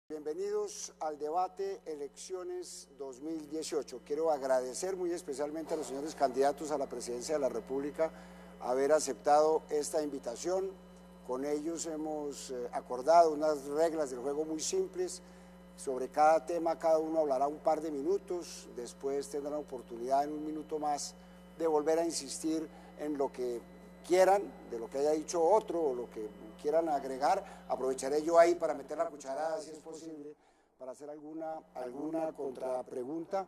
Bienvenidos al debate Elecciones 2018. Quiero agradecer muy especialmente a los señores candidatos a la presidencia de la República haber aceptado esta invitación. Con ellos hemos acordado unas reglas del juego muy simples. Sobre cada tema cada uno hablará un par de minutos, después tendrán oportunidad en un minuto más de volver a insistir en lo que quieran, de lo que haya dicho otro o lo que quieran agregar. Aprovecharé yo ahí para meter la cucharada, si es posible, para hacer alguna contrapregunta.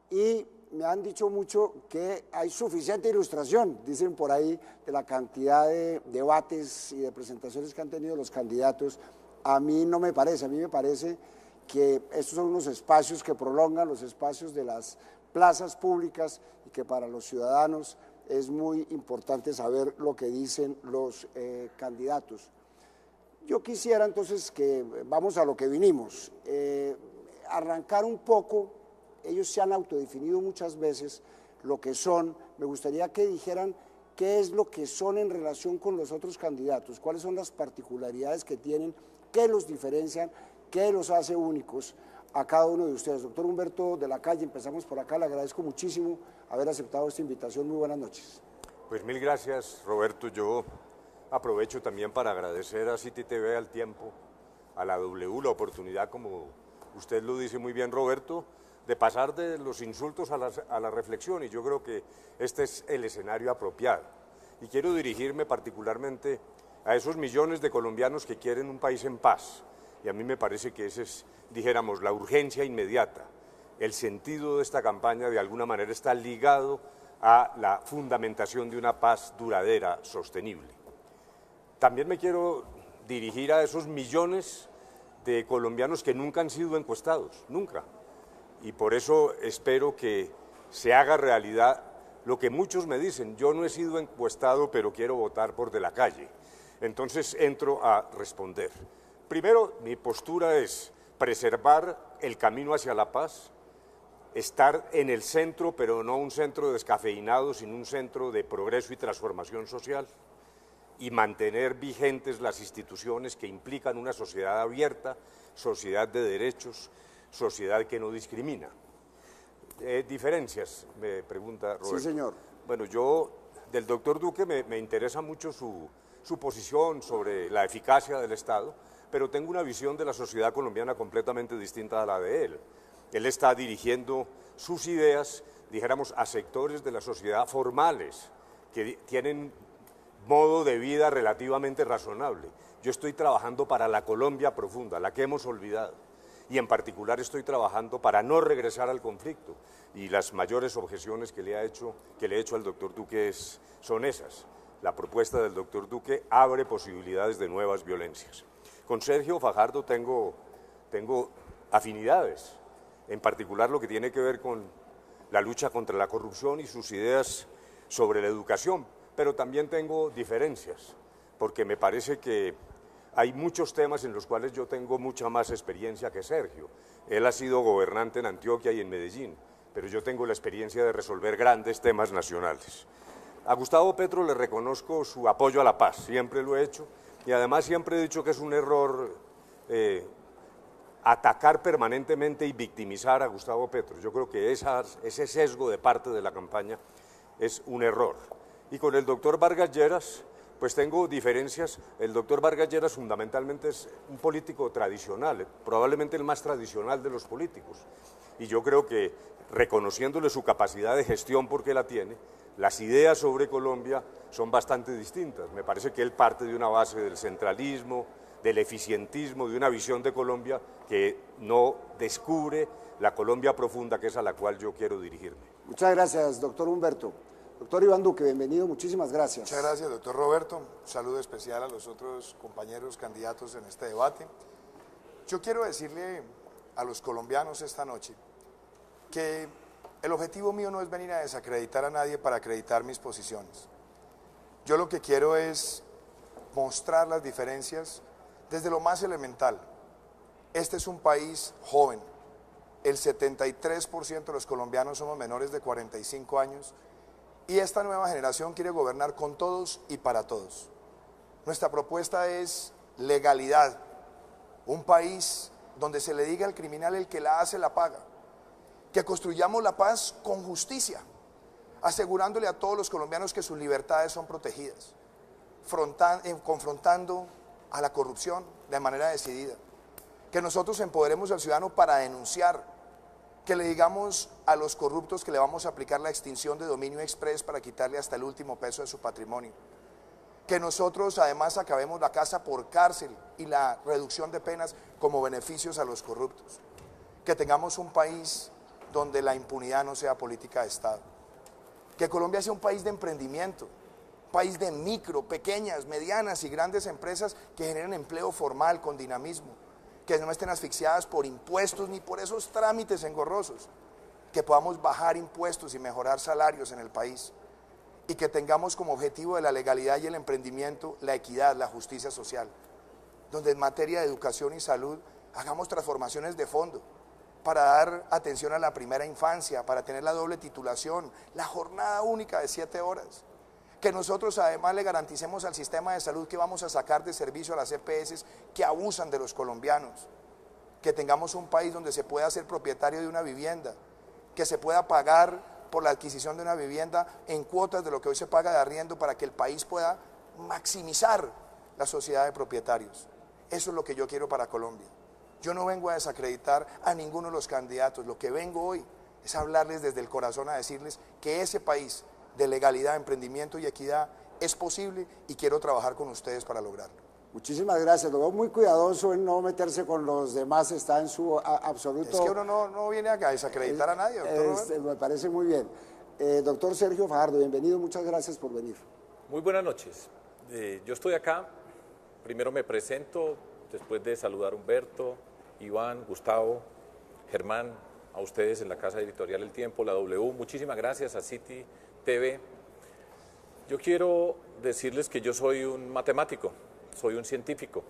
Y me han dicho mucho que hay suficiente ilustración, dicen por ahí, de la cantidad de debates y de presentaciones que han tenido los candidatos. A mí no me parece, a mí me parece que estos son unos espacios que prolongan los espacios de las plazas públicas y que para los ciudadanos es muy importante saber lo que dicen los candidatos. Yo quisiera entonces que vamos a lo que vinimos, arrancar un poco. Ellos se han autodefinido muchas veces lo que son. Me gustaría que dijeran qué es lo que son en relación con los otros candidatos, cuáles son las particularidades que tienen, qué los diferencian, qué los hace únicos a cada uno de ustedes. Doctor Humberto de la Calle, empezamos por acá, le agradezco muchísimo haber aceptado esta invitación. Muy buenas noches. Pues mil gracias, Roberto. Yo aprovecho también para agradecer a City TV, al Tiempo, a la W, la oportunidad, como usted lo dice muy bien, Roberto, de pasar de los insultos a la reflexión, y yo creo que este es el escenario apropiado. Y quiero dirigirme particularmente a esos millones de colombianos que quieren un país en paz, y a mí me parece que esa es, dijéramos, la urgencia inmediata. El sentido de esta campaña de alguna manera está ligado a la fundamentación de una paz duradera, sostenible. También me quiero dirigir a esos millones de colombianos que nunca han sido encuestados, nunca. Y por eso espero que se haga realidad lo que muchos me dicen: yo no he sido encuestado, pero quiero votar por De la Calle. Entonces entro a responder. Primero, mi postura es preservar el camino hacia la paz, estar en el centro, pero no un centro descafeinado, sino un centro de progreso y transformación social, y mantener vigentes las instituciones que implican una sociedad abierta, sociedad de derechos, sociedad que no discrimina. ¿Diferencias?, me pregunta Roberto. Sí, señor. Bueno, yo, del doctor Duque me interesa mucho su posición sobre la eficacia del Estado, pero tengo una visión de la sociedad colombiana completamente distinta a la de él. Él está dirigiendo sus ideas, dijéramos, a sectores de la sociedad formales, que tienen modo de vida relativamente razonable. Yo estoy trabajando para la Colombia profunda, la que hemos olvidado, y en particular estoy trabajando para no regresar al conflicto, y las mayores objeciones que le he hecho al doctor Duque son esas. La propuesta del doctor Duque abre posibilidades de nuevas violencias. Con Sergio Fajardo tengo afinidades, en particular lo que tiene que ver con la lucha contra la corrupción y sus ideas sobre la educación, pero también tengo diferencias, porque me parece que hay muchos temas en los cuales yo tengo mucha más experiencia que Sergio. Él ha sido gobernante en Antioquia y en Medellín, pero yo tengo la experiencia de resolver grandes temas nacionales. A Gustavo Petro le reconozco su apoyo a la paz, siempre lo he hecho, y además siempre he dicho que es un error atacar permanentemente y victimizar a Gustavo Petro. Yo creo que ese sesgo de parte de la campaña es un error. Y con el doctor Vargas Lleras, pues tengo diferencias. El doctor Vargas Lleras fundamentalmente es un político tradicional, probablemente el más tradicional de los políticos. Y yo creo que, reconociéndole su capacidad de gestión porque la tiene, las ideas sobre Colombia son bastante distintas. Me parece que él parte de una base del centralismo, del eficientismo, de una visión de Colombia que no descubre la Colombia profunda, que es a la cual yo quiero dirigirme. Muchas gracias, doctor Humberto. Doctor Iván Duque, bienvenido, muchísimas gracias. Muchas gracias, doctor Roberto. Un saludo especial a los otros compañeros candidatos en este debate. Yo quiero decirle a los colombianos esta noche que el objetivo mío no es venir a desacreditar a nadie para acreditar mis posiciones. Yo lo que quiero es mostrar las diferencias desde lo más elemental. Este es un país joven. El 73% de los colombianos somos menores de 45 años y esta nueva generación quiere gobernar con todos y para todos. Nuestra propuesta es legalidad, un país donde se le diga al criminal el que la hace la paga. Que construyamos la paz con justicia, asegurándole a todos los colombianos que sus libertades son protegidas, confrontando a la corrupción de manera decidida. Que nosotros empoderemos al ciudadano para denunciar, que le digamos a los corruptos que le vamos a aplicar la extinción de dominio express para quitarle hasta el último peso de su patrimonio. Que nosotros además acabemos la casa por cárcel y la reducción de penas como beneficios a los corruptos. Que tengamos un país donde la impunidad no sea política de Estado. Que Colombia sea un país de emprendimiento, un país de micro, pequeñas, medianas y grandes empresas que generen empleo formal con dinamismo, que no estén asfixiadas por impuestos ni por esos trámites engorrosos, que podamos bajar impuestos y mejorar salarios en el país, y que tengamos como objetivo de la legalidad y el emprendimiento la equidad, la justicia social, donde en materia de educación y salud hagamos transformaciones de fondo para dar atención a la primera infancia, para tener la doble titulación, la jornada única de 7 horas, que nosotros además le garanticemos al sistema de salud que vamos a sacar de servicio a las EPS que abusan de los colombianos, que tengamos un país donde se pueda ser propietario de una vivienda, que se pueda pagar por la adquisición de una vivienda en cuotas de lo que hoy se paga de arriendo para que el país pueda maximizar la sociedad de propietarios. Eso es lo que yo quiero para Colombia. Yo no vengo a desacreditar a ninguno de los candidatos, lo que vengo hoy es hablarles desde el corazón, a decirles que ese país de legalidad, emprendimiento y equidad es posible y quiero trabajar con ustedes para lograrlo. Muchísimas gracias, lo veo muy cuidadoso en no meterse con los demás, está en su absoluto... Es que uno no viene a desacreditar a nadie, doctor. Me parece muy bien. Doctor Sergio Fajardo, bienvenido, muchas gracias por venir. Muy buenas noches. Yo estoy acá, primero me presento, después de saludar a Humberto, Iván, Gustavo, Germán, a ustedes en la Casa Editorial El Tiempo, la W, muchísimas gracias a City TV. Yo quiero decirles que yo soy un matemático, soy un científico,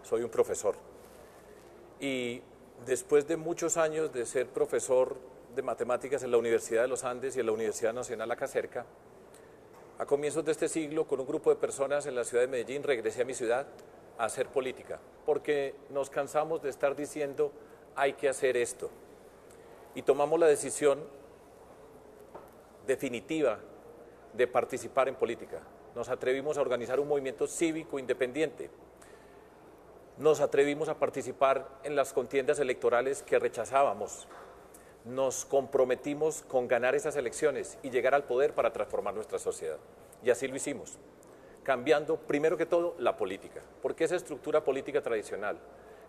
soy un profesor. Y después de muchos años de ser profesor de matemáticas en la Universidad de los Andes y en la Universidad Nacional acá cerca, a comienzos de este siglo, con un grupo de personas en la ciudad de Medellín, regresé a mi ciudad a hacer política, porque nos cansamos de estar diciendo hay que hacer esto. Y tomamos la decisión definitiva de participar en política. Nos atrevimos a organizar un movimiento cívico independiente. Nos atrevimos a participar en las contiendas electorales que rechazábamos. Nos comprometimos con ganar esas elecciones y llegar al poder para transformar nuestra sociedad. Y así lo hicimos, cambiando primero que todo la política, porque esa estructura política tradicional,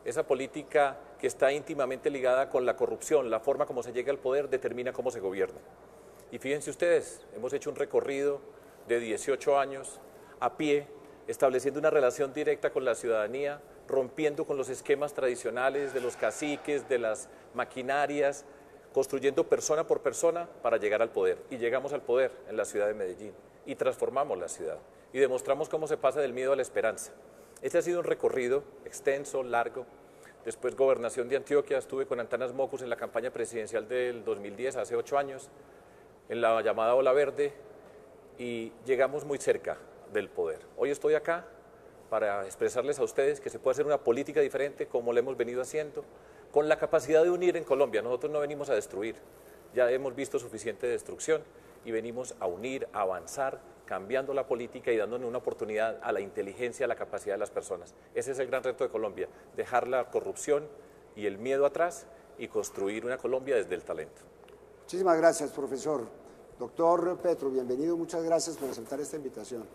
esa política que está íntimamente ligada con la corrupción, la forma como se llega al poder determina cómo se gobierna. Y fíjense ustedes, hemos hecho un recorrido de 18 años a pie, estableciendo una relación directa con la ciudadanía, rompiendo con los esquemas tradicionales de los caciques, de las maquinarias, construyendo persona por persona para llegar al poder. Y llegamos al poder en la ciudad de Medellín y transformamos la ciudad y demostramos cómo se pasa del miedo a la esperanza. Este ha sido un recorrido extenso, largo. Después Gobernación de Antioquia, estuve con Antanas Mocus en la campaña presidencial del 2010, hace 8 años, en la llamada Ola Verde, y llegamos muy cerca del poder. Hoy estoy acá para expresarles a ustedes que se puede hacer una política diferente como lo hemos venido haciendo, con la capacidad de unir en Colombia. Nosotros no venimos a destruir, ya hemos visto suficiente destrucción y venimos a unir, a avanzar, cambiando la política y dándole una oportunidad a la inteligencia, a la capacidad de las personas. Ese es el gran reto de Colombia, dejar la corrupción y el miedo atrás y construir una Colombia desde el talento. Muchísimas gracias, profesor. Doctor Petro, bienvenido, muchas gracias por aceptar esta invitación.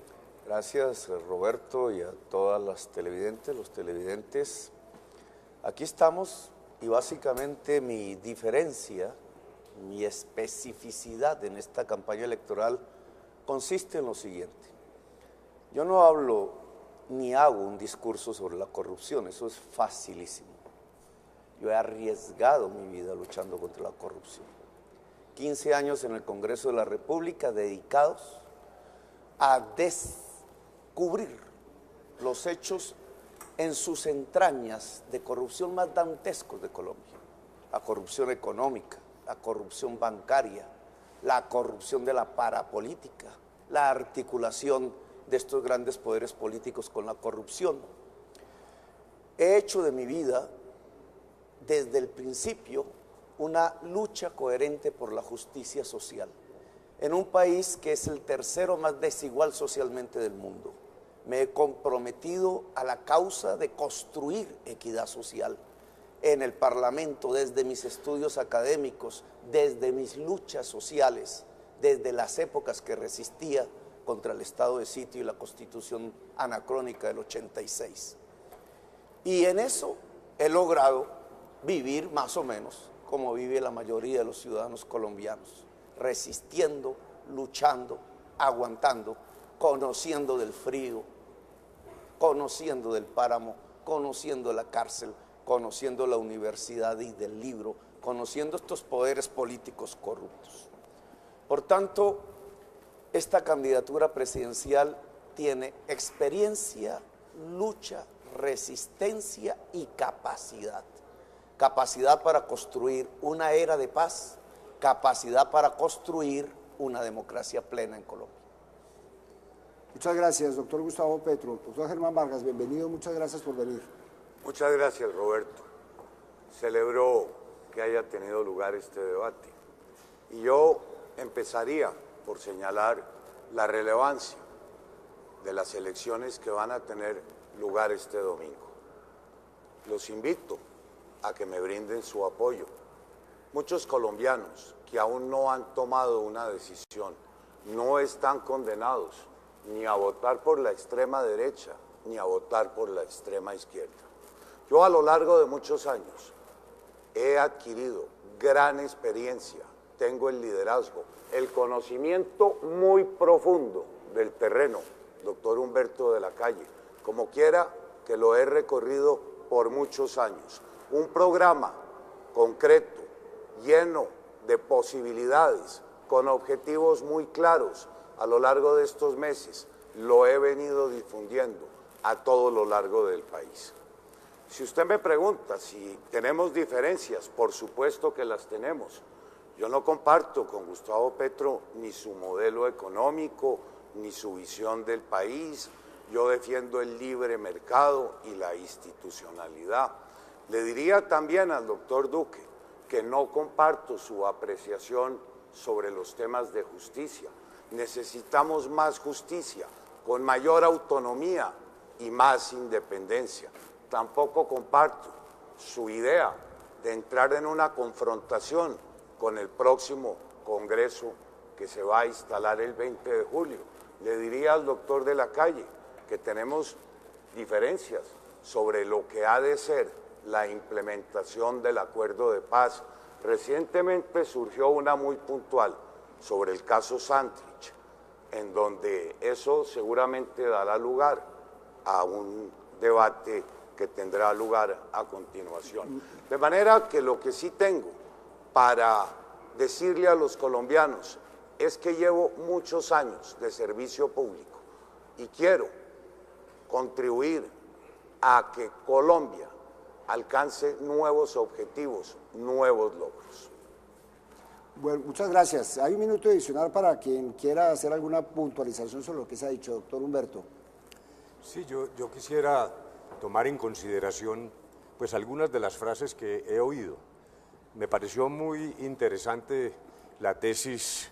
Gracias, Roberto, y a todas las televidentes, los televidentes. Aquí estamos y básicamente mi diferencia, mi especificidad en esta campaña electoral consiste en lo siguiente. Yo no hablo ni hago un discurso sobre la corrupción, eso es facilísimo. Yo he arriesgado mi vida luchando contra la corrupción. 15 años en el Congreso de la República dedicados a descubrir los hechos en sus entrañas de corrupción más dantescos de Colombia. La corrupción económica, la corrupción bancaria, la corrupción de la parapolítica, la articulación de estos grandes poderes políticos con la corrupción. He hecho de mi vida desde el principio una lucha coherente por la justicia social. En un país que es el tercero más desigual socialmente del mundo, me he comprometido a la causa de construir equidad social. En el Parlamento, desde mis estudios académicos, desde mis luchas sociales, desde las épocas que resistía contra el estado de sitio y la Constitución anacrónica del 86. Y en eso he logrado vivir más o menos como vive la mayoría de los ciudadanos colombianos, resistiendo, luchando, aguantando, conociendo del frío, conociendo del páramo, conociendo la cárcel, conociendo la universidad y del libro, conociendo estos poderes políticos corruptos. Por tanto, esta candidatura presidencial tiene experiencia, lucha, resistencia y capacidad. Capacidad para construir una era de paz, capacidad para construir una democracia plena en Colombia. Muchas gracias, doctor Gustavo Petro. Doctor Germán Vargas, bienvenido, muchas gracias por venir. Muchas gracias, Roberto. Celebro que haya tenido lugar este debate. Y yo empezaría por señalar la relevancia de las elecciones que van a tener lugar este domingo. Los invito a que me brinden su apoyo. Muchos colombianos que aún no han tomado una decisión no están condenados ni a votar por la extrema derecha ni a votar por la extrema izquierda. Yo a lo largo de muchos años he adquirido gran experiencia, tengo el liderazgo, el conocimiento muy profundo del terreno, doctor Humberto de la Calle, como quiera que lo he recorrido por muchos años. Un programa concreto, lleno de posibilidades, con objetivos muy claros a lo largo de estos meses, lo he venido difundiendo a todo lo largo del país. Si usted me pregunta si tenemos diferencias, por supuesto que las tenemos. Yo no comparto con Gustavo Petro ni su modelo económico, ni su visión del país. Yo defiendo el libre mercado y la institucionalidad. Le diría también al doctor Duque que no comparto su apreciación sobre los temas de justicia. Necesitamos más justicia, con mayor autonomía y más independencia. Tampoco comparto su idea de entrar en una confrontación con el próximo Congreso que se va a instalar el 20 de julio. Le diría al doctor de la Calle que tenemos diferencias sobre lo que ha de ser la implementación del acuerdo de paz. Recientemente surgió una muy puntual sobre el caso Santrich, en donde eso seguramente dará lugar a un debate que tendrá lugar a continuación. De manera que lo que sí tengo para decirle a los colombianos es que llevo muchos años de servicio público y quiero contribuir a que Colombia alcance nuevos objetivos, nuevos logros. Bueno, muchas gracias. Hay un minuto adicional para quien quiera hacer alguna puntualización sobre lo que se ha dicho, doctor Humberto. Sí, yo quisiera tomar en consideración pues algunas de las frases que he oído. Me pareció muy interesante la tesis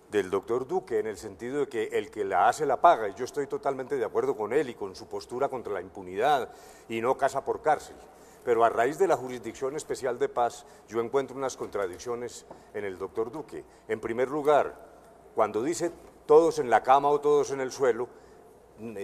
del doctor Duque, en el sentido de que el que la hace la paga, y yo estoy totalmente de acuerdo con él y con su postura contra la impunidad y no casa por cárcel. Pero a raíz de la Jurisdicción Especial de Paz, yo encuentro unas contradicciones en el doctor Duque. En primer lugar, cuando dice todos en la cama o todos en el suelo,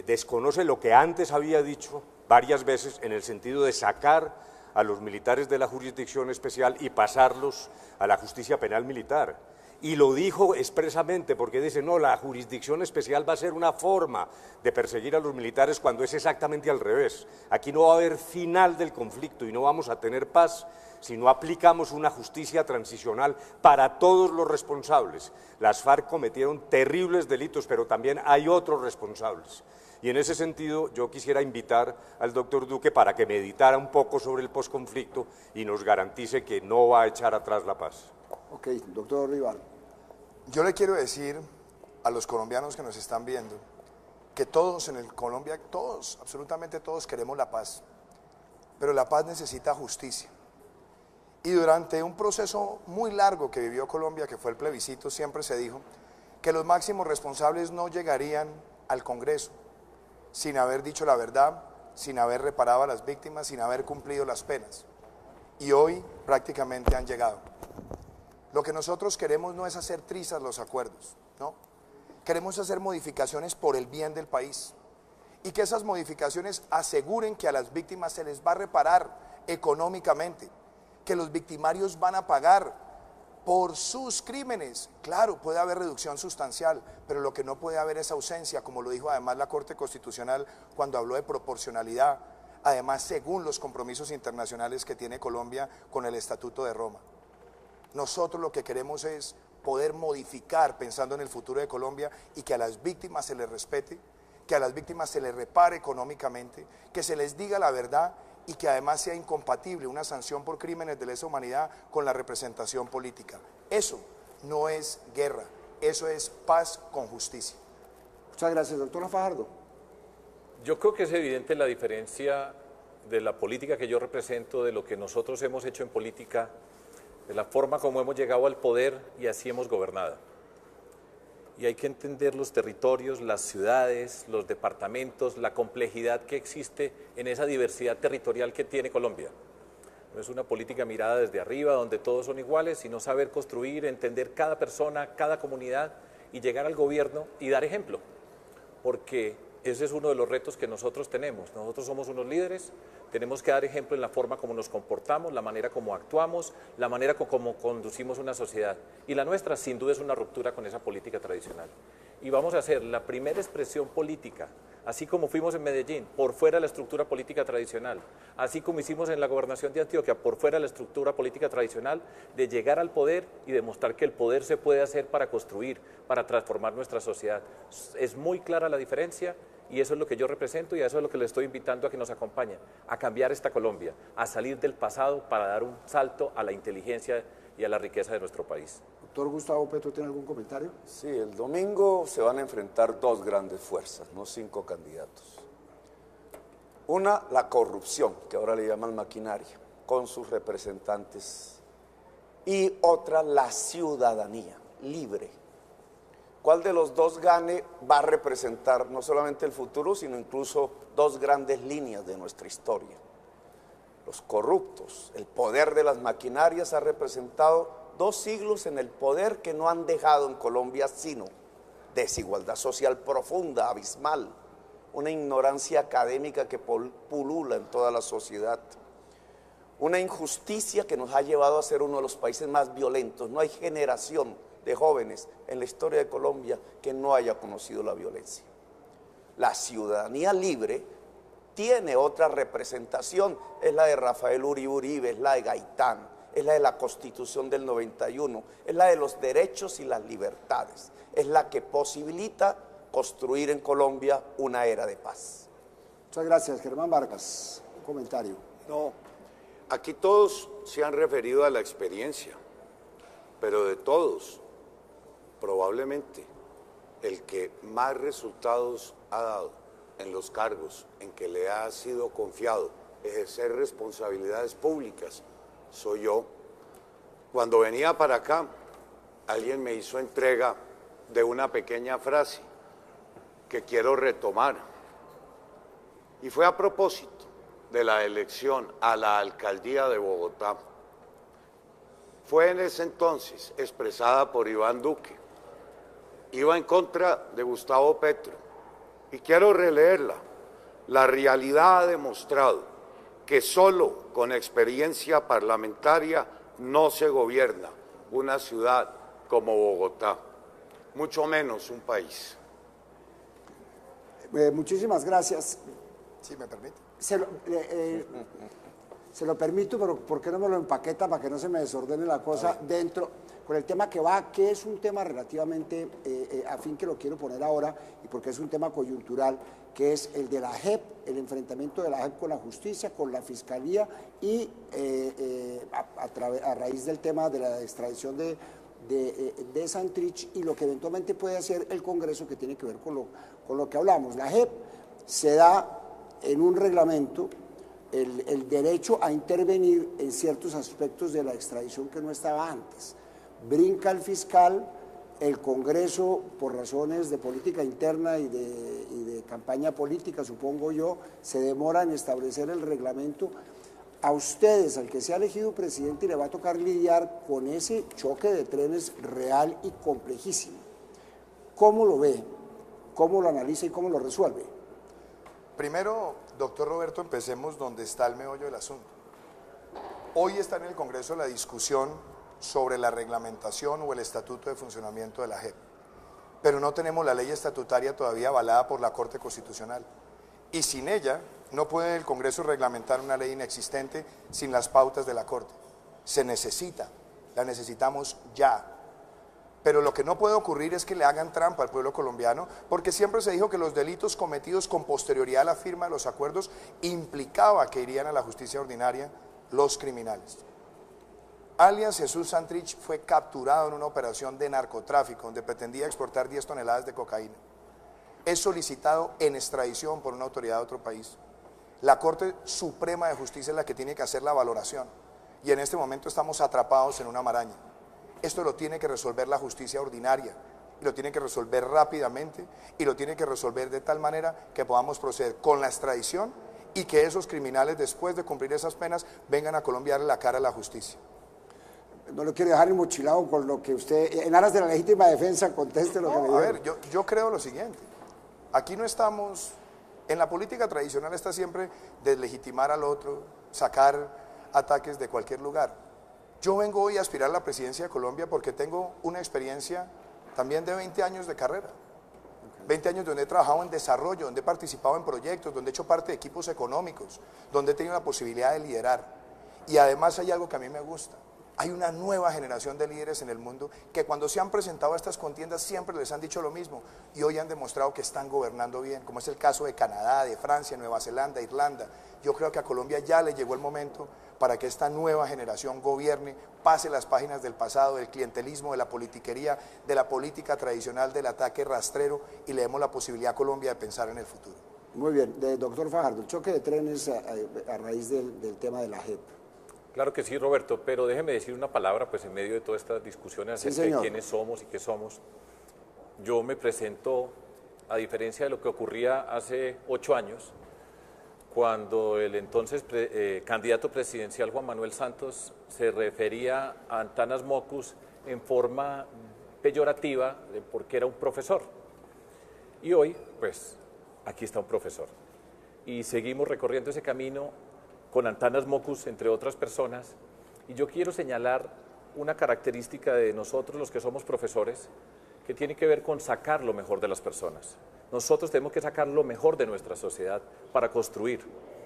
desconoce lo que antes había dicho varias veces en el sentido de sacar a los militares de la Jurisdicción Especial y pasarlos a la justicia penal militar. Y lo dijo expresamente porque dice, no, la Jurisdicción Especial va a ser una forma de perseguir a los militares cuando es exactamente al revés. Aquí no va a haber final del conflicto y no vamos a tener paz si no aplicamos una justicia transicional para todos los responsables. Las FARC cometieron terribles delitos, pero también hay otros responsables. Y en ese sentido yo quisiera invitar al doctor Duque para que meditara un poco sobre el posconflicto y nos garantice que no va a echar atrás la paz. Ok, doctor Rival. Yo le quiero decir a los colombianos que nos están viendo que todos en Colombia, todos, absolutamente todos queremos la paz, pero la paz necesita justicia. Y durante un proceso muy largo que vivió Colombia, que fue el plebiscito, siempre se dijo que los máximos responsables no llegarían al Congreso sin haber dicho la verdad, sin haber reparado a las víctimas, sin haber cumplido las penas. Y hoy prácticamente han llegado. Lo que nosotros queremos no es hacer trizas los acuerdos, ¿no? Queremos hacer modificaciones por el bien del país y que esas modificaciones aseguren que a las víctimas se les va a reparar económicamente, que los victimarios van a pagar por sus crímenes. Claro, puede haber reducción sustancial, pero lo que no puede haber es ausencia, como lo dijo además la Corte Constitucional cuando habló de proporcionalidad, además según los compromisos internacionales que tiene Colombia con el Estatuto de Roma. Nosotros lo que queremos es poder modificar pensando en el futuro de Colombia y que a las víctimas se les respete, que a las víctimas se les repare económicamente, que se les diga la verdad y que además sea incompatible una sanción por crímenes de lesa humanidad con la representación política. Eso no es guerra, eso es paz con justicia. Muchas gracias, doctora Fajardo. Yo creo que es evidente la diferencia de la política que yo represento, de lo que nosotros hemos hecho en política, de la forma como hemos llegado al poder y así hemos gobernado. Y hay que entender los territorios, las ciudades, los departamentos, la complejidad que existe en esa diversidad territorial que tiene Colombia. No es una política mirada desde arriba, donde todos son iguales, sino saber construir, entender cada persona, cada comunidad y llegar al gobierno y dar ejemplo. Porque ese es uno de los retos que nosotros tenemos. Nosotros somos unos líderes, tenemos que dar ejemplo en la forma como nos comportamos, la manera como actuamos, la manera como conducimos una sociedad. Y la nuestra, sin duda, es una ruptura con esa política tradicional. Y vamos a hacer la primera expresión política, así como fuimos en Medellín, por fuera de la estructura política tradicional, así como hicimos en la gobernación de Antioquia, por fuera de la estructura política tradicional, de llegar al poder y demostrar que el poder se puede hacer para construir, para transformar nuestra sociedad. Es muy clara la diferencia. Y eso es lo que yo represento y a eso es lo que le estoy invitando a que nos acompañen, a cambiar esta Colombia, a salir del pasado para dar un salto a la inteligencia y a la riqueza de nuestro país. Doctor Gustavo Petro, ¿tiene algún comentario? Sí, el domingo se van a enfrentar dos grandes fuerzas, no 5 candidatos. Una, la corrupción, que ahora le llaman maquinaria, con sus representantes. Y otra, la ciudadanía, libre. ¿Cuál de los dos gane va a representar no solamente el futuro, sino incluso dos grandes líneas de nuestra historia? Los corruptos, el poder de las maquinarias ha representado 2 siglos en el poder que no han dejado en Colombia sino desigualdad social profunda, abismal, una ignorancia académica que pulula en toda la sociedad, una injusticia que nos ha llevado a ser uno de los países más violentos. No hay generación de jóvenes en la historia de Colombia que no haya conocido la violencia. La ciudadanía libre tiene otra representación, es la de Rafael Uribe Uribe, es la de Gaitán, es la de la Constitución del 91, es la de los derechos y las libertades, es la que posibilita construir en Colombia una era de paz. Muchas gracias, Germán Vargas. Un comentario. No, aquí todos se han referido a la experiencia, pero de todos, probablemente el que más resultados ha dado en los cargos en que le ha sido confiado ejercer responsabilidades públicas soy yo. Cuando venía para acá, alguien me hizo entrega de una pequeña frase que quiero retomar, y fue a propósito de la elección a la alcaldía de Bogotá. Fue en ese entonces expresada por Iván Duque. Iba en contra de Gustavo Petro y quiero releerla. La realidad ha demostrado que solo con experiencia parlamentaria no se gobierna una ciudad como Bogotá, mucho menos un país. Muchísimas gracias. ¿Sí me permite? Se lo permito, pero ¿por qué no me lo empaqueta para que no se me desordene la cosa dentro? Con el tema que va, que es un tema relativamente afín, que lo quiero poner ahora, y porque es un tema coyuntural, que es el de la JEP, el enfrentamiento de la JEP con la justicia, con la fiscalía, y a raíz del tema de la extradición de Santrich y lo que eventualmente puede hacer el Congreso, que tiene que ver con lo que hablamos. La JEP se da en un reglamento el derecho a intervenir en ciertos aspectos de la extradición que no estaba antes. Brinca el fiscal, el Congreso, por razones de política interna y de campaña política, supongo yo, se demora en establecer el reglamento. A ustedes, al que sea elegido presidente, le va a tocar lidiar con ese choque de trenes real y complejísimo. ¿Cómo lo ve? ¿Cómo lo analiza y cómo lo resuelve? Primero, doctor Roberto, empecemos donde está el meollo del asunto. Hoy está en el Congreso la discusión sobre la reglamentación o el estatuto de funcionamiento de la JEP, pero no tenemos la ley estatutaria todavía avalada por la Corte Constitucional, y sin ella no puede el Congreso reglamentar una ley inexistente sin las pautas de la Corte. Se necesita, la necesitamos ya. Pero lo que no puede ocurrir es que le hagan trampa al pueblo colombiano, porque siempre se dijo que los delitos cometidos con posterioridad a la firma de los acuerdos implicaba que irían a la justicia ordinaria los criminales. Alias Jesús Santrich fue capturado en una operación de narcotráfico donde pretendía exportar 10 toneladas de cocaína. Es solicitado en extradición por una autoridad de otro país. La Corte Suprema de Justicia es la que tiene que hacer la valoración, y en este momento estamos atrapados en una maraña. Esto lo tiene que resolver la justicia ordinaria, y lo tiene que resolver rápidamente, y lo tiene que resolver de tal manera que podamos proceder con la extradición y que esos criminales, después de cumplir esas penas, vengan a Colombia a darle la cara a la justicia. No lo quiero dejar enmochilado con lo que usted, en aras de la legítima defensa, conteste lo que me dijo. A ver, yo creo lo siguiente, aquí no estamos, en la política tradicional está siempre deslegitimar al otro, sacar ataques de cualquier lugar. Yo vengo hoy a aspirar a la presidencia de Colombia porque tengo una experiencia también de 20 años de carrera. 20 años donde he trabajado en desarrollo, donde he participado en proyectos, donde he hecho parte de equipos económicos, donde he tenido la posibilidad de liderar. Y además hay algo que a mí me gusta. Hay una nueva generación de líderes en el mundo que cuando se han presentado a estas contiendas siempre les han dicho lo mismo y hoy han demostrado que están gobernando bien, como es el caso de Canadá, de Francia, Nueva Zelanda, Irlanda. Yo creo que a Colombia ya le llegó el momento para que esta nueva generación gobierne, pase las páginas del pasado, del clientelismo, de la politiquería, de la política tradicional, del ataque rastrero, y le demos la posibilidad a Colombia de pensar en el futuro. Muy bien, doctor Fajardo, el choque de trenes a raíz del tema de la JEP. Claro que sí, Roberto, pero déjeme decir una palabra pues en medio de todas estas discusiones acerca de quiénes somos y qué somos. Yo me presento, a diferencia de lo que ocurría hace 8 años, cuando el entonces candidato presidencial Juan Manuel Santos se refería a Antanas Mockus en forma peyorativa porque era un profesor. Y hoy, pues, aquí está un profesor. Y seguimos recorriendo ese camino con Antanas Mockus, entre otras personas, y yo quiero señalar una característica de nosotros, los que somos profesores, que tiene que ver con sacar lo mejor de las personas. Nosotros tenemos que sacar lo mejor de nuestra sociedad para construir.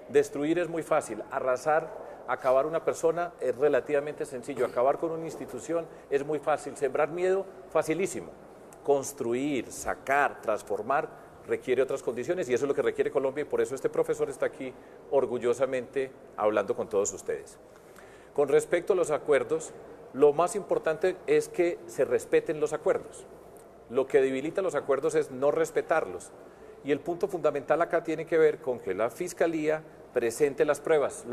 Destruir es muy fácil, arrasar, acabar una persona es relativamente sencillo, acabar con una institución es muy fácil, sembrar miedo, facilísimo. Construir, sacar, transformar, requiere otras condiciones y eso es lo que requiere Colombia y por eso este profesor está aquí orgullosamente hablando con todos ustedes. Con respecto a los acuerdos, lo más importante es que se respeten los acuerdos. Lo que debilita los acuerdos es no respetarlos y el punto fundamental acá tiene que ver con que la Fiscalía presente las pruebas,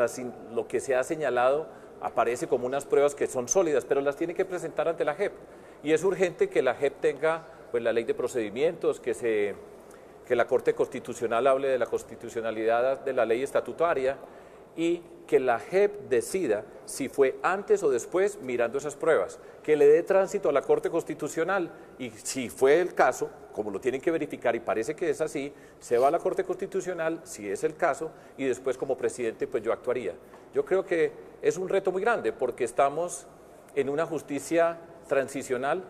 lo que se ha señalado aparece como unas pruebas que son sólidas, pero las tiene que presentar ante la JEP y es urgente que la JEP tenga pues, la ley de procedimientos, que la Corte Constitucional hable de la constitucionalidad de la ley estatutaria y que la JEP decida si fue antes o después mirando esas pruebas, que le dé tránsito a la Corte Constitucional y si fue el caso, como lo tienen que verificar y parece que es así, se va a la Corte Constitucional, si es el caso, y después como presidente pues yo actuaría. Yo creo que es un reto muy grande porque estamos en una justicia transicional,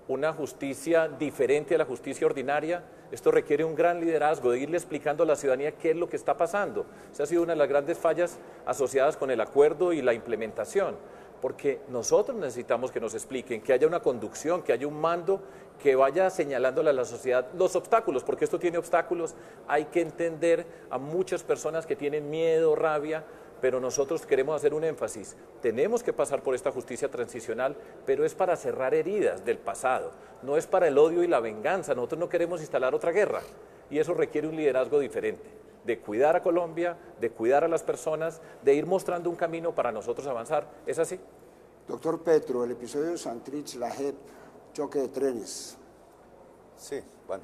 una justicia diferente a la justicia ordinaria. Esto requiere un gran liderazgo, de irle explicando a la ciudadanía qué es lo que está pasando. Esa ha sido una de las grandes fallas asociadas con el acuerdo y la implementación, porque nosotros necesitamos que nos expliquen, que haya una conducción, que haya un mando que vaya señalándole a la sociedad los obstáculos, porque esto tiene obstáculos. Hay que entender a muchas personas que tienen miedo, rabia, pero nosotros queremos hacer un énfasis. Tenemos que pasar por esta justicia transicional, pero es para cerrar heridas del pasado, no es para el odio y la venganza. Nosotros no queremos instalar otra guerra y eso requiere un liderazgo diferente de cuidar a Colombia, de cuidar a las personas, de ir mostrando un camino para nosotros avanzar. ¿Es así? Doctor Petro, el episodio de Santrich, la JEP, choque de trenes. Sí, bueno,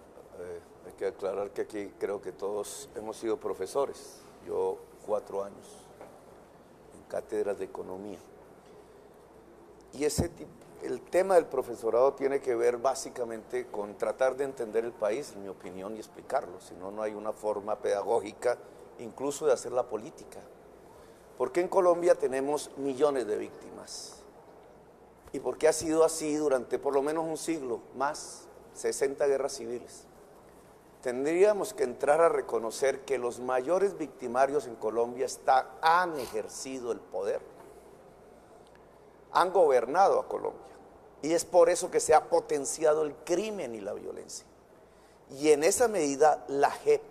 hay que aclarar que aquí creo que todos hemos sido profesores. Yo 4 años en cátedras de economía. Y el tema del profesorado tiene que ver básicamente con tratar de entender el país, en mi opinión, y explicarlo. Si no, no hay una forma pedagógica incluso de hacer la política. ¿Por qué en Colombia tenemos millones de víctimas? ¿Y por qué ha sido así durante por lo menos un siglo, más 60 guerras civiles? Tendríamos que entrar a reconocer que los mayores victimarios en Colombia han ejercido el poder, han gobernado a Colombia, y es por eso que se ha potenciado el crimen y la violencia. Y en esa medida la JEP,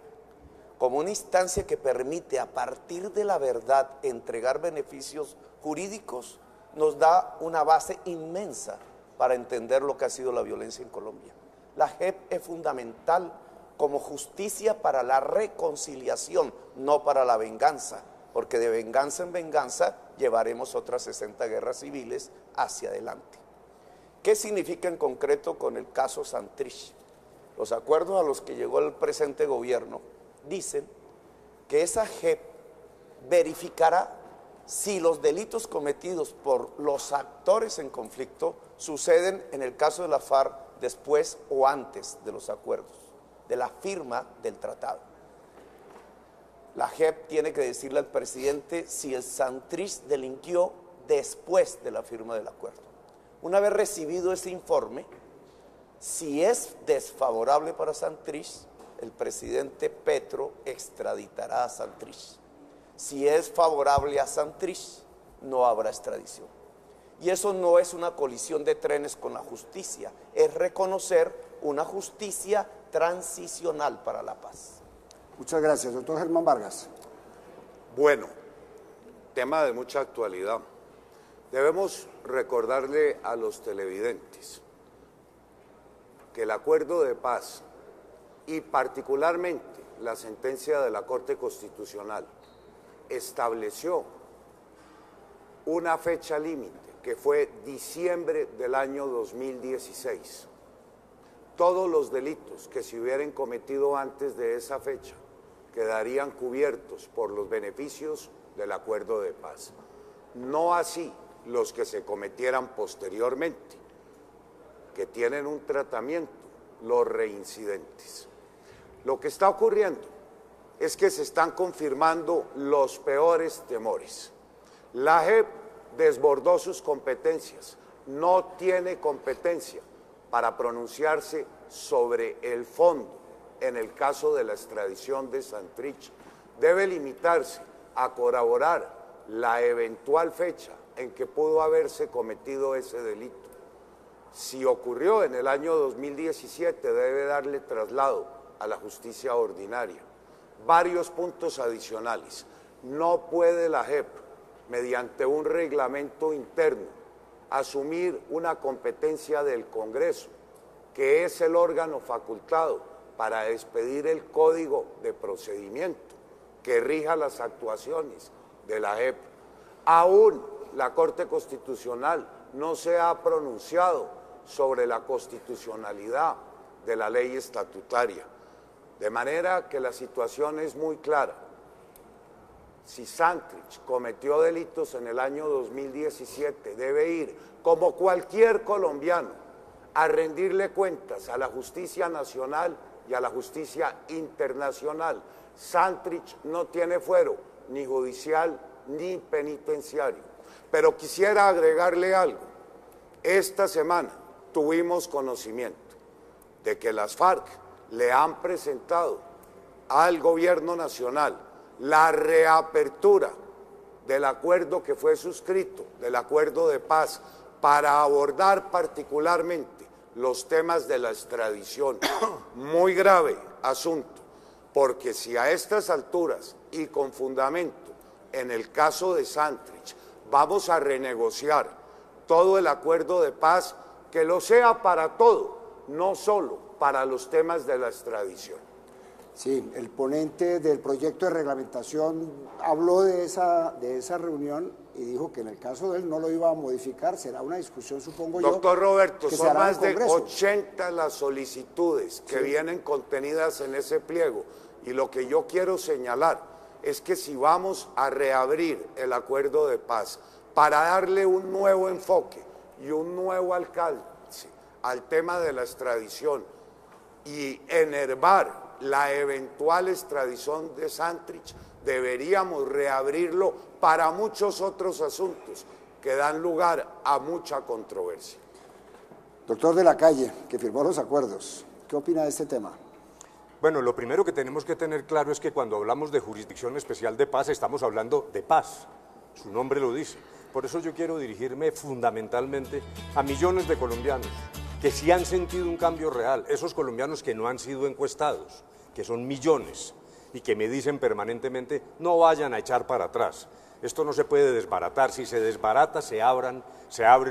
como una instancia que permite a partir de la verdad entregar beneficios jurídicos, nos da una base inmensa para entender lo que ha sido la violencia en Colombia. La JEP es fundamental como justicia para la reconciliación, no para la venganza, porque de venganza en venganza llevaremos otras 60 guerras civiles hacia adelante. ¿Qué significa en concreto con el caso Santrich? Los acuerdos a los que llegó el presente gobierno dicen que esa JEP verificará si los delitos cometidos por los actores en conflicto suceden en el caso de la FARC después o antes de los acuerdos, de la firma del tratado. La JEP tiene que decirle al presidente si el Santrich delinquió después de la firma del acuerdo. Una vez recibido ese informe, si es desfavorable para Santrich, el presidente Petro extraditará a Santrich. Si es favorable a Santrich, no habrá extradición. Y eso no es una colisión de trenes con la justicia, es reconocer una justicia transicional para la paz. Muchas gracias. Doctor Germán Vargas. Bueno, tema de mucha actualidad. Debemos recordarle a los televidentes que el acuerdo de paz y particularmente la sentencia de la Corte Constitucional estableció una fecha límite que fue diciembre del año 2016. Todos los delitos que se hubieran cometido antes de esa fecha quedarían cubiertos por los beneficios del acuerdo de paz. No así los que se cometieran posteriormente, que tienen un tratamiento, los reincidentes. Lo que está ocurriendo es que se están confirmando los peores temores. La JEP desbordó sus competencias, no tiene competencia para pronunciarse sobre el fondo en el caso de la extradición de Santrich. Debe limitarse a corroborar la eventual fecha en que pudo haberse cometido ese delito. Si ocurrió en el año 2017, debe darle traslado a la justicia ordinaria. Varios puntos adicionales. No puede la JEP, mediante un reglamento interno, asumir una competencia del Congreso, que es el órgano facultado para expedir el Código de Procedimiento que rija las actuaciones de la JEP. Aún la Corte Constitucional no se ha pronunciado sobre la constitucionalidad de la ley estatutaria. De manera que la situación es muy clara. Si Santrich cometió delitos en el año 2017, debe ir, como cualquier colombiano, a rendirle cuentas a la justicia nacional y a la justicia internacional. Santrich no tiene fuero, ni judicial, ni penitenciario. Pero quisiera agregarle algo. Esta semana tuvimos conocimiento de que las FARC le han presentado al gobierno nacional la reapertura del acuerdo que fue suscrito, del acuerdo de paz, para abordar particularmente los temas de la extradición. Muy grave asunto, porque si a estas alturas y con fundamento, en el caso de Santrich, vamos a renegociar todo el acuerdo de paz, que lo sea para todo, no solo para los temas de la extradición. Sí, el ponente del proyecto de reglamentación habló de esa reunión y dijo que en el caso de él no lo iba a modificar, será una discusión, supongo yo. Doctor Roberto, que se son hará en más el de Congreso. 80 las solicitudes que vienen contenidas en ese pliego. Y lo que yo quiero señalar es que si vamos a reabrir el acuerdo de paz para darle un nuevo enfoque y un nuevo alcance al tema de la extradición y enervar la eventual extradición de Santrich, deberíamos reabrirlo para muchos otros asuntos que dan lugar a mucha controversia. Doctor de la Calle, que firmó los acuerdos, ¿qué opina de este tema? Bueno, lo primero que tenemos que tener claro es que cuando hablamos de Jurisdicción Especial de Paz estamos hablando de paz, su nombre lo dice. Por eso yo quiero dirigirme fundamentalmente a millones de colombianos que sí han sentido un cambio real, esos colombianos que no han sido encuestados, que son millones, y que me dicen permanentemente, no vayan a echar para atrás, esto no se puede desbaratar, si se desbarata se abren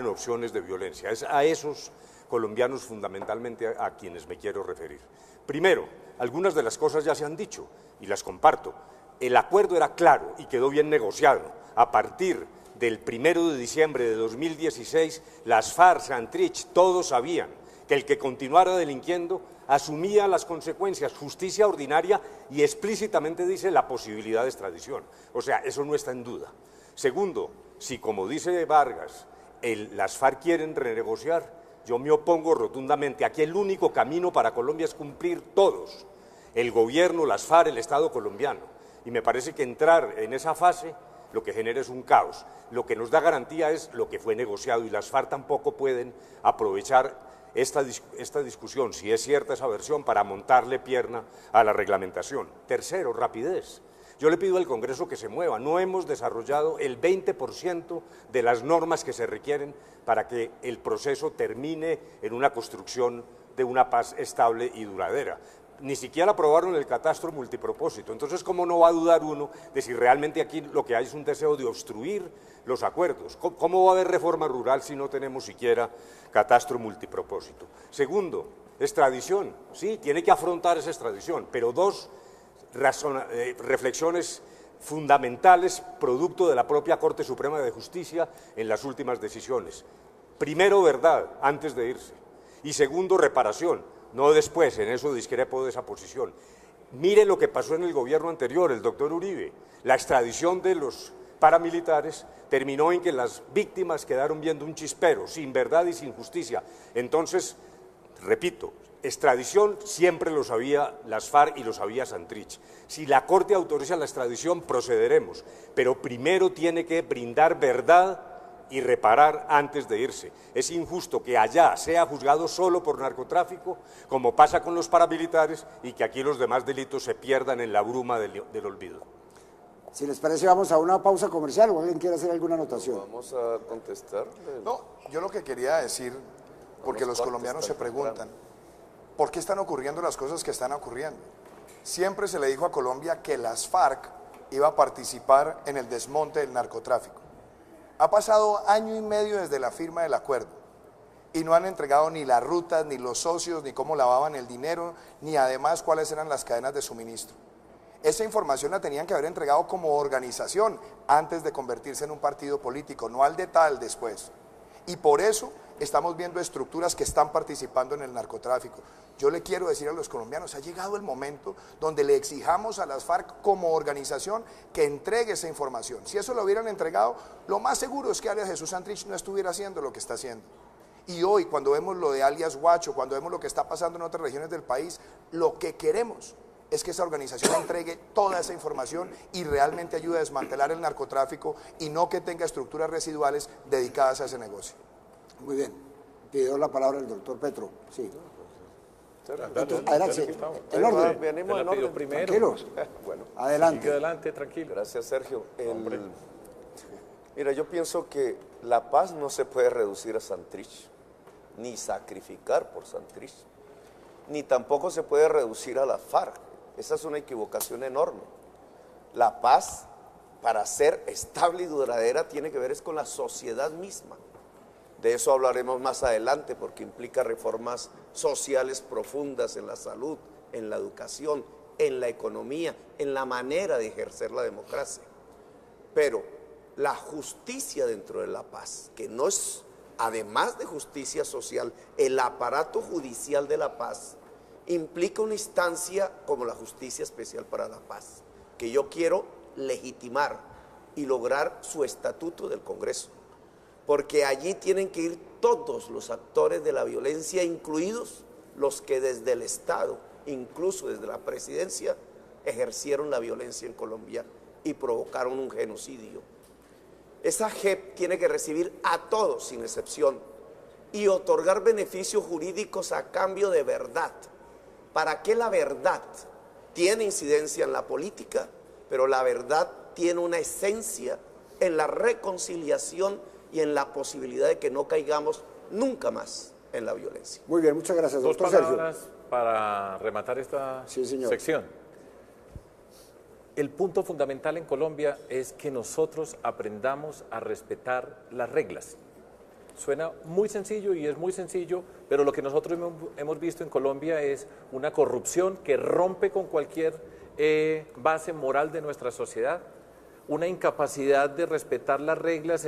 opciones de violencia. Es a esos colombianos fundamentalmente a quienes me quiero referir. Primero, algunas de las cosas ya se han dicho y las comparto. El acuerdo era claro y quedó bien negociado. A partir del 1 de diciembre de 2016, las FARC, Santrich, todos sabían que el que continuara delinquiendo asumía las consecuencias, justicia ordinaria, y explícitamente dice la posibilidad de extradición. O sea, eso no está en duda. Segundo, si como dice Vargas, las FARC quieren renegociar, yo me opongo rotundamente. Aquí el único camino para Colombia es cumplir todos, el gobierno, las FARC, el Estado colombiano. Y me parece que entrar en esa fase lo que genera es un caos. Lo que nos da garantía es lo que fue negociado, y las FARC tampoco pueden aprovechar esta discusión, si es cierta esa versión, para montarle pierna a la reglamentación. Tercero, rapidez. Yo le pido al Congreso que se mueva. No hemos desarrollado el 20% de las normas que se requieren para que el proceso termine en una construcción de una paz estable y duradera. Ni siquiera aprobaron el catastro multipropósito. Entonces, ¿cómo no va a dudar uno de si realmente aquí lo que hay es un deseo de obstruir los acuerdos? ¿Cómo va a haber reforma rural si no tenemos siquiera catastro multipropósito? Segundo, extradición. Sí, tiene que afrontar esa extradición, pero dos reflexiones fundamentales producto de la propia Corte Suprema de Justicia en las últimas decisiones. Primero, verdad, antes de irse. Y segundo, reparación. No después, en eso discrepo de esa posición. Mire lo que pasó en el gobierno anterior, el doctor Uribe. La extradición de los paramilitares terminó en que las víctimas quedaron viendo un chispero, sin verdad y sin justicia. Entonces, repito, extradición siempre lo sabía las FARC y lo sabía Santrich. Si la Corte autoriza la extradición, procederemos, pero primero tiene que brindar verdad y reparar antes de irse. Es injusto que allá sea juzgado solo por narcotráfico, como pasa con los paramilitares, y que aquí los demás delitos se pierdan en la bruma del olvido. Si les parece, vamos a una pausa comercial, o alguien quiere hacer alguna anotación. Vamos a contestar. No, yo lo que quería decir, porque los colombianos se preguntan, ¿por qué están ocurriendo las cosas que están ocurriendo? Siempre se le dijo a Colombia que las FARC iba a participar en el desmonte del narcotráfico. Ha pasado año y medio desde la firma del acuerdo y no han entregado ni las rutas, ni los socios, ni cómo lavaban el dinero, ni además cuáles eran las cadenas de suministro. Esa información la tenían que haber entregado como organización antes de convertirse en un partido político, no al detalle después. Y por eso estamos viendo estructuras que están participando en el narcotráfico. Yo le quiero decir a los colombianos, ha llegado el momento donde le exijamos a las FARC como organización que entregue esa información. Si eso lo hubieran entregado, lo más seguro es que alias Jesús Santrich no estuviera haciendo lo que está haciendo. Y hoy, cuando vemos lo de alias Guacho, cuando vemos lo que está pasando en otras regiones del país, lo que queremos es que esa organización entregue toda esa información y realmente ayude a desmantelar el narcotráfico y no que tenga estructuras residuales dedicadas a ese negocio. Muy bien. Pidió la palabra el doctor Petro. Sí. Adelante, en orden. Venimos en orden. Primero. Tranquilos. Bueno, Adelante. Sigue adelante, tranquilo. gracias, Sergio. Mira, yo pienso que la paz no se puede reducir a Santrich, ni sacrificar por Santrich, ni tampoco se puede reducir a la FARC. Esa es una equivocación enorme. La paz, para ser estable y duradera, tiene que ver es con la sociedad misma. De eso hablaremos más adelante, porque implica reformas sociales profundas en la salud, en la educación, en la economía, en la manera de ejercer la democracia. Pero la justicia dentro de la paz, que no es, además de justicia social, el aparato judicial de la paz, implica una instancia como la Justicia Especial para la Paz, que yo quiero legitimar y lograr su estatuto del Congreso, porque allí tienen que ir todos los actores de la violencia, incluidos los que desde el Estado, incluso desde la presidencia, ejercieron la violencia en Colombia y provocaron un genocidio. Esa JEP tiene que recibir a todos sin excepción y otorgar beneficios jurídicos a cambio de verdad. ¿Para qué la verdad? Tiene incidencia en la política, pero la verdad tiene una esencia en la reconciliación y en la posibilidad de que no caigamos nunca más en la violencia. Muy bien, muchas gracias, Dos doctor Sergio. palabras para rematar esta sección. El punto fundamental en Colombia es que nosotros aprendamos a respetar las reglas. Suena muy sencillo y es muy sencillo, pero lo que nosotros hemos visto en Colombia es una corrupción que rompe con cualquier base moral de nuestra sociedad, una incapacidad de respetar las reglas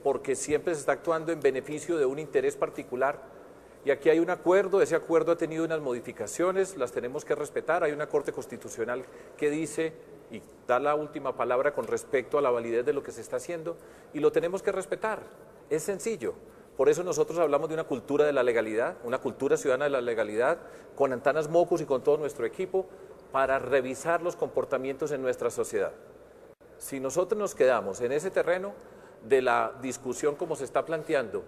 porque siempre se está actuando en beneficio de un interés particular. Y aquí hay un acuerdo, ese acuerdo ha tenido unas modificaciones, las tenemos que respetar. Hay una Corte Constitucional que dice y da la última palabra con respecto a la validez de lo que se está haciendo y lo tenemos que respetar. Es sencillo. Por eso nosotros hablamos de una cultura de la legalidad, una cultura ciudadana de la legalidad, con Antanas Mocus y con todo nuestro equipo, para revisar los comportamientos en nuestra sociedad. Si nosotros nos quedamos en ese terreno de la discusión como se está planteando,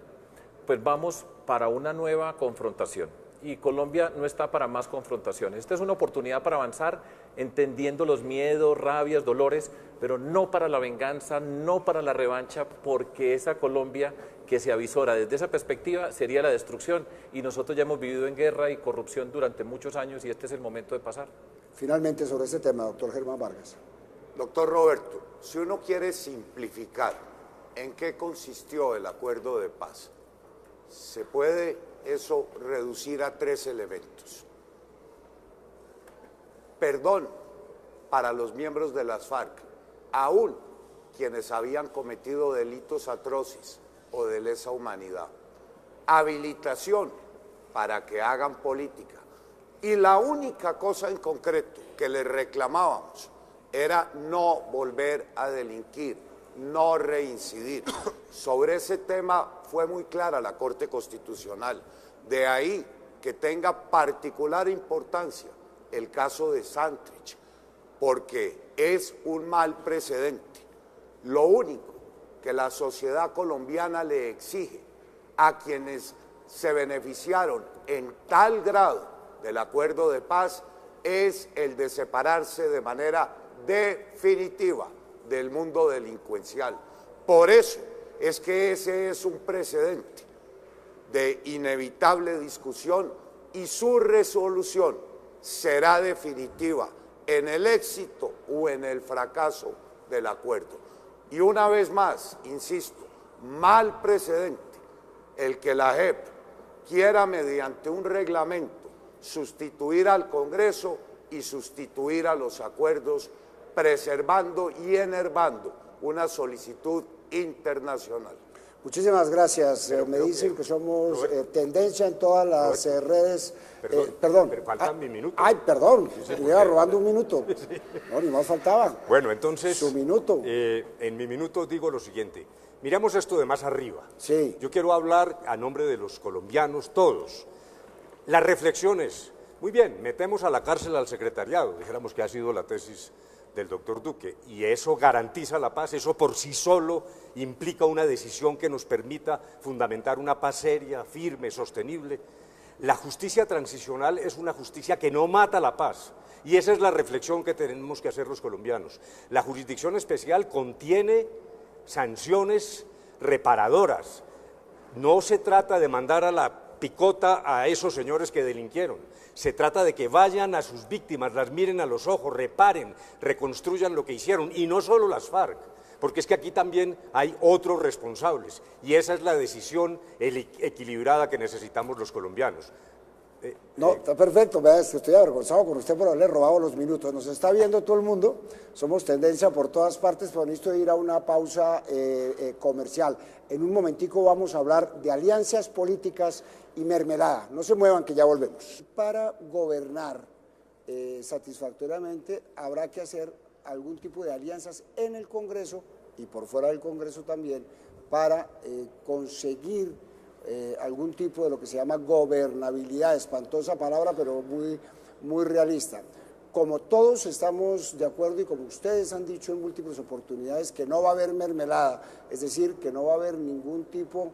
pues vamos para una nueva confrontación. Y Colombia no está para más confrontaciones. Esta es una oportunidad para avanzar entendiendo los miedos, rabias, dolores, pero no para la venganza, no para la revancha, porque esa Colombia que se avisora desde esa perspectiva sería la destrucción. Y nosotros ya hemos vivido en guerra y corrupción durante muchos años y este es el momento de pasar. Finalmente, sobre este tema, doctor Germán Vargas. Doctor Roberto, si uno quiere simplificar en qué consistió el acuerdo de paz, se puede eso reducir a 3 elementos. Perdón para los miembros de las FARC, aún quienes habían cometido delitos atroces o de lesa humanidad. Habilitación para que hagan política. Y la única cosa en concreto que les reclamábamos era no volver a delinquir, no reincidir. Sobre ese tema fue muy clara la Corte Constitucional. De ahí que tenga particular importancia el caso de Santrich, porque es un mal precedente. Lo único que la sociedad colombiana le exige a quienes se beneficiaron en tal grado del acuerdo de paz es el de separarse de manera definitiva del mundo delincuencial. Por eso es que ese es un precedente de inevitable discusión y su resolución será definitiva en el éxito o en el fracaso del acuerdo. Y una vez más, insisto, mal precedente el que la JEP quiera mediante un reglamento sustituir al Congreso y sustituir a los acuerdos, preservando y enervando una solicitud internacional. Muchísimas gracias. Me dicen que somos tendencia en todas las redes. Perdón. Pero faltan mi minuto. Ay, perdón. Se me iba robando un minuto. No, ni más faltaba. Bueno, entonces, su minuto. En mi minuto digo lo siguiente. Miramos esto de más arriba. Sí. Yo quiero hablar a nombre de los colombianos todos. Las reflexiones. Muy bien, metemos a la cárcel al secretariado. Dijéramos que ha sido la tesis del doctor Duque, y eso garantiza la paz, eso por sí solo implica una decisión que nos permita fundamentar una paz seria, firme, sostenible. La justicia transicional es una justicia que no mata la paz, y esa es la reflexión que tenemos que hacer los colombianos. La jurisdicción especial contiene sanciones reparadoras. No se trata de mandar a la picota a esos señores que delinquieron. Se trata de que vayan a sus víctimas, las miren a los ojos, reparen, reconstruyan lo que hicieron, y no solo las FARC, porque es que aquí también hay otros responsables, y esa es la decisión equilibrada que necesitamos los colombianos. No, está perfecto, vea, estoy avergonzado con usted por haberle robado los minutos. Nos está viendo todo el mundo, somos tendencia por todas partes, pero necesito ir a una pausa comercial. En un momentico vamos a hablar de alianzas políticas y mermelada. No se muevan, que ya volvemos. Para gobernar satisfactoriamente habrá que hacer algún tipo de alianzas en el Congreso y por fuera del Congreso también para conseguir algún tipo de lo que se llama gobernabilidad, espantosa palabra, pero muy realista. Como todos estamos de acuerdo y como ustedes han dicho en múltiples oportunidades, que no va a haber mermelada, es decir, que no va a haber ningún tipo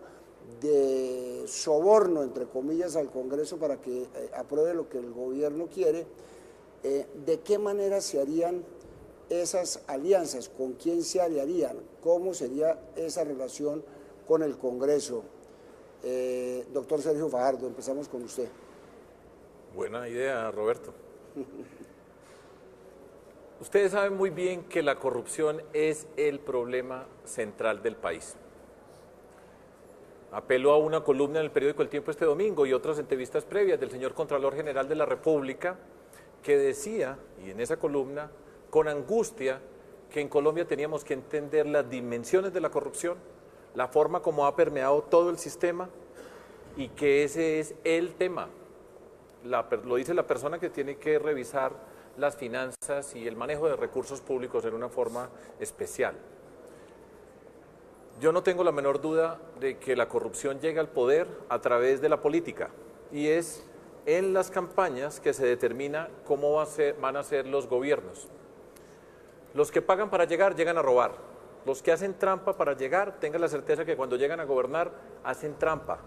de soborno, entre comillas, al Congreso para que apruebe lo que el gobierno quiere, ¿de qué manera se harían esas alianzas? ¿Con quién se aliarían? ¿Cómo sería esa relación con el Congreso? Doctor Sergio Fajardo, empezamos con usted. Buena idea, Roberto. Ustedes saben muy bien que la corrupción es el problema central del país. Apelo a una columna en el periódico El Tiempo este domingo y otras entrevistas previas del señor Contralor General de la República, que decía, y en esa columna, con angustia, que en Colombia teníamos que entender las dimensiones de la corrupción, la forma como ha permeado todo el sistema y que ese es el tema. Lo dice la persona que tiene que revisar las finanzas y el manejo de recursos públicos en una forma especial. Yo no tengo la menor duda de que la corrupción llega al poder a través de la política y es en las campañas que se determina cómo van a ser los gobiernos. Los que pagan para llegar, llegan a robar. Los que hacen trampa para llegar, tengan la certeza que cuando llegan a gobernar, hacen trampa.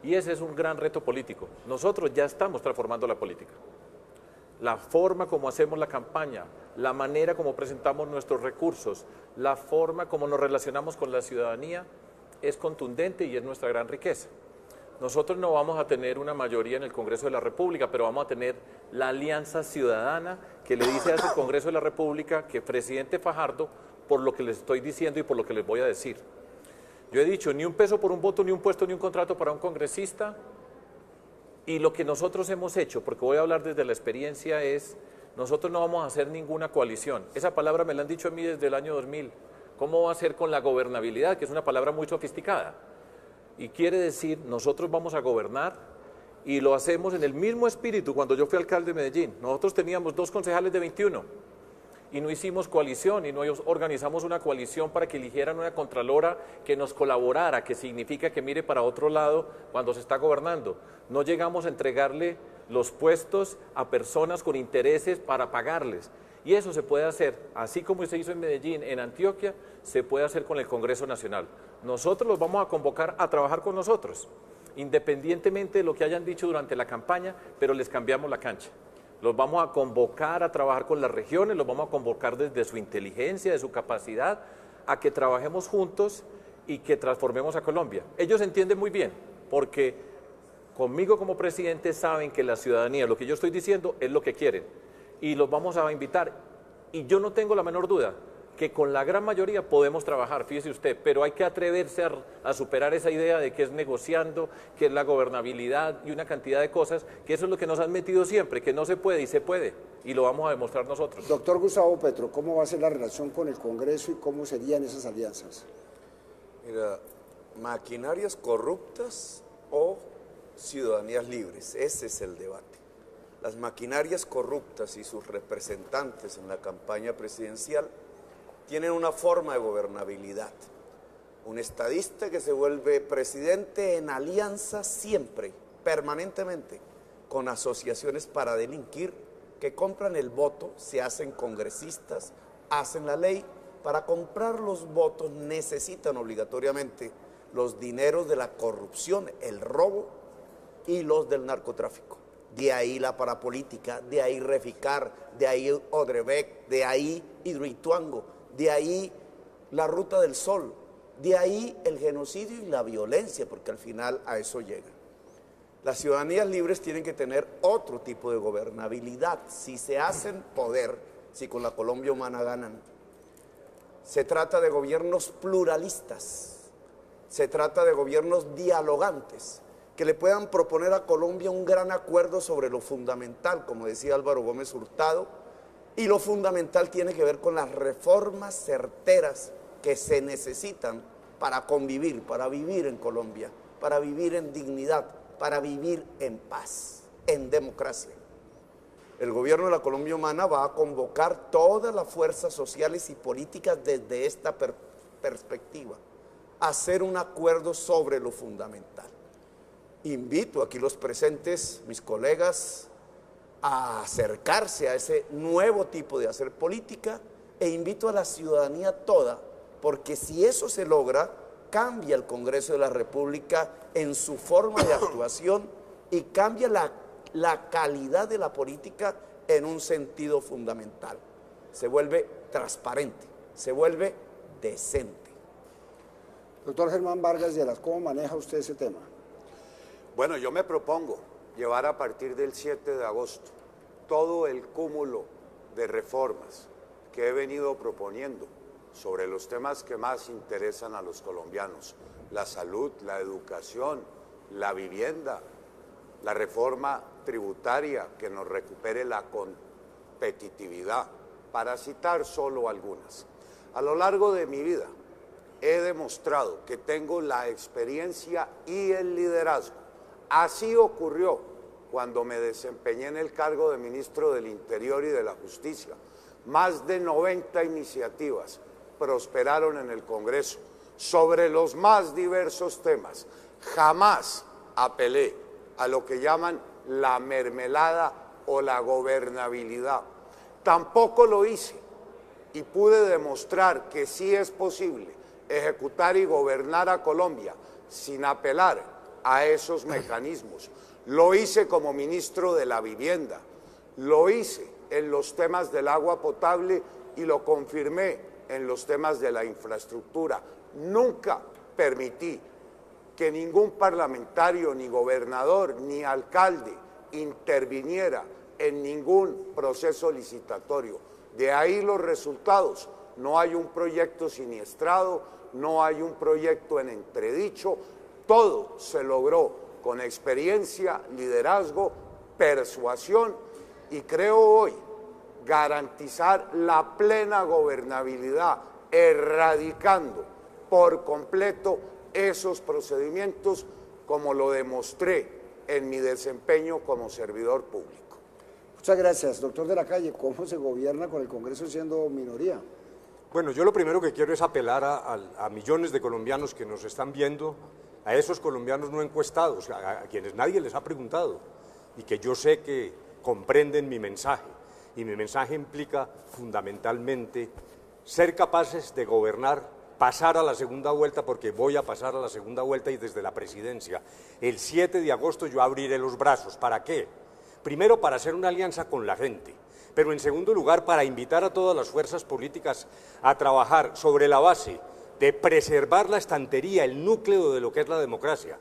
Y ese es un gran reto político. Nosotros ya estamos transformando la política. La forma como hacemos la campaña, la manera como presentamos nuestros recursos, la forma como nos relacionamos con la ciudadanía es contundente y es nuestra gran riqueza. Nosotros no vamos a tener una mayoría en el Congreso de la República, pero vamos a tener la alianza ciudadana que le dice a ese Congreso de la República que presidente Fajardo, por lo que les estoy diciendo y por lo que les voy a decir. Yo he dicho, ni un peso por un voto, ni un puesto, ni un contrato para un congresista, y lo que nosotros hemos hecho, porque voy a hablar desde la experiencia, es, nosotros no vamos a hacer ninguna coalición. Esa palabra me la han dicho a mí desde el año 2000. ¿Cómo va a ser con la gobernabilidad? Que es una palabra muy sofisticada. Y quiere decir, nosotros vamos a gobernar y lo hacemos en el mismo espíritu. Cuando yo fui alcalde de Medellín, nosotros teníamos 2 concejales de 21 y no hicimos coalición y no organizamos una coalición para que eligieran una contralora que nos colaborara, que significa que mire para otro lado cuando se está gobernando. No llegamos a entregarle los puestos a personas con intereses para pagarles. Y eso se puede hacer, así como se hizo en Medellín, en Antioquia, se puede hacer con el Congreso Nacional. Nosotros los vamos a convocar a trabajar con nosotros, independientemente de lo que hayan dicho durante la campaña, pero les cambiamos la cancha. Los vamos a convocar a trabajar con las regiones, los vamos a convocar desde su inteligencia, de su capacidad, a que trabajemos juntos y que transformemos a Colombia. Ellos entienden muy bien, porque conmigo como presidente saben que la ciudadanía, lo que yo estoy diciendo, es lo que quieren. Y los vamos a invitar. Y yo no tengo la menor duda que con la gran mayoría podemos trabajar, fíjese usted, pero hay que atreverse a superar esa idea de que es negociando, que es la gobernabilidad y una cantidad de cosas, que eso es lo que nos han metido siempre, que no se puede y se puede, y lo vamos a demostrar nosotros. Doctor Gustavo Petro, ¿cómo va a ser la relación con el Congreso y cómo serían esas alianzas? Mira, maquinarias corruptas o ciudadanías libres, ese es el debate. Las maquinarias corruptas y sus representantes en la campaña presidencial tienen una forma de gobernabilidad. Un estadista que se vuelve presidente en alianza siempre, permanentemente, con asociaciones para delinquir, que compran el voto, se hacen congresistas, hacen la ley. Para comprar los votos necesitan obligatoriamente los dineros de la corrupción, el robo y los del narcotráfico. De ahí la parapolítica, de ahí Reficar, de ahí Odebrecht, de ahí Hidroituango, de ahí la Ruta del Sol, de ahí el genocidio y la violencia, porque al final a eso llega. Las ciudadanías libres tienen que tener otro tipo de gobernabilidad. Si se hacen poder, si con la Colombia humana ganan, se trata de gobiernos pluralistas, se trata de gobiernos dialogantes, que le puedan proponer a Colombia un gran acuerdo sobre lo fundamental, como decía Álvaro Gómez Hurtado, y lo fundamental tiene que ver con las reformas certeras que se necesitan para convivir, para vivir en Colombia, para vivir en dignidad, para vivir en paz, en democracia. El gobierno de la Colombia Humana va a convocar todas las fuerzas sociales y políticas desde esta perspectiva, a hacer un acuerdo sobre lo fundamental. Invito aquí los presentes, mis colegas, a acercarse a ese nuevo tipo de hacer política e invito a la ciudadanía toda, porque si eso se logra, cambia el Congreso de la República en su forma de actuación y cambia la calidad de la política en un sentido fundamental. Se vuelve transparente, se vuelve decente. Doctor Germán Vargas Lleras, ¿cómo maneja usted ese tema? Bueno, yo me propongo llevar a partir del 7 de agosto todo el cúmulo de reformas que he venido proponiendo sobre los temas que más interesan a los colombianos: la salud, la educación, la vivienda, la reforma tributaria que nos recupere la competitividad, para citar solo algunas. A lo largo de mi vida he demostrado que tengo la experiencia y el liderazgo. Así ocurrió cuando me desempeñé en el cargo de ministro del Interior y de la Justicia. Más de 90 iniciativas prosperaron en el Congreso sobre los más diversos temas. Jamás apelé a lo que llaman la mermelada o la gobernabilidad. Tampoco lo hice y pude demostrar que sí es posible ejecutar y gobernar a Colombia sin apelar a esos mecanismos. Lo hice como ministro de la Vivienda, lo hice en los temas del agua potable y lo confirmé en los temas de la infraestructura. Nunca permití que ningún parlamentario, ni gobernador, ni alcalde interviniera en ningún proceso licitatorio. De ahí los resultados. No hay un proyecto siniestrado, no hay un proyecto en entredicho. Todo se logró con experiencia, liderazgo, persuasión, y creo hoy garantizar la plena gobernabilidad, erradicando por completo esos procedimientos, como lo demostré en mi desempeño como servidor público. Muchas gracias. Doctor de la Calle, ¿cómo se gobierna con el Congreso siendo minoría? Bueno, yo lo primero que quiero es apelar a millones de colombianos que nos están viendo, a esos colombianos no encuestados, a quienes nadie les ha preguntado, y que yo sé que comprenden mi mensaje. Y mi mensaje implica fundamentalmente ser capaces de gobernar, pasar a la segunda vuelta, porque voy a pasar a la segunda vuelta y desde la presidencia. El 7 de agosto yo abriré los brazos. ¿Para qué? Primero, para hacer una alianza con la gente, pero en segundo lugar, para invitar a todas las fuerzas políticas a trabajar sobre la base de preservar la estantería, el núcleo de lo que es la democracia,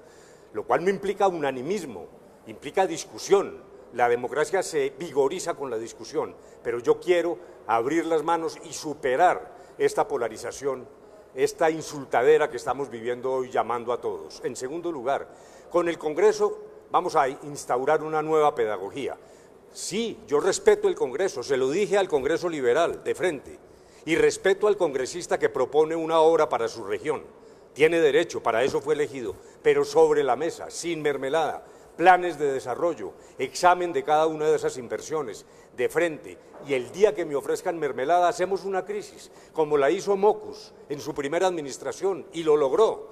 lo cual no implica unanimismo, implica discusión. La democracia se vigoriza con la discusión, pero yo quiero abrir las manos y superar esta polarización, esta insultadera que estamos viviendo hoy, llamando a todos. En segundo lugar, con el Congreso vamos a instaurar una nueva pedagogía. Sí, yo respeto el Congreso, se lo dije al Congreso Liberal de frente, y respeto al congresista que propone una obra para su región. Tiene derecho, para eso fue elegido, pero sobre la mesa, sin mermelada, planes de desarrollo, examen de cada una de esas inversiones, de frente, y el día que me ofrezcan mermelada hacemos una crisis, como la hizo Mocus en su primera administración, y lo logró.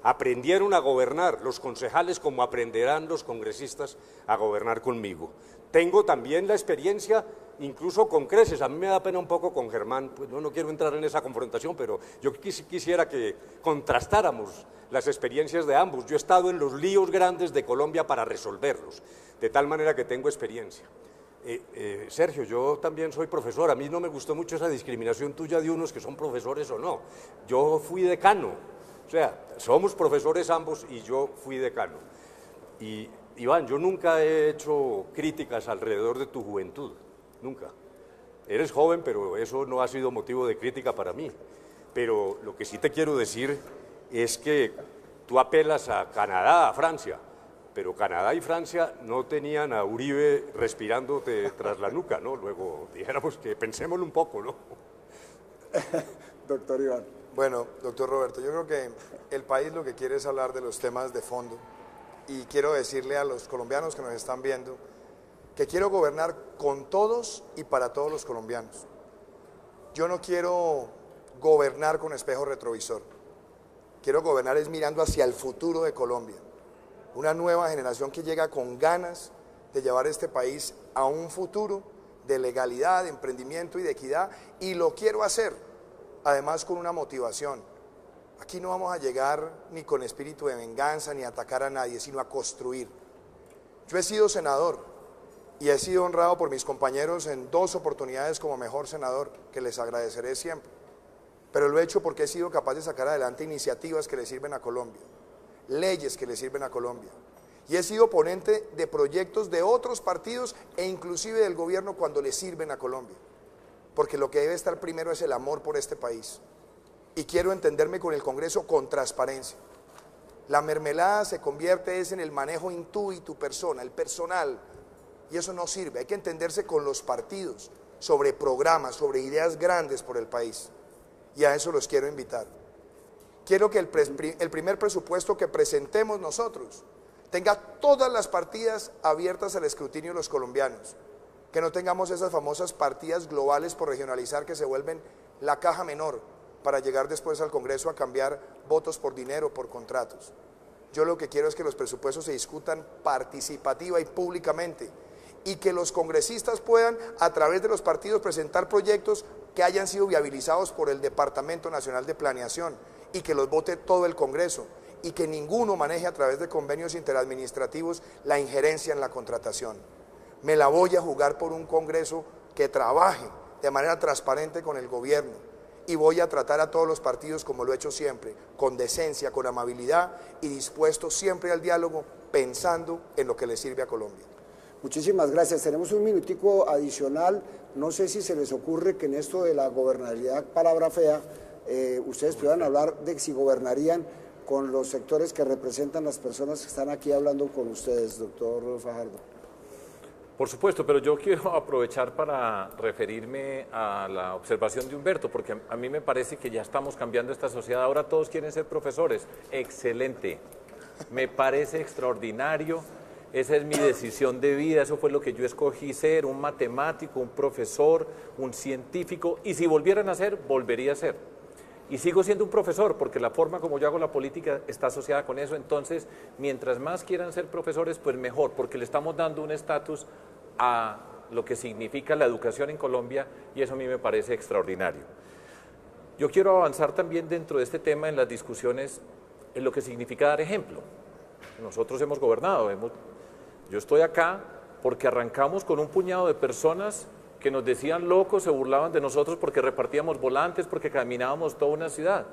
Aprendieron a gobernar los concejales como aprenderán los congresistas a gobernar conmigo. Tengo también la experiencia, incluso con creces. A mí me da pena un poco con Germán, pues no quiero entrar en esa confrontación, pero yo quisiera que contrastáramos las experiencias de ambos. Yo he estado en los líos grandes de Colombia para resolverlos, de tal manera que tengo experiencia. Sergio, yo también soy profesor. A mí no me gustó mucho esa discriminación tuya de unos que son profesores o no. Yo fui decano. O sea, somos profesores ambos y yo fui decano. Y, Iván, yo nunca he hecho críticas alrededor de tu juventud, nunca. Eres joven, pero eso no ha sido motivo de crítica para mí. Pero lo que sí te quiero decir es que tú apelas a Canadá, a Francia, pero Canadá y Francia no tenían a Uribe respirándote tras la nuca, ¿no? Luego dijéramos que pensémoslo un poco, ¿no? Doctor Iván. Bueno, doctor Roberto, yo creo que el país lo que quiere es hablar de los temas de fondo y quiero decirle a los colombianos que nos están viendo que quiero gobernar con todos y para todos los colombianos. Yo no quiero gobernar con espejo retrovisor, quiero gobernar es mirando hacia el futuro de Colombia, una nueva generación que llega con ganas de llevar este país a un futuro de legalidad, de emprendimiento y de equidad, y lo quiero hacer, además con una motivación. Aquí no vamos a llegar ni con espíritu de venganza, ni a atacar a nadie, sino a construir. Yo he sido senador y he sido honrado por mis compañeros en 2 oportunidades como mejor senador, que les agradeceré siempre. Pero lo he hecho porque he sido capaz de sacar adelante iniciativas que le sirven a Colombia, leyes que le sirven a Colombia. Y he sido ponente de proyectos de otros partidos e inclusive del gobierno cuando le sirven a Colombia. Porque lo que debe estar primero es el amor por este país. Y quiero entenderme con el Congreso con transparencia. La mermelada se convierte en el manejo in tu y tu persona, el personal. Y eso no sirve, hay que entenderse con los partidos, sobre programas, sobre ideas grandes por el país. Y a eso los quiero invitar. Quiero que el primer presupuesto que presentemos nosotros tenga todas las partidas abiertas al escrutinio de los colombianos. Que no tengamos esas famosas partidas globales por regionalizar que se vuelven la caja menor para llegar después al Congreso a cambiar votos por dinero, por contratos. Yo lo que quiero es que los presupuestos se discutan participativa y públicamente y que los congresistas puedan, a través de los partidos, presentar proyectos que hayan sido viabilizados por el Departamento Nacional de Planeación y que los vote todo el Congreso y que ninguno maneje a través de convenios interadministrativos la injerencia en la contratación. Me la voy a jugar por un Congreso que trabaje de manera transparente con el gobierno y voy a tratar a todos los partidos como lo he hecho siempre, con decencia, con amabilidad y dispuesto siempre al diálogo, pensando en lo que le sirve a Colombia. Muchísimas gracias. Tenemos un minutico adicional. No sé si se les ocurre que en esto de la gobernabilidad, palabra fea, ustedes puedan hablar de si gobernarían con los sectores que representan las personas que están aquí hablando con ustedes, doctor Fajardo. Por supuesto, pero yo quiero aprovechar para referirme a la observación de Humberto, porque a mí me parece que ya estamos cambiando esta sociedad, ahora todos quieren ser profesores. Excelente, me parece extraordinario, esa es mi decisión de vida, eso fue lo que yo escogí ser, un matemático, un profesor, un científico, y si volvieran a ser, volvería a ser. Y sigo siendo un profesor, porque la forma como yo hago la política está asociada con eso. Entonces, mientras más quieran ser profesores, pues mejor, porque le estamos dando un estatus a lo que significa la educación en Colombia, y eso a mí me parece extraordinario. Yo quiero avanzar también dentro de este tema en las discusiones en lo que significa dar ejemplo. Nosotros hemos gobernado, yo estoy acá porque arrancamos con un puñado de personas que nos decían locos, se burlaban de nosotros porque repartíamos volantes, porque caminábamos toda una ciudad.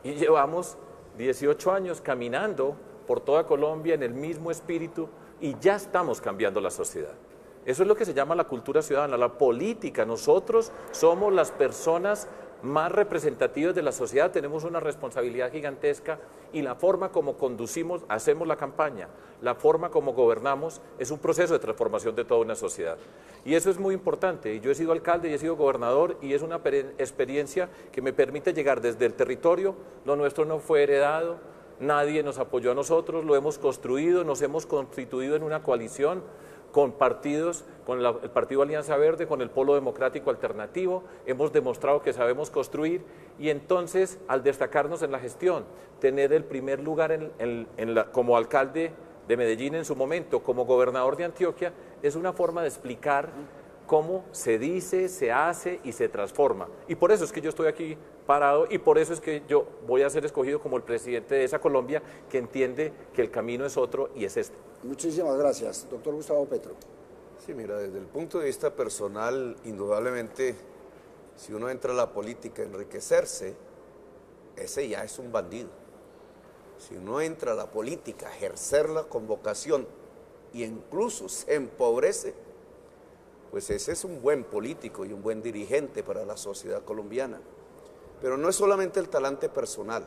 Y llevamos 18 años caminando por toda Colombia en el mismo espíritu y ya estamos cambiando la sociedad. Eso es lo que se llama la cultura ciudadana, la política. Nosotros somos las personas más representativas de la sociedad, tenemos una responsabilidad gigantesca y la forma como conducimos, hacemos la campaña, la forma como gobernamos es un proceso de transformación de toda una sociedad. Y eso es muy importante. Y yo he sido alcalde y he sido gobernador y es una experiencia que me permite llegar desde el territorio. Lo nuestro no fue heredado, nadie nos apoyó a nosotros, lo hemos construido, nos hemos constituido en una coalición con partidos, con el Partido Alianza Verde, con el Polo Democrático Alternativo, hemos demostrado que sabemos construir y entonces al destacarnos en la gestión, tener el primer lugar como alcalde de Medellín en su momento, como gobernador de Antioquia, es una forma de explicar cómo se dice, se hace y se transforma. Y por eso es que yo estoy aquí parado y por eso es que yo voy a ser escogido como el presidente de esa Colombia que entiende que el camino es otro y es este. Muchísimas gracias. Doctor Gustavo Petro. Sí, mira, desde el punto de vista personal, indudablemente, si uno entra a la política a enriquecerse, ese ya es un bandido. Si uno entra a la política a ejercerla con vocación e incluso se empobrece, pues ese es un buen político y un buen dirigente para la sociedad colombiana. Pero no es solamente el talante personal.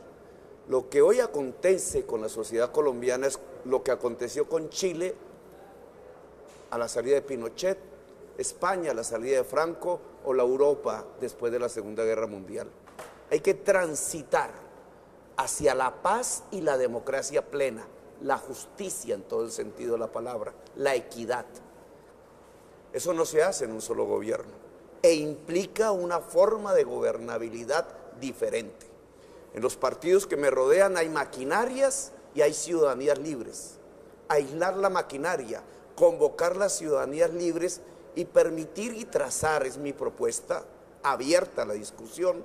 Lo que hoy acontece con la sociedad colombiana es lo que aconteció con Chile a la salida de Pinochet, España a la salida de Franco o la Europa después de la Segunda Guerra Mundial. Hay que transitar hacia la paz y la democracia plena, la justicia en todo el sentido de la palabra, la equidad. Eso no se hace en un solo gobierno e implica una forma de gobernabilidad diferente. En los partidos que me rodean hay maquinarias y hay ciudadanías libres. Aislar la maquinaria, convocar las ciudadanías libres y permitir y trazar, es mi propuesta, abierta a la discusión,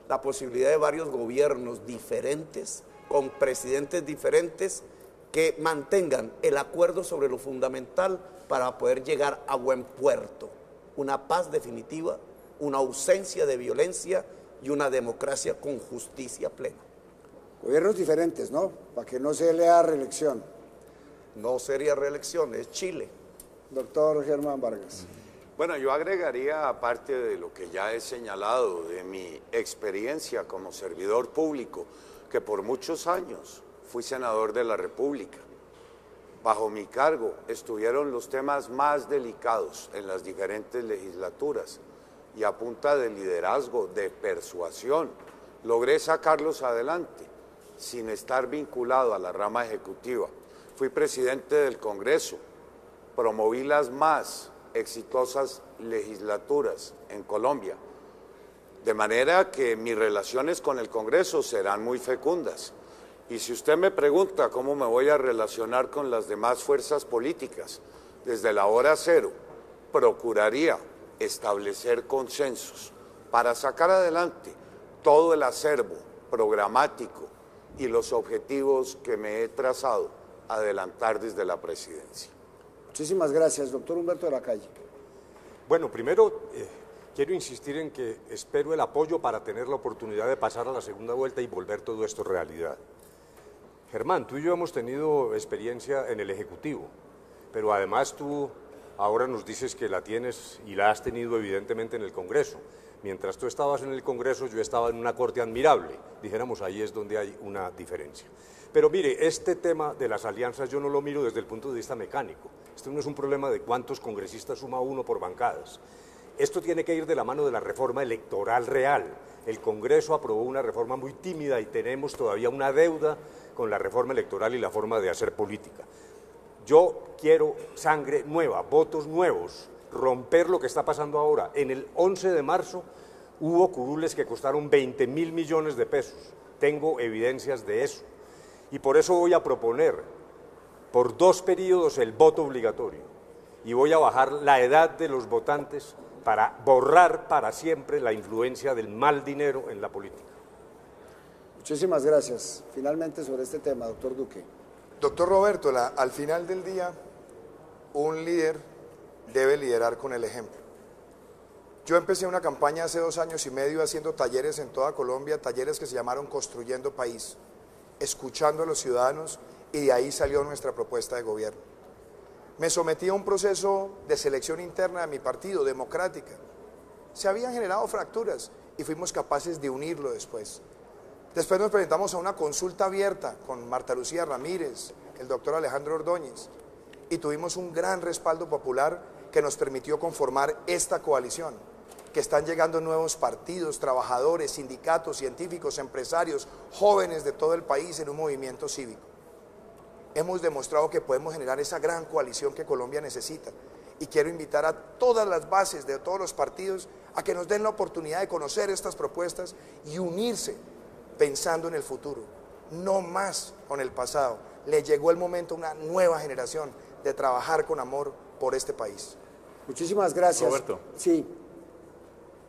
la posibilidad de varios gobiernos diferentes, con presidentes diferentes, que mantengan el acuerdo sobre lo fundamental para poder llegar a buen puerto. Una paz definitiva, una ausencia de violencia y una democracia con justicia plena. Gobiernos diferentes, ¿no? Para que no se lea reelección. No sería reelección, es Chile. Doctor Germán Vargas. Bueno, yo agregaría, aparte de lo que ya he señalado, de mi experiencia como servidor público, que por muchos años fui senador de la República. Bajo mi cargo estuvieron los temas más delicados en las diferentes legislaturas y a punta de liderazgo, de persuasión, logré sacarlos adelante sin estar vinculado a la rama ejecutiva. Fui presidente del Congreso, promoví las más exitosas legislaturas en Colombia, de manera que mis relaciones con el Congreso serán muy fecundas. Y si usted me pregunta cómo me voy a relacionar con las demás fuerzas políticas, desde la hora cero, procuraría establecer consensos para sacar adelante todo el acervo programático y los objetivos que me he trazado adelantar desde la presidencia. Muchísimas gracias, doctor Humberto de la Calle. Bueno, primero quiero insistir en que espero el apoyo para tener la oportunidad de pasar a la segunda vuelta y volver todo esto realidad. Germán, tú y yo hemos tenido experiencia en el Ejecutivo, pero además tú ahora nos dices que la tienes y la has tenido evidentemente en el Congreso. Mientras tú estabas en el Congreso, yo estaba en una corte admirable. Dijéramos, ahí es donde hay una diferencia. Pero mire, este tema de las alianzas yo no lo miro desde el punto de vista mecánico. Esto no es un problema de cuántos congresistas suma uno por bancadas. Esto tiene que ir de la mano de la reforma electoral real. El Congreso aprobó una reforma muy tímida y tenemos todavía una deuda con la reforma electoral y la forma de hacer política. Yo quiero sangre nueva, votos nuevos, romper lo que está pasando ahora. En el 11 de marzo hubo curules que costaron 20.000 millones de pesos. Tengo evidencias de eso. Y por eso voy a proponer por 2 periodos el voto obligatorio. Y voy a bajar la edad de los votantes para borrar para siempre la influencia del mal dinero en la política. Muchísimas gracias. Finalmente sobre este tema, doctor Duque. Doctor Roberto, al final del día, un líder debe liderar con el ejemplo. Yo empecé una campaña hace 2 años y medio haciendo talleres en toda Colombia, talleres que se llamaron Construyendo País, escuchando a los ciudadanos, y de ahí salió nuestra propuesta de gobierno. Me sometí a un proceso de selección interna de mi partido, democrática. Se habían generado fracturas y fuimos capaces de unirlo después. Después nos presentamos a una consulta abierta con Marta Lucía Ramírez, el doctor Alejandro Ordóñez, y tuvimos un gran respaldo popular que nos permitió conformar esta coalición, que están llegando nuevos partidos, trabajadores, sindicatos, científicos, empresarios, jóvenes de todo el país en un movimiento cívico. Hemos demostrado que podemos generar esa gran coalición que Colombia necesita, y quiero invitar a todas las bases de todos los partidos a que nos den la oportunidad de conocer estas propuestas y unirse pensando en el futuro, no más con el pasado. Le llegó el momento a una nueva generación de trabajar con amor por este país. Muchísimas gracias. Roberto. Sí.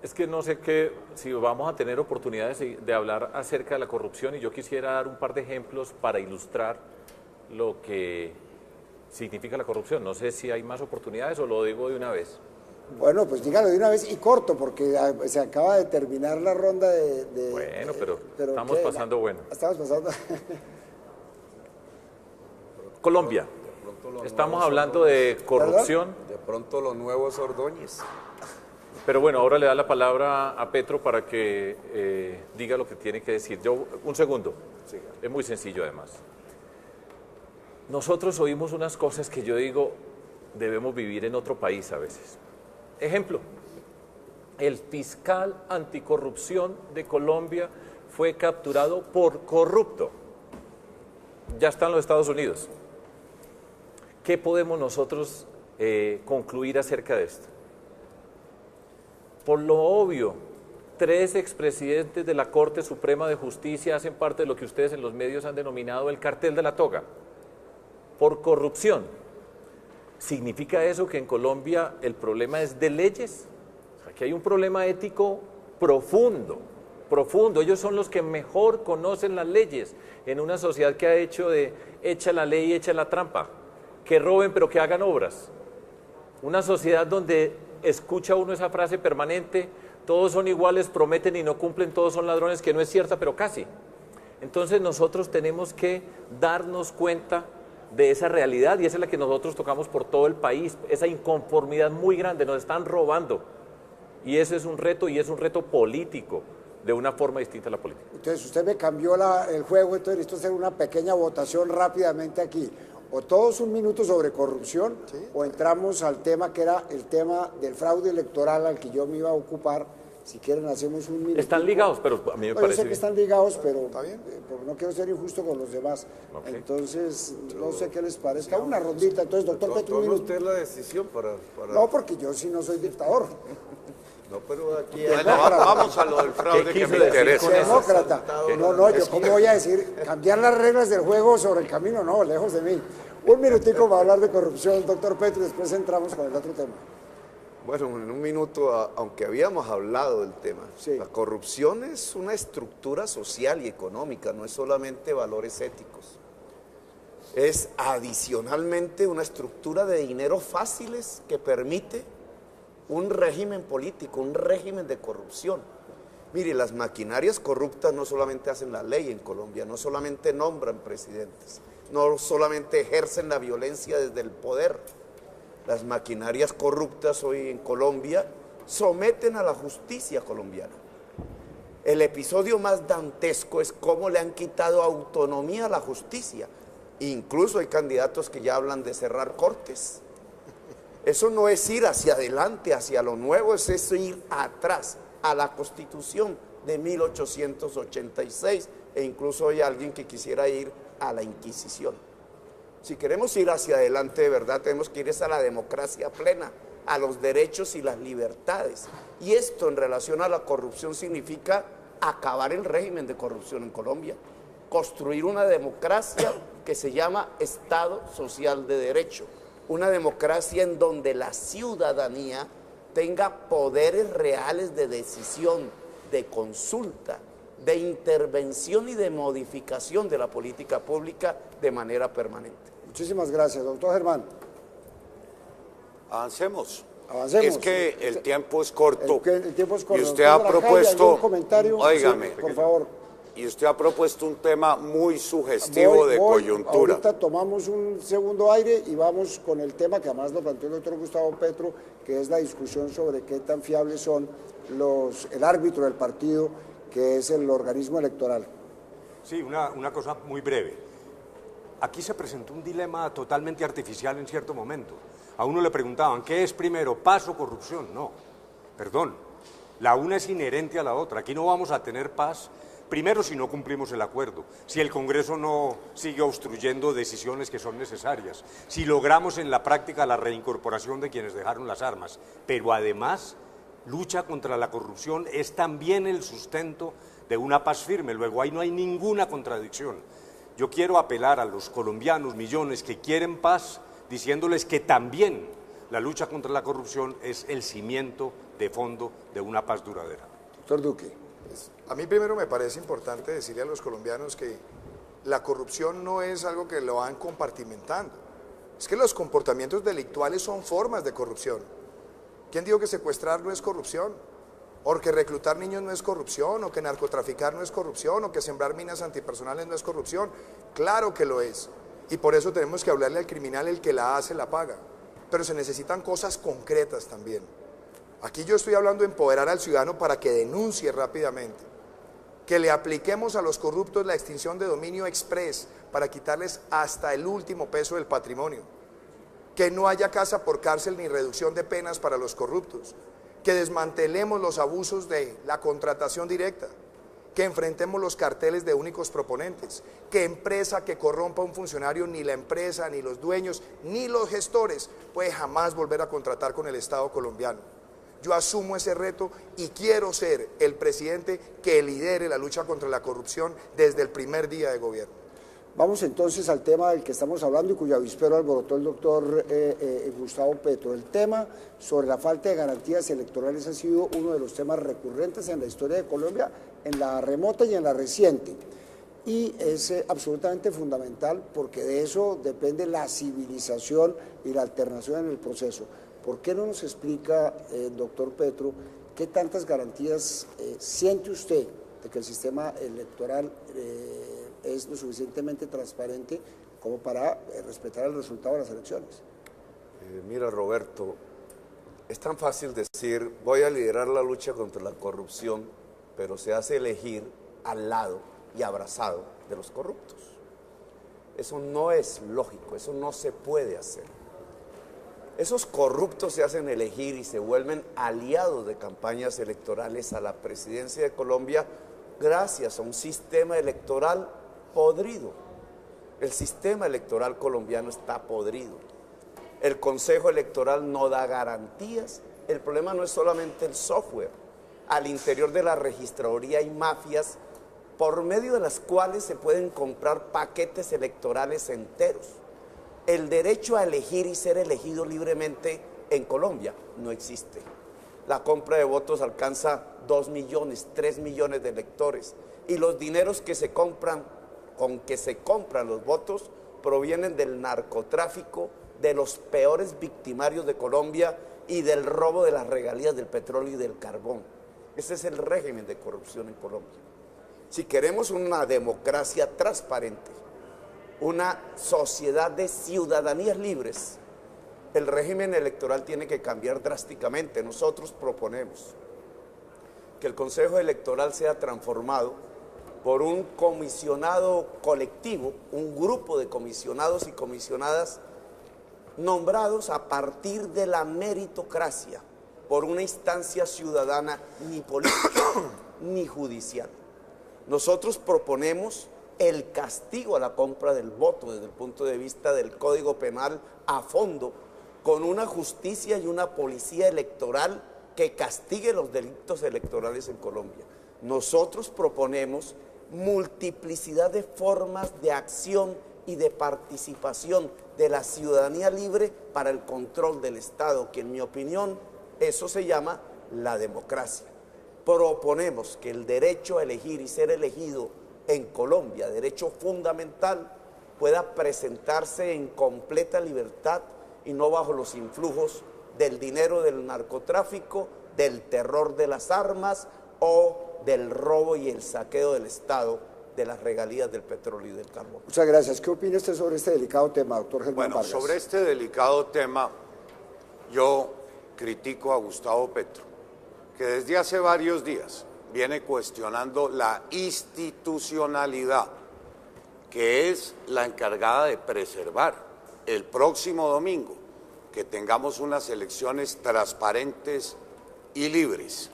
Es que no sé si vamos a tener oportunidades de hablar acerca de la corrupción, y yo quisiera dar un par de ejemplos para ilustrar lo que significa la corrupción. No sé si hay más oportunidades o lo digo de una vez. Bueno, pues dígalo de una vez y corto, porque se acaba de terminar la ronda de Bueno, pero estamos pasando bueno. Estamos pasando. Colombia. Estamos hablando de corrupción. De pronto los nuevos Ordóñez. Pero bueno, ahora le da la palabra a Petro para que diga lo que tiene que decir. Un segundo, es muy sencillo además. Nosotros oímos unas cosas que yo digo, debemos vivir en otro país a veces. Ejemplo, el fiscal anticorrupción de Colombia fue capturado por corrupto. Ya está en los Estados Unidos. ¿Qué podemos nosotros concluir acerca de esto? Por lo obvio, 3 expresidentes de la Corte Suprema de Justicia hacen parte de lo que ustedes en los medios han denominado el cartel de la toga, por corrupción. ¿Significa eso que en Colombia el problema es de leyes? Aquí hay un problema ético profundo, profundo. Ellos son los que mejor conocen las leyes en una sociedad que ha hecho de echa la ley y echa la trampa, que roben pero que hagan obras. Una sociedad donde escucha uno esa frase permanente, todos son iguales, prometen y no cumplen, todos son ladrones, que no es cierta, pero casi. Entonces nosotros tenemos que darnos cuenta de esa realidad y esa es la que nosotros tocamos por todo el país, esa inconformidad muy grande, nos están robando. Y ese es un reto y es un reto político, de una forma distinta a la política. Entonces usted me cambió el juego, entonces necesito hacer una pequeña votación rápidamente aquí. O todos un minuto sobre corrupción, ¿sí? O entramos al tema que era el tema del fraude electoral al que yo me iba a ocupar. Si quieren hacemos un minuto. Están ligados, pero a mí me parece yo sé que están ligados, pero ¿está bien? No quiero ser injusto con los demás. Okay. Entonces, no sé qué les parezca. Una rondita. Entonces, doctor Petro, un minuto. usted la decisión para... No, porque yo sí no soy dictador. No, pero aquí... Bueno, vamos a lo del fraude que me interesa. Demócrata. No, yo cómo voy a decir, cambiar las reglas del juego sobre el camino, no, lejos de mí. Un minutico para hablar de corrupción, doctor Petro, y después entramos con el otro tema. Bueno, en un minuto, aunque habíamos hablado del tema, sí. La corrupción es una estructura social y económica, no es solamente valores éticos. Es adicionalmente una estructura de dinero fáciles que permite un régimen político, un régimen de corrupción. Mire, las maquinarias corruptas no solamente hacen la ley en Colombia, no solamente nombran presidentes, no solamente ejercen la violencia desde el poder. Las maquinarias corruptas hoy en Colombia someten a la justicia colombiana. El episodio más dantesco es cómo le han quitado autonomía a la justicia. Incluso hay candidatos que ya hablan de cerrar cortes. Eso no es ir hacia adelante, hacia lo nuevo, es ir atrás, a la Constitución de 1886, e incluso hay alguien que quisiera ir a la Inquisición. Si queremos ir hacia adelante de verdad, tenemos que ir a la democracia plena, a los derechos y las libertades. Y esto en relación a la corrupción significa acabar el régimen de corrupción en Colombia, construir una democracia que se llama Estado Social de Derecho, una democracia en donde la ciudadanía tenga poderes reales de decisión, de consulta, de intervención y de modificación de la política pública de manera permanente. Muchísimas gracias, doctor Germán. Avancemos. Avancemos. Es que el tiempo es corto. El tiempo es corto. Y usted ha propuesto, un comentario, óigame, sí, por favor. Y usted ha propuesto un tema muy sugestivo de coyuntura. Ahorita tomamos un segundo aire y vamos con el tema que además lo planteó el doctor Gustavo Petro, que es la discusión sobre qué tan fiables son el árbitro del partido, que es el organismo electoral. Sí, una cosa muy breve. Aquí se presentó un dilema totalmente artificial en cierto momento. A uno le preguntaban, ¿qué es primero, paz o corrupción? No, perdón, la una es inherente a la otra. Aquí no vamos a tener paz, primero si no cumplimos el acuerdo, si el Congreso no sigue obstruyendo decisiones que son necesarias, si logramos en la práctica la reincorporación de quienes dejaron las armas, pero además lucha contra la corrupción es también el sustento de una paz firme. Luego ahí no hay ninguna contradicción. Yo quiero apelar a los colombianos, millones que quieren paz, diciéndoles que también la lucha contra la corrupción es el cimiento de fondo de una paz duradera. Doctor Duque. A mí primero me parece importante decirle a los colombianos que la corrupción no es algo que lo van compartimentando. Es que los comportamientos delictuales son formas de corrupción. ¿Quién dijo que secuestrar no es corrupción? O que reclutar niños no es corrupción, o que narcotraficar no es corrupción, o que sembrar minas antipersonales no es corrupción. Claro que lo es. Y por eso tenemos que hablarle al criminal, el que la hace la paga. Pero se necesitan cosas concretas también. Aquí yo estoy hablando de empoderar al ciudadano para que denuncie rápidamente, que le apliquemos a los corruptos la extinción de dominio express para quitarles hasta el último peso del patrimonio, que no haya casa por cárcel ni reducción de penas para los corruptos, que desmantelemos los abusos de la contratación directa, que enfrentemos los carteles de únicos proponentes, que empresa que corrompa a un funcionario, ni la empresa, ni los dueños, ni los gestores puede jamás volver a contratar con el Estado colombiano. Yo asumo ese reto y quiero ser el presidente que lidere la lucha contra la corrupción desde el primer día de gobierno. Vamos entonces al tema del que estamos hablando y cuyo avispero alborotó el doctor Gustavo Petro. El tema sobre la falta de garantías electorales ha sido uno de los temas recurrentes en la historia de Colombia, en la remota y en la reciente. Y es absolutamente fundamental porque de eso depende la civilización y la alternación en el proceso. ¿Por qué no nos explica, doctor Petro, qué tantas garantías siente usted de que el sistema electoral es lo suficientemente transparente como para respetar el resultado de las elecciones? Mira, Roberto, es tan fácil decir voy a liderar la lucha contra la corrupción, pero se hace elegir al lado y abrazado de los corruptos. Eso no es lógico, eso no se puede hacer. Esos corruptos se hacen elegir y se vuelven aliados de campañas electorales a la presidencia de Colombia gracias a un sistema electoral podrido. El sistema electoral colombiano está podrido. El Consejo Electoral no da garantías. El problema no es solamente el software. Al interior de la registraduría hay mafias por medio de las cuales se pueden comprar paquetes electorales enteros. El derecho a elegir y ser elegido libremente en Colombia no existe. La compra de votos alcanza 2 millones, 3 millones de electores y los dineros que se compran, con que se compran los votos, provienen del narcotráfico, de los peores victimarios de Colombia y del robo de las regalías del petróleo y del carbón. Ese es el régimen de corrupción en Colombia. Si queremos una democracia transparente, una sociedad de ciudadanías libres, el régimen electoral tiene que cambiar drásticamente. Nosotros proponemos que el Consejo Electoral sea transformado por un comisionado colectivo, un grupo de comisionados y comisionadas nombrados a partir de la meritocracia, por una instancia ciudadana ni política ni judicial. Nosotros proponemos el castigo a la compra del voto desde el punto de vista del Código Penal a fondo, con una justicia y una policía electoral que castigue los delitos electorales en Colombia. Nosotros proponemos multiplicidad de formas de acción y de participación de la ciudadanía libre para el control del Estado, que en mi opinión eso se llama la democracia. Proponemos que el derecho a elegir y ser elegido en Colombia, derecho fundamental, pueda presentarse en completa libertad y no bajo los influjos del dinero del narcotráfico, del terror de las armas o del robo y el saqueo del Estado de las regalías del petróleo y del carbón. Muchas gracias. ¿Qué opina usted sobre este delicado tema, doctor Germán Bueno, Vargas? sobre este delicado tema, yo critico a Gustavo Petro, que desde hace varios días viene cuestionando la institucionalidad, que es la encargada de preservar el próximo domingo, que tengamos unas elecciones transparentes y libres.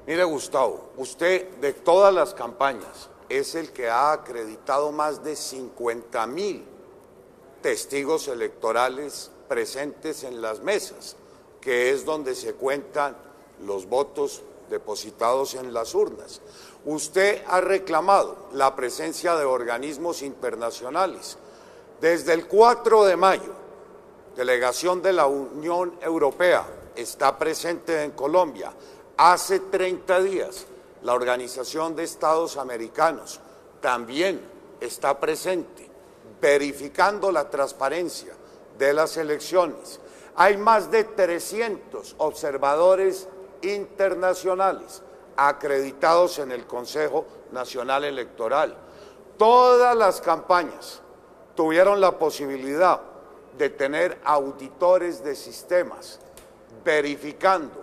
Mire, Gustavo, usted de todas las campañas es el que ha acreditado más de 50.000 testigos electorales presentes en las mesas, que es donde se cuentan los votos depositados en las urnas. Usted ha reclamado la presencia de organismos internacionales. Desde el 4 de mayo, delegación de la Unión Europea está presente en Colombia. Hace 30 días, la Organización de Estados Americanos también está presente, verificando la transparencia de las elecciones. Hay más de 300 observadores internacionales acreditados en el Consejo Nacional Electoral. Todas las campañas tuvieron la posibilidad de tener auditores de sistemas verificando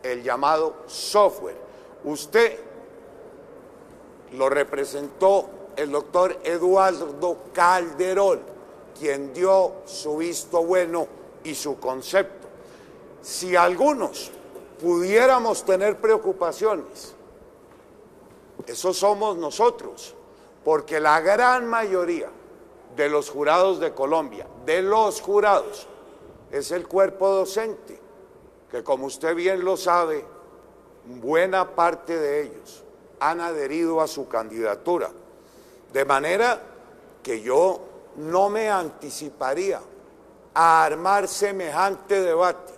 el llamado software. Usted lo representó el doctor Eduardo Calderón, quien dio su visto bueno y su concepto. Si algunos pudiéramos tener preocupaciones, esos somos nosotros, porque la gran mayoría de los jurados de Colombia, es el cuerpo docente, que como usted bien lo sabe, buena parte de ellos han adherido a su candidatura. De manera que yo no me anticiparía a armar semejante debate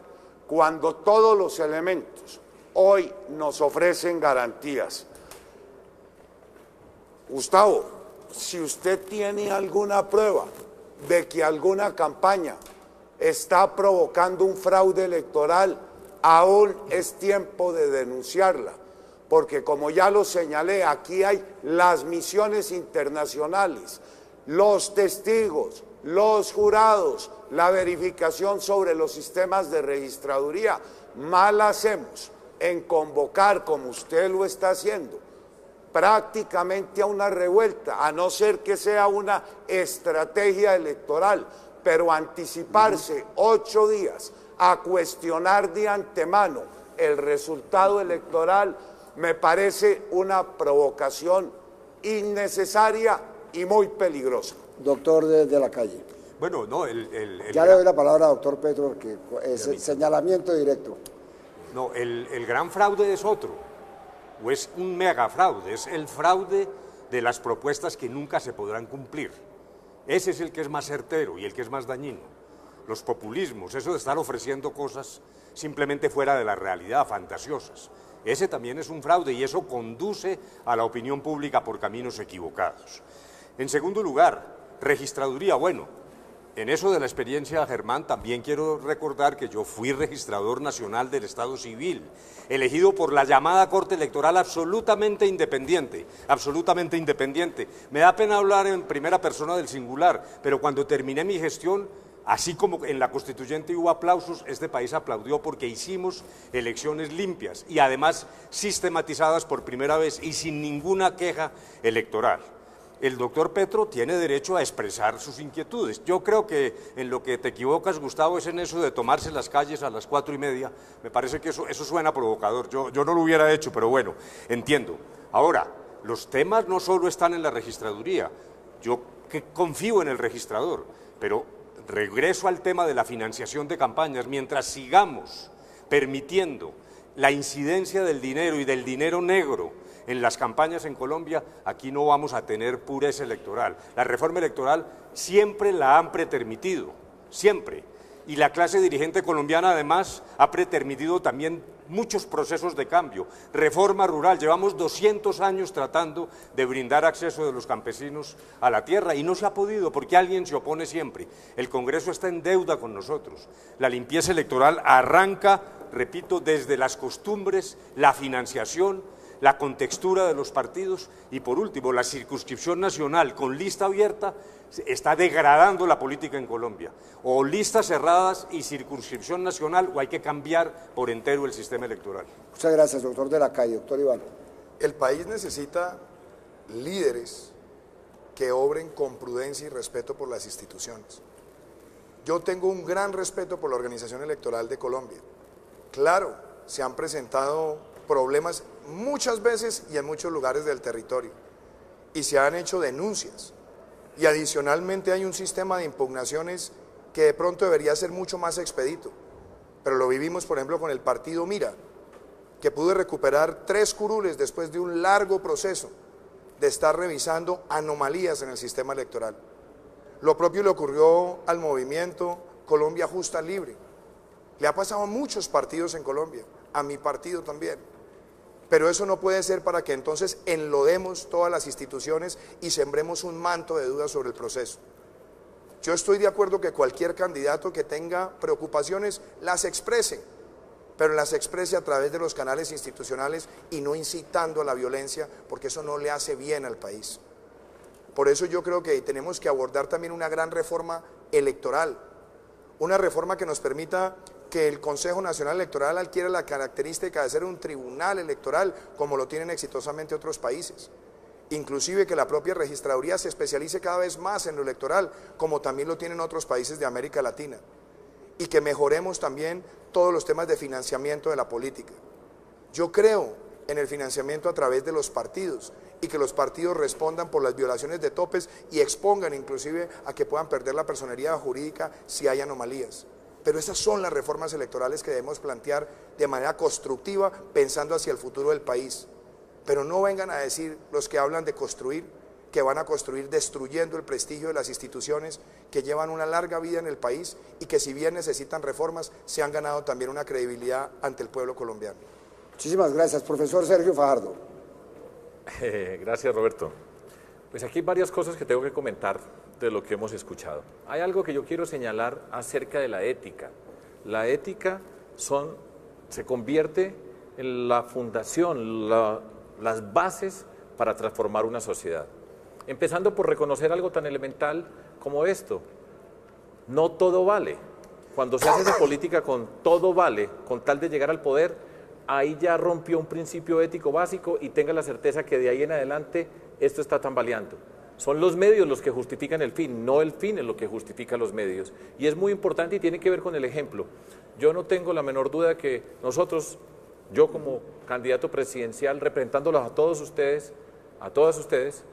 cuando todos los elementos hoy nos ofrecen garantías. Gustavo, si usted tiene alguna prueba de que alguna campaña está provocando un fraude electoral, aún es tiempo de denunciarla, porque como ya lo señalé, aquí hay las misiones internacionales, los testigos, los jurados, la verificación sobre los sistemas de registraduría. Mal hacemos en convocar, como usted lo está haciendo, prácticamente a una revuelta, a no ser que sea una estrategia electoral, pero anticiparse 8 días a cuestionar de antemano el resultado electoral me parece una provocación innecesaria y muy peligrosa. Doctor de la Calle. Bueno, no, ya le doy la palabra a doctor Petro, porque es el señalamiento directo. No, el gran fraude es otro, o es un mega fraude, es el fraude de las propuestas que nunca se podrán cumplir. Ese es el que es más certero y el que es más dañino. Los populismos, eso de estar ofreciendo cosas simplemente fuera de la realidad, fantasiosas. Ese también es un fraude y eso conduce a la opinión pública por caminos equivocados. En segundo lugar, registraduría. Bueno, en eso de la experiencia, Germán, también quiero recordar que yo fui registrador nacional del Estado Civil, elegido por la llamada Corte Electoral absolutamente independiente, absolutamente independiente. Me da pena hablar en primera persona del singular, pero cuando terminé mi gestión, así como en la Constituyente hubo aplausos, este país aplaudió porque hicimos elecciones limpias y además sistematizadas por primera vez y sin ninguna queja electoral. El doctor Petro tiene derecho a expresar sus inquietudes. Yo creo que en lo que te equivocas, Gustavo, es en eso de tomarse las calles a las 4:30. Me parece que eso suena provocador. Yo no lo hubiera hecho, pero bueno, entiendo. Ahora, los temas no solo están en la registraduría. Yo que confío en el registrador, pero regreso al tema de la financiación de campañas. Mientras sigamos permitiendo la incidencia del dinero y del dinero negro en las campañas en Colombia, aquí no vamos a tener pureza electoral. La reforma electoral siempre la han pretermitido, siempre. Y la clase dirigente colombiana además ha pretermitido también muchos procesos de cambio. Reforma rural, llevamos 200 años tratando de brindar acceso de los campesinos a la tierra y no se ha podido porque alguien se opone siempre. El Congreso está en deuda con nosotros. La limpieza electoral arranca, repito, desde las costumbres, la financiación, la contextura de los partidos y, por último, la circunscripción nacional con lista abierta está degradando la política en Colombia. O listas cerradas y circunscripción nacional o hay que cambiar por entero el sistema electoral. Muchas gracias, doctor de la Calle. Doctor Iván. El país necesita líderes que obren con prudencia y respeto por las instituciones. Yo tengo un gran respeto por la Organización Electoral de Colombia. Claro, se han presentado problemas muchas veces y en muchos lugares del territorio y se han hecho denuncias y adicionalmente hay un sistema de impugnaciones que de pronto debería ser mucho más expedito, pero lo vivimos por ejemplo con el partido Mira, que pudo recuperar 3 curules después de un largo proceso de estar revisando anomalías en el sistema electoral. Lo propio le ocurrió al movimiento Colombia Justa Libre, le ha pasado a muchos partidos en Colombia, a mi partido también. Pero eso no puede ser para que entonces enlodemos todas las instituciones y sembremos un manto de dudas sobre el proceso. Yo estoy de acuerdo que cualquier candidato que tenga preocupaciones las exprese, pero las exprese a través de los canales institucionales y no incitando a la violencia, porque eso no le hace bien al país. Por eso yo creo que tenemos que abordar también una gran reforma electoral, una reforma que nos permita que el Consejo Nacional Electoral adquiere la característica de ser un tribunal electoral como lo tienen exitosamente otros países. Inclusive que la propia registraduría se especialice cada vez más en lo electoral, como también lo tienen otros países de América Latina. Y que mejoremos también todos los temas de financiamiento de la política. Yo creo en el financiamiento a través de los partidos y que los partidos respondan por las violaciones de topes y expongan inclusive a que puedan perder la personería jurídica si hay anomalías. Pero esas son las reformas electorales que debemos plantear de manera constructiva, pensando hacia el futuro del país. Pero no vengan a decir los que hablan de construir, que van a construir destruyendo el prestigio de las instituciones que llevan una larga vida en el país y que si bien necesitan reformas, se han ganado también una credibilidad ante el pueblo colombiano. Muchísimas gracias, profesor Sergio Fajardo. Gracias, Roberto. Pues aquí hay varias cosas que tengo que comentar de lo que hemos escuchado. Hay algo que yo quiero señalar acerca de la ética. La ética se convierte en la fundación, las bases para transformar una sociedad. Empezando por reconocer algo tan elemental como esto. No todo vale. Cuando se hace esa política con todo vale, con tal de llegar al poder, ahí ya rompió un principio ético básico y tenga la certeza que de ahí en adelante esto está tambaleando. Son los medios los que justifican el fin, no el fin es lo que justifica los medios. Y es muy importante y tiene que ver con el ejemplo. Yo no tengo la menor duda que nosotros, yo como candidato presidencial, representándolos a todos ustedes, a todas ustedes,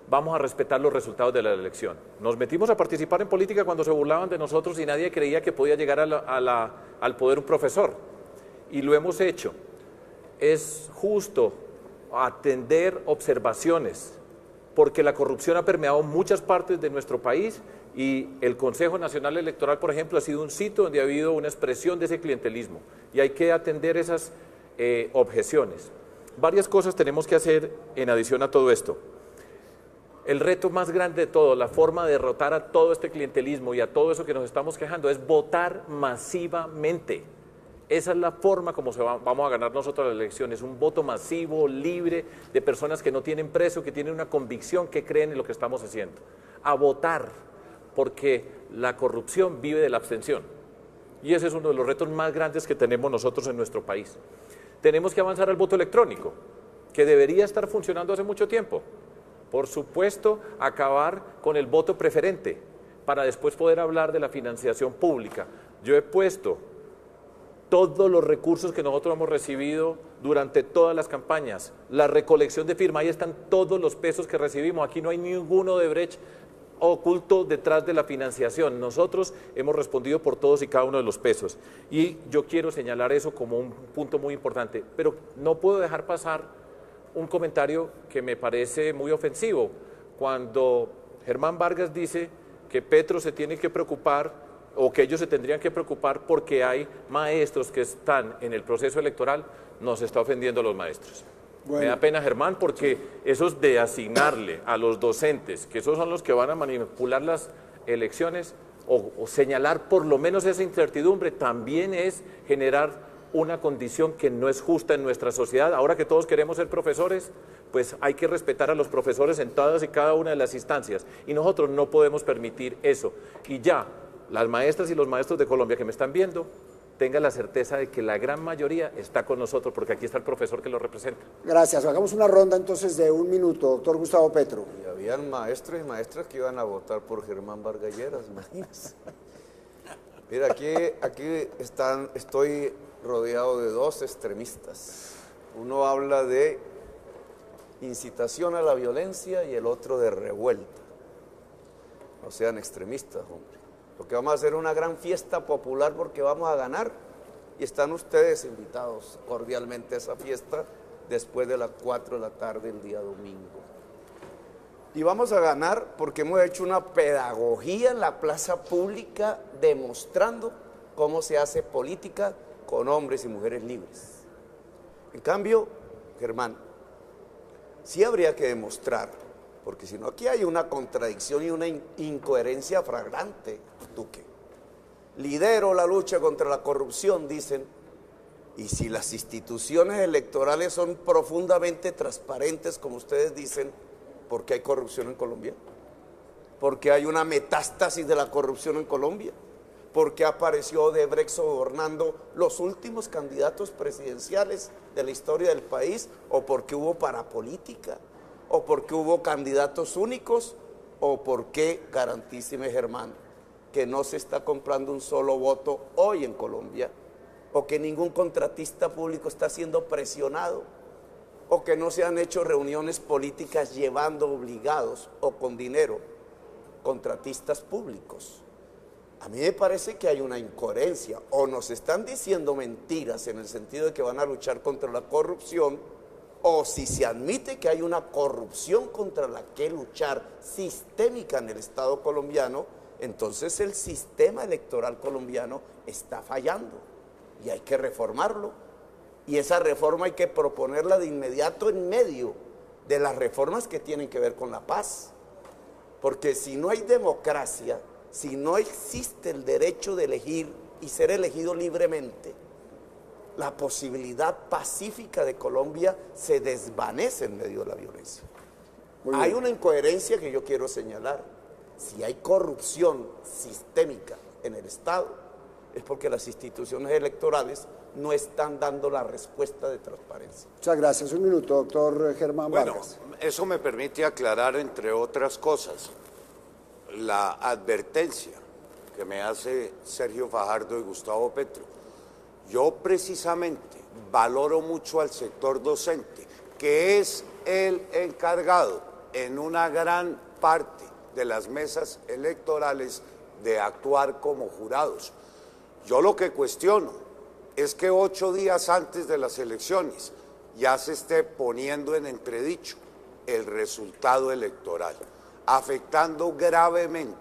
vamos a respetar los resultados de la elección. Nos metimos a participar en política cuando se burlaban de nosotros y nadie creía que podía llegar al poder un profesor. Y lo hemos hecho. Es justo atender observaciones, porque la corrupción ha permeado muchas partes de nuestro país y el Consejo Nacional Electoral, por ejemplo, ha sido un sitio donde ha habido una expresión de ese clientelismo y hay que atender esas objeciones. Varias cosas tenemos que hacer en adición a todo esto. El reto más grande de todo, la forma de derrotar a todo este clientelismo y a todo eso que nos estamos quejando es votar masivamente. Esa es la forma como vamos a ganar nosotros las elecciones, un voto masivo, libre, de personas que no tienen precio, que tienen una convicción, que creen en lo que estamos haciendo. A votar, porque la corrupción vive de la abstención. Y ese es uno de los retos más grandes que tenemos nosotros en nuestro país. Tenemos que avanzar al voto electrónico, que debería estar funcionando hace mucho tiempo. Por supuesto, acabar con el voto preferente, para después poder hablar de la financiación pública. Yo he puesto todos los recursos que nosotros hemos recibido durante todas las campañas, la recolección de firmas, ahí están todos los pesos que recibimos, aquí no hay ninguno de Brecht oculto detrás de la financiación, nosotros hemos respondido por todos y cada uno de los pesos y yo quiero señalar eso como un punto muy importante, pero no puedo dejar pasar un comentario que me parece muy ofensivo, cuando Germán Vargas dice que Petro se tiene que preocupar o que ellos se tendrían que preocupar porque hay maestros que están en el proceso electoral, nos está ofendiendo a los maestros. Bueno. Me da pena, Germán, porque esos de asignarle a los docentes, que esos son los que van a manipular las elecciones, o señalar por lo menos esa incertidumbre, también es generar una condición que no es justa en nuestra sociedad. Ahora que todos queremos ser profesores, pues hay que respetar a los profesores en todas y cada una de las instancias, y nosotros no podemos permitir eso. Y ya, las maestras y los maestros de Colombia que me están viendo, tengan la certeza de que la gran mayoría está con nosotros, porque aquí está el profesor que lo representa. Gracias. Hagamos una ronda entonces de 1 minuto, doctor Gustavo Petro. Y habían maestros y maestras que iban a votar por Germán Vargas Lleras, imagínense. Mira, aquí estoy rodeado de dos extremistas. Uno habla de incitación a la violencia y el otro de revuelta. No sean extremistas, hombre. Lo que vamos a hacer es una gran fiesta popular porque vamos a ganar y están ustedes invitados cordialmente a esa fiesta después de las 4 de la tarde el día domingo. Y vamos a ganar porque hemos hecho una pedagogía en la plaza pública demostrando cómo se hace política con hombres y mujeres libres. En cambio, Germán, sí habría que demostrar, porque si no aquí hay una contradicción y una incoherencia flagrante. Duque. Lidero la lucha contra la corrupción, dicen, y si las instituciones electorales son profundamente transparentes, como ustedes dicen, ¿por qué hay corrupción en Colombia? ¿Por qué hay una metástasis de la corrupción en Colombia? porque apareció Odebrecht sobornando los últimos candidatos presidenciales de la historia del país, o porque hubo parapolítica, o porque hubo candidatos únicos, o porque, garantísime Germán, que no se está comprando un solo voto hoy en Colombia, o que ningún contratista público está siendo presionado, o que no se han hecho reuniones políticas llevando obligados o con dinero contratistas públicos. A mí me parece que hay una incoherencia, o nos están diciendo mentiras en el sentido de que van a luchar contra la corrupción, o si se admite que hay una corrupción contra la que luchar sistémica en el Estado colombiano, entonces el sistema electoral colombiano está fallando y hay que reformarlo. Y esa reforma hay que proponerla de inmediato en medio de las reformas que tienen que ver con la paz. Porque si no hay democracia, si no existe el derecho de elegir y ser elegido libremente, la posibilidad pacífica de Colombia se desvanece en medio de la violencia. Hay una incoherencia que yo quiero señalar. Si hay corrupción sistémica en el Estado, es porque las instituciones electorales no están dando la respuesta de transparencia. Muchas gracias. Un minuto, doctor Germán Vargas. Eso me permite aclarar, entre otras cosas, la advertencia que me hace Sergio Fajardo y Gustavo Petro. Yo precisamente valoro mucho al sector docente, que es el encargado en una gran parte de las mesas electorales de actuar como jurados. Yo lo que cuestiono es que 8 días antes de las elecciones ya se esté poniendo en entredicho el resultado electoral, afectando gravemente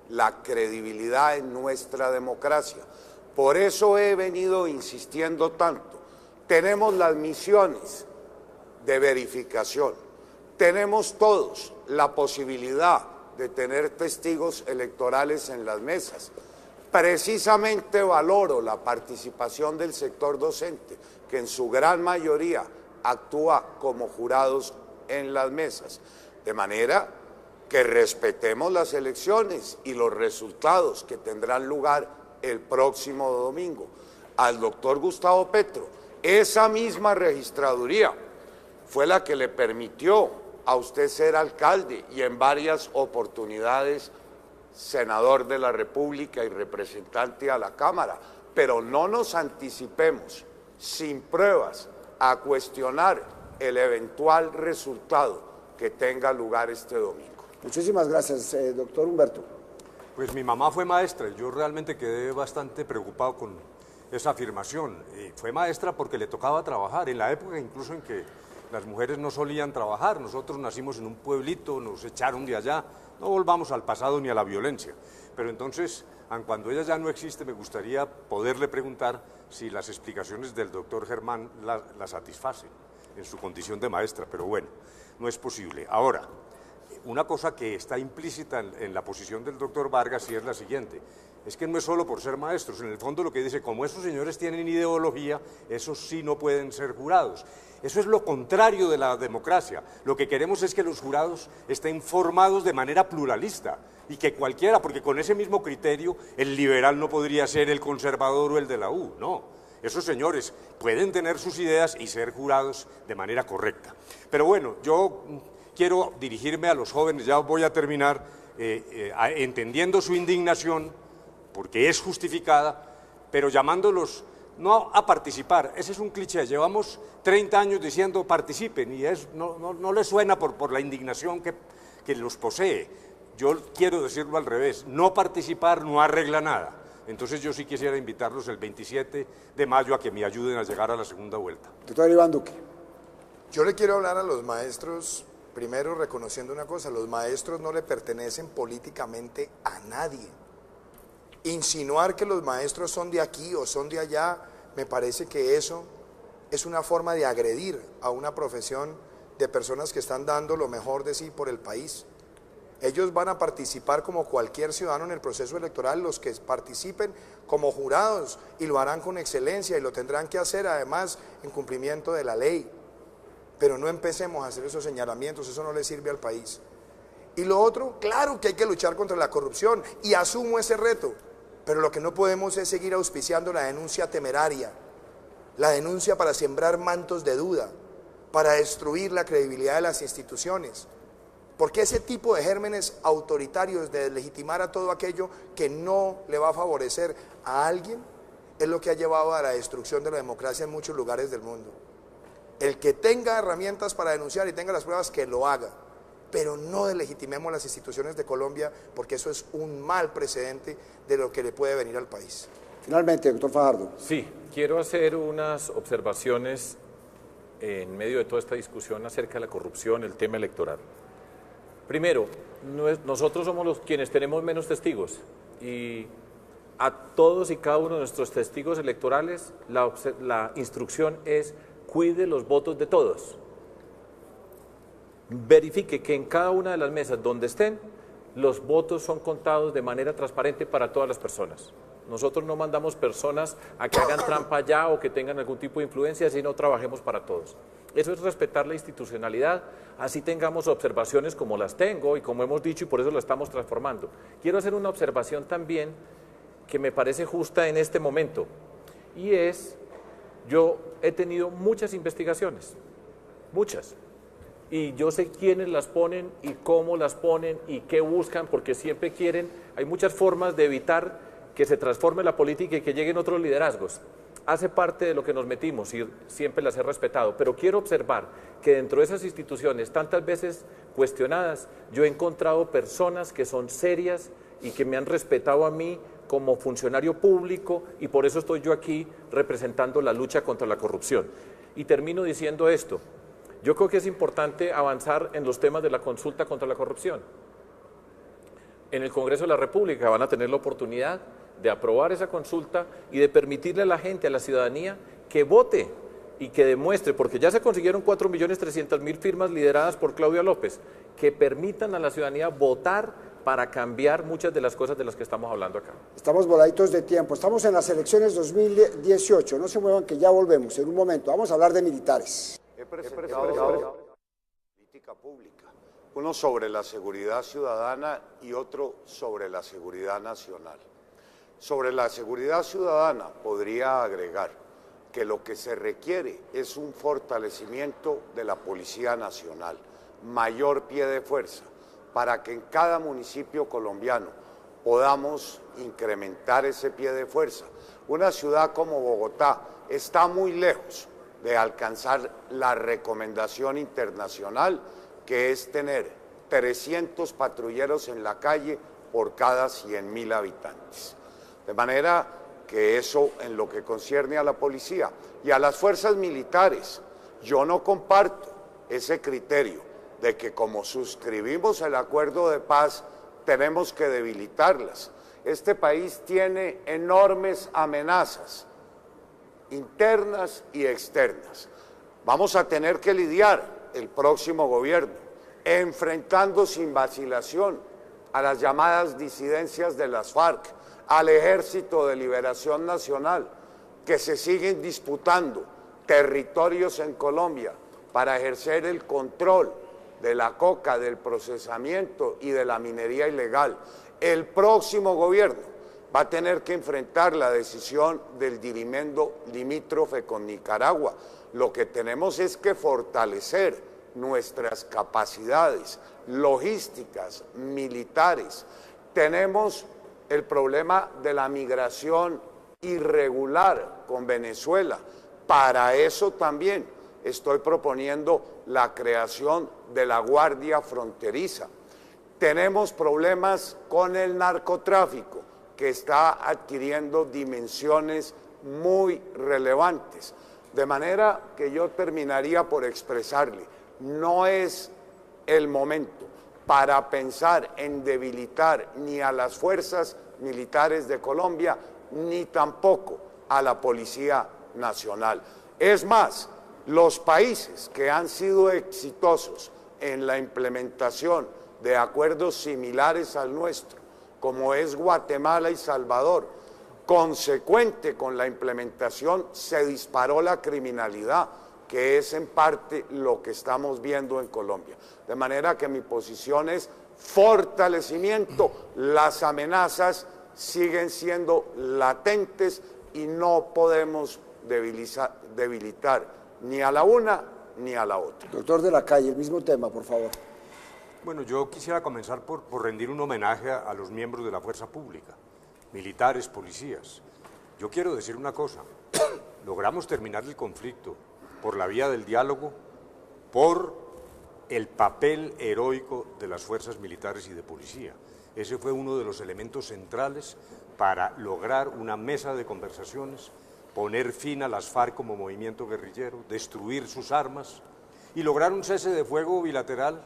la credibilidad en nuestra democracia. Por eso he venido insistiendo tanto. Tenemos las misiones de verificación, tenemos todos la posibilidad de tener testigos electorales en las mesas. Precisamente valoro la participación del sector docente, que en su gran mayoría actúa como jurados en las mesas, de manera que respetemos las elecciones y los resultados que tendrán lugar el próximo domingo. Al doctor Gustavo Petro, esa misma registraduría fue la que le permitió a usted ser alcalde y en varias oportunidades senador de la República y representante a la Cámara, pero no nos anticipemos sin pruebas a cuestionar el eventual resultado que tenga lugar este domingo. Muchísimas gracias, doctor Humberto. Pues mi mamá fue maestra y yo realmente quedé bastante preocupado con esa afirmación. Fue maestra porque le tocaba trabajar, en la época incluso en que las mujeres no solían trabajar. Nosotros nacimos en un pueblito, nos echaron de allá, no volvamos al pasado ni a la violencia. Pero entonces, aun cuando ella ya no existe, me gustaría poderle preguntar si las explicaciones del doctor Germán la satisfacen en su condición de maestra, pero bueno, no es posible. Ahora, una cosa que está implícita en la posición del doctor Vargas y es la siguiente, es que no es solo por ser maestros, en el fondo lo que dice, como esos señores tienen ideología, esos sí no pueden ser jurados. Eso es lo contrario de la democracia. Lo que queremos es que los jurados estén formados de manera pluralista y que cualquiera, porque con ese mismo criterio el liberal no podría ser el conservador o el de la U, no. Esos señores pueden tener sus ideas y ser jurados de manera correcta. Pero bueno, yo quiero dirigirme a los jóvenes, ya voy a terminar, entendiendo su indignación, porque es justificada, pero llamándolos no a participar. Ese es un cliché, llevamos 30 años diciendo participen y no les suena por la indignación que los posee. Yo quiero decirlo al revés, no participar no arregla nada. Entonces yo sí quisiera invitarlos el 27 de mayo a que me ayuden a llegar a la segunda vuelta. Doctor Iván Duque. Yo le quiero hablar a los maestros, primero reconociendo una cosa, los maestros no le pertenecen políticamente a nadie. Insinuar que los maestros son de aquí o son de allá, me parece que eso es una forma de agredir a una profesión de personas que están dando lo mejor de sí por el país. Ellos van a participar como cualquier ciudadano en el proceso electoral, los que participen como jurados, y lo harán con excelencia y lo tendrán que hacer además en cumplimiento de la ley. Pero no empecemos a hacer esos señalamientos, eso no le sirve al país. Y lo otro, claro que hay que luchar contra la corrupción y asumo ese reto. Pero lo que no podemos es seguir auspiciando la denuncia temeraria, la denuncia para sembrar mantos de duda, para destruir la credibilidad de las instituciones. Porque ese tipo de gérmenes autoritarios de deslegitimar a todo aquello que no le va a favorecer a alguien es lo que ha llevado a la destrucción de la democracia en muchos lugares del mundo. El que tenga herramientas para denunciar y tenga las pruebas, que lo haga, pero no deslegitimemos las instituciones de Colombia, porque eso es un mal precedente de lo que le puede venir al país. Finalmente, doctor Fajardo. Sí, quiero hacer unas observaciones en medio de toda esta discusión acerca de la corrupción, el tema electoral. Primero, nosotros somos quienes tenemos menos testigos y a todos y cada uno de nuestros testigos electorales la instrucción es: cuide los votos de todos. Verifique que en cada una de las mesas donde estén, los votos son contados de manera transparente para todas las personas. Nosotros no mandamos personas a que hagan trampa allá o que tengan algún tipo de influencia, sino trabajemos para todos. Eso es respetar la institucionalidad, así tengamos observaciones como las tengo y como hemos dicho, y por eso lo estamos transformando. Quiero hacer una observación también que me parece justa en este momento, y es: yo he tenido muchas investigaciones, muchas, y yo sé quiénes las ponen y cómo las ponen y qué buscan, porque siempre quieren, hay muchas formas de evitar que se transforme la política y que lleguen otros liderazgos. Hace parte de lo que nos metimos y siempre las he respetado, pero quiero observar que dentro de esas instituciones, tantas veces cuestionadas, yo he encontrado personas que son serias y que me han respetado a mí como funcionario público, y por eso estoy yo aquí representando la lucha contra la corrupción. Y termino diciendo esto: yo creo que es importante avanzar en los temas de la consulta contra la corrupción. En el Congreso de la República van a tener la oportunidad de aprobar esa consulta y de permitirle a la gente, a la ciudadanía, que vote y que demuestre, porque ya se consiguieron 4.300.000 firmas lideradas por Claudia López, que permitan a la ciudadanía votar para cambiar muchas de las cosas de las que estamos hablando acá. Estamos voladitos de tiempo, estamos en las elecciones 2018, no se muevan que ya volvemos en un momento. Vamos a hablar de militares. He presentado política pública, uno sobre la seguridad ciudadana y otro sobre la seguridad nacional. Sobre la seguridad ciudadana podría agregar que lo que se requiere es un fortalecimiento de la Policía Nacional, mayor pie de fuerza, para que en cada municipio colombiano podamos incrementar ese pie de fuerza. Una ciudad como Bogotá está muy lejos de alcanzar la recomendación internacional, que es tener 300 patrulleros en la calle por cada 100.000 habitantes. De manera que eso en lo que concierne a la policía y a las fuerzas militares, yo no comparto ese criterio de que como suscribimos el acuerdo de paz tenemos que debilitarlas. Este país tiene enormes amenazas internas y externas. Vamos a tener que lidiar el próximo gobierno enfrentando sin vacilación a las llamadas disidencias de las FARC, al Ejército de Liberación Nacional, que se siguen disputando territorios en Colombia para ejercer el control de la coca, del procesamiento y de la minería ilegal. El próximo gobierno va a tener que enfrentar la decisión del dirimendo limítrofe con Nicaragua. Lo que tenemos es que fortalecer nuestras capacidades logísticas, militares. Tenemos el problema de la migración irregular con Venezuela. Para eso también estoy proponiendo la creación de la Guardia Fronteriza. Tenemos problemas con el narcotráfico, que está adquiriendo dimensiones muy relevantes. De manera que yo terminaría por expresarle, no es el momento para pensar en debilitar ni a las fuerzas militares de Colombia, ni tampoco a la Policía Nacional. Es más, los países que han sido exitosos en la implementación de acuerdos similares al nuestro, como es Guatemala y Salvador, consecuente con la implementación se disparó la criminalidad, que es en parte lo que estamos viendo en Colombia. De manera que mi posición es fortalecimiento, las amenazas siguen siendo latentes y no podemos debilitar ni a la una ni a la otra. Doctor de la Calle, el mismo tema, por favor. Bueno, yo quisiera comenzar por rendir un homenaje a los miembros de la fuerza pública, militares, policías. Yo quiero decir una cosa, logramos terminar el conflicto por la vía del diálogo, por el papel heroico de las fuerzas militares y de policía. Ese fue uno de los elementos centrales para lograr una mesa de conversaciones, poner fin a las FARC como movimiento guerrillero, destruir sus armas y lograr un cese de fuego bilateral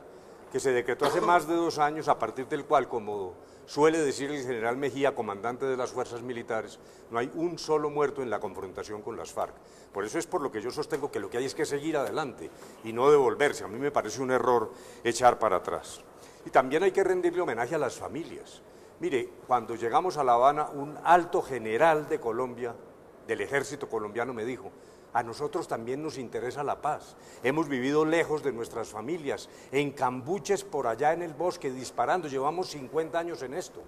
que se decretó hace más de 2 años, a partir del cual, como suele decir el general Mejía, comandante de las fuerzas militares, no hay un solo muerto en la confrontación con las FARC. Por eso es por lo que yo sostengo que lo que hay es que seguir adelante y no devolverse. A mí me parece un error echar para atrás. Y también hay que rendirle homenaje a las familias. Mire, cuando llegamos a La Habana, un alto general de Colombia, del ejército colombiano, me dijo: a nosotros también nos interesa la paz. Hemos vivido lejos de nuestras familias, en cambuches por allá en el bosque, disparando. Llevamos 50 años en esto.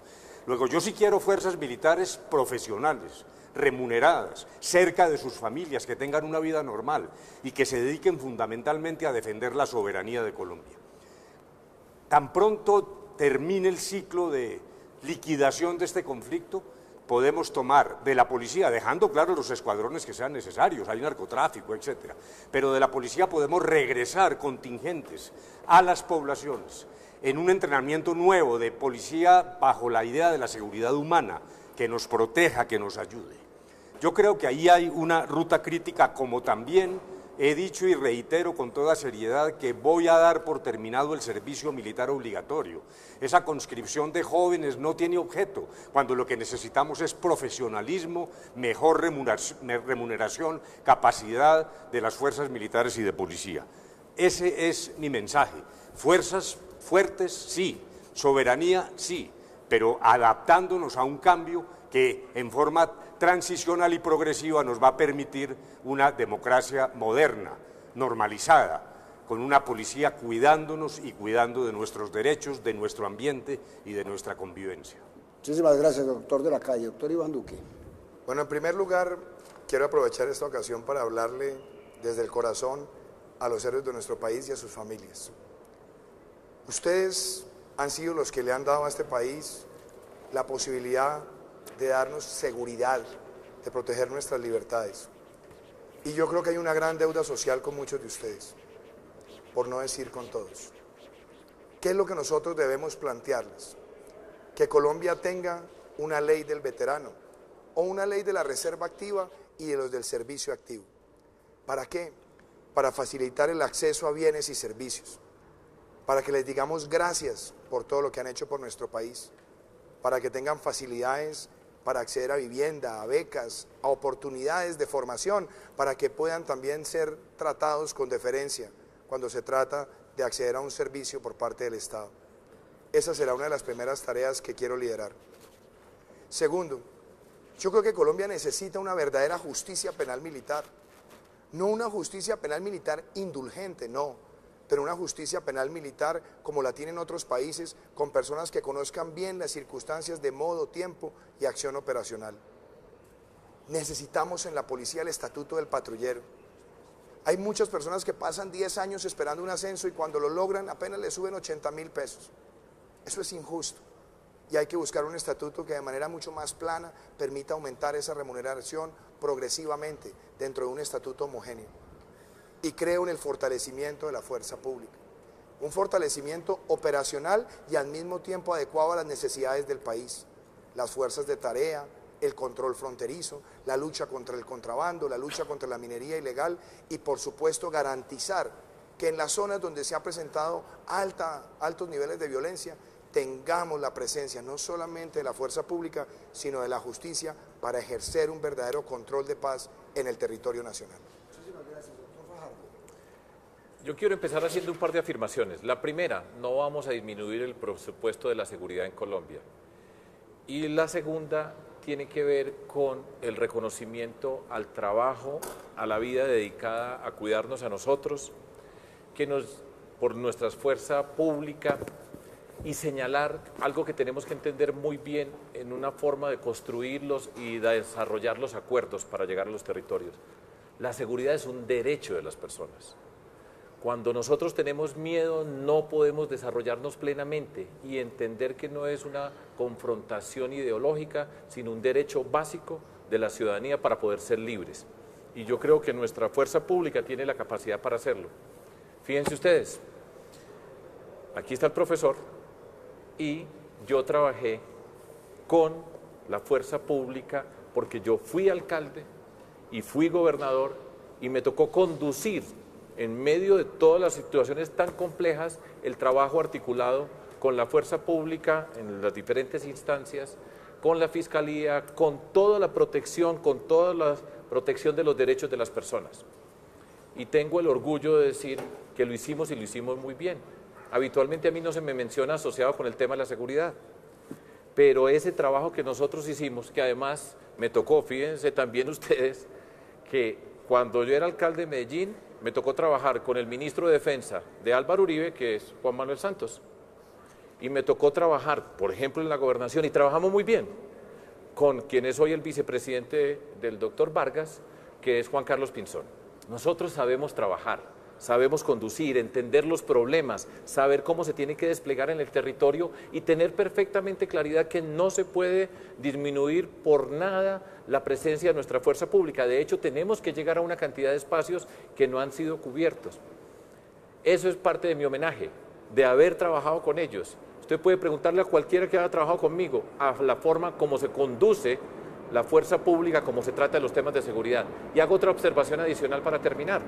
Luego, yo sí quiero fuerzas militares profesionales, remuneradas, cerca de sus familias, que tengan una vida normal y que se dediquen fundamentalmente a defender la soberanía de Colombia. Tan pronto termine el ciclo de liquidación de este conflicto, podemos tomar de la policía, dejando claro los escuadrones que sean necesarios, hay narcotráfico, etcétera, pero de la policía podemos regresar contingentes a las poblaciones en un entrenamiento nuevo de policía bajo la idea de la seguridad humana, que nos proteja, que nos ayude. Yo creo que ahí hay una ruta crítica, como también he dicho y reitero con toda seriedad que voy a dar por terminado el servicio militar obligatorio. Esa conscripción de jóvenes no tiene objeto, cuando lo que necesitamos es profesionalismo, mejor remuneración, capacidad de las fuerzas militares y de policía. Ese es mi mensaje. Fuerzas fuertes, sí. Soberanía, sí. Pero adaptándonos a un cambio que en forma transicional y progresiva nos va a permitir una democracia moderna, normalizada, con una policía cuidándonos y cuidando de nuestros derechos, de nuestro ambiente y de nuestra convivencia. Muchísimas gracias, doctor de la Calle. Doctor Iván Duque. Bueno, en primer lugar, quiero aprovechar esta ocasión para hablarle desde el corazón a los héroes de nuestro país y a sus familias. Ustedes han sido los que le han dado a este país la posibilidad de darnos seguridad, de proteger nuestras libertades. Y yo creo que hay una gran deuda social con muchos de ustedes, por no decir con todos. ¿Qué es lo que nosotros debemos plantearles? Que Colombia tenga una ley del veterano o una ley de la reserva activa y de los del servicio activo. ¿Para qué? Para facilitar el acceso a bienes y servicios, para que les digamos gracias por todo lo que han hecho por nuestro país, para que tengan facilidades para acceder a vivienda, a becas, a oportunidades de formación, para que puedan también ser tratados con deferencia cuando se trata de acceder a un servicio por parte del Estado. Esa será una de las primeras tareas que quiero liderar. Segundo, yo creo que Colombia necesita una verdadera justicia penal militar. No una justicia penal militar indulgente, no, pero una justicia penal militar como la tienen otros países, con personas que conozcan bien las circunstancias de modo, tiempo y acción operacional. Necesitamos en la policía el estatuto del patrullero. Hay muchas personas que pasan 10 años esperando un ascenso y cuando lo logran apenas le suben 80.000 pesos. Eso es injusto y hay que buscar un estatuto que de manera mucho más plana permita aumentar esa remuneración progresivamente dentro de un estatuto homogéneo. Y creo en el fortalecimiento de la fuerza pública, un fortalecimiento operacional y al mismo tiempo adecuado a las necesidades del país, las fuerzas de tarea, el control fronterizo, la lucha contra el contrabando, la lucha contra la minería ilegal y por supuesto garantizar que en las zonas donde se ha presentado altos niveles de violencia tengamos la presencia no solamente de la fuerza pública sino de la justicia para ejercer un verdadero control de paz en el territorio nacional. Yo quiero empezar haciendo un par de afirmaciones. La primera, no vamos a disminuir el presupuesto de la seguridad en Colombia. Y la segunda tiene que ver con el reconocimiento al trabajo, a la vida dedicada a cuidarnos a nosotros, que por nuestra fuerza pública y señalar algo que tenemos que entender muy bien en una forma de construirlos y de desarrollar los acuerdos para llegar a los territorios. La seguridad es un derecho de las personas. Cuando nosotros tenemos miedo no podemos desarrollarnos plenamente y entender que no es una confrontación ideológica, sino un derecho básico de la ciudadanía para poder ser libres. Y yo creo que nuestra fuerza pública tiene la capacidad para hacerlo. Fíjense ustedes, aquí está el profesor y yo trabajé con la fuerza pública porque yo fui alcalde y fui gobernador y me tocó conducir en medio de todas las situaciones tan complejas el trabajo articulado con la fuerza pública en las diferentes instancias, con la fiscalía, con toda la protección, con toda la protección de los derechos de las personas. Y tengo el orgullo de decir que lo hicimos y lo hicimos muy bien. Habitualmente a mí no se me menciona asociado con el tema de la seguridad, pero ese trabajo que nosotros hicimos, que además me tocó, fíjense también ustedes, que cuando yo era alcalde de Medellín, me tocó trabajar con el ministro de Defensa de Álvaro Uribe, que es Juan Manuel Santos, y me tocó trabajar, por ejemplo, en la gobernación, y trabajamos muy bien, con quien es hoy el vicepresidente del doctor Vargas, que es Juan Carlos Pinzón. Nosotros sabemos trabajar, sabemos conducir, entender los problemas, saber cómo se tiene que desplegar en el territorio y tener perfectamente claridad que no se puede disminuir por nada la presencia de nuestra fuerza pública. De hecho, tenemos que llegar a una cantidad de espacios que no han sido cubiertos. Eso es parte de mi homenaje, de haber trabajado con ellos. Usted puede preguntarle a cualquiera que haya trabajado conmigo a la forma como se conduce la fuerza pública, cómo se trata de los temas de seguridad. Y hago otra observación adicional para terminar.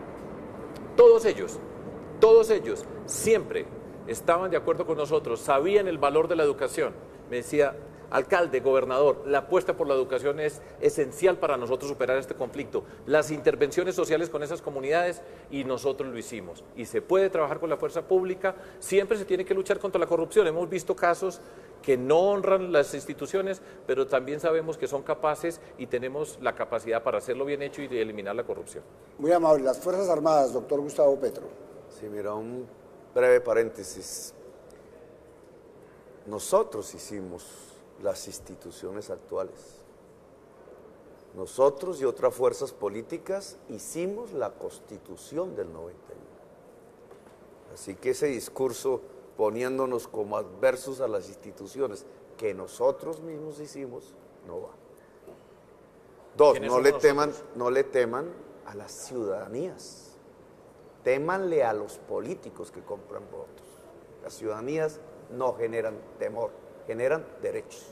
Todos ellos siempre estaban de acuerdo con nosotros, sabían el valor de la educación. Me decía, alcalde, gobernador, la apuesta por la educación es esencial para nosotros superar este conflicto. Las intervenciones sociales con esas comunidades, y nosotros lo hicimos. Y se puede trabajar con la fuerza pública, siempre se tiene que luchar contra la corrupción. Hemos visto casos que no honran las instituciones, pero también sabemos que son capaces y tenemos la capacidad para hacerlo bien hecho y de eliminar la corrupción. Muy amable. Las Fuerzas Armadas, doctor Gustavo Petro. Sí, mira, un breve paréntesis. Nosotros hicimos las instituciones actuales. Nosotros y otras fuerzas políticas hicimos la Constitución del 91. Así que ese discurso poniéndonos como adversos a las instituciones que nosotros mismos hicimos, no va. Dos, no le teman a las ciudadanías, témanle a los políticos que compran votos. Las ciudadanías no generan temor, generan derechos.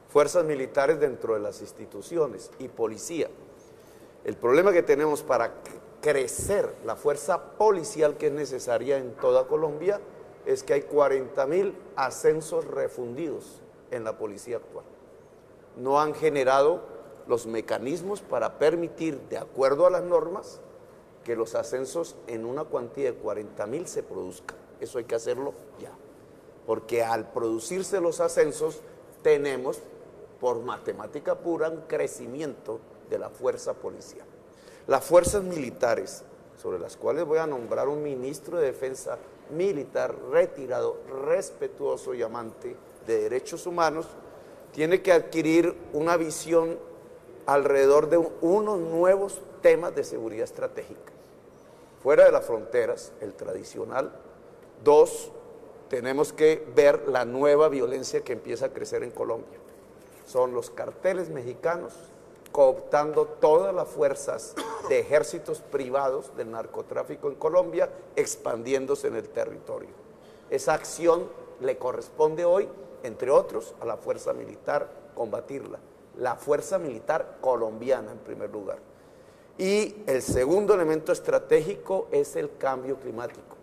Fuerzas militares dentro de las instituciones y policía. El problema que tenemos para crecer la fuerza policial que es necesaria en toda Colombia es que hay 40.000 ascensos refundidos en la policía actual. No han generado los mecanismos para permitir, de acuerdo a las normas, que los ascensos en una cuantía de 40.000 se produzcan. Eso hay que hacerlo ya. Porque al producirse los ascensos, tenemos, por matemática pura, un crecimiento de la fuerza policial. Las fuerzas militares, sobre las cuales voy a nombrar un ministro de Defensa militar retirado, respetuoso y amante de derechos humanos, tiene que adquirir una visión alrededor de unos nuevos temas de seguridad estratégica. Fuera de las fronteras, el tradicional. Dos, tenemos que ver la nueva violencia que empieza a crecer en Colombia. Son los carteles mexicanos cooptando todas las fuerzas de ejércitos privados del narcotráfico en Colombia, expandiéndose en el territorio. Esa acción le corresponde hoy, entre otros, a la fuerza militar combatirla. La fuerza militar colombiana en primer lugar. Y el segundo elemento estratégico es el cambio climático.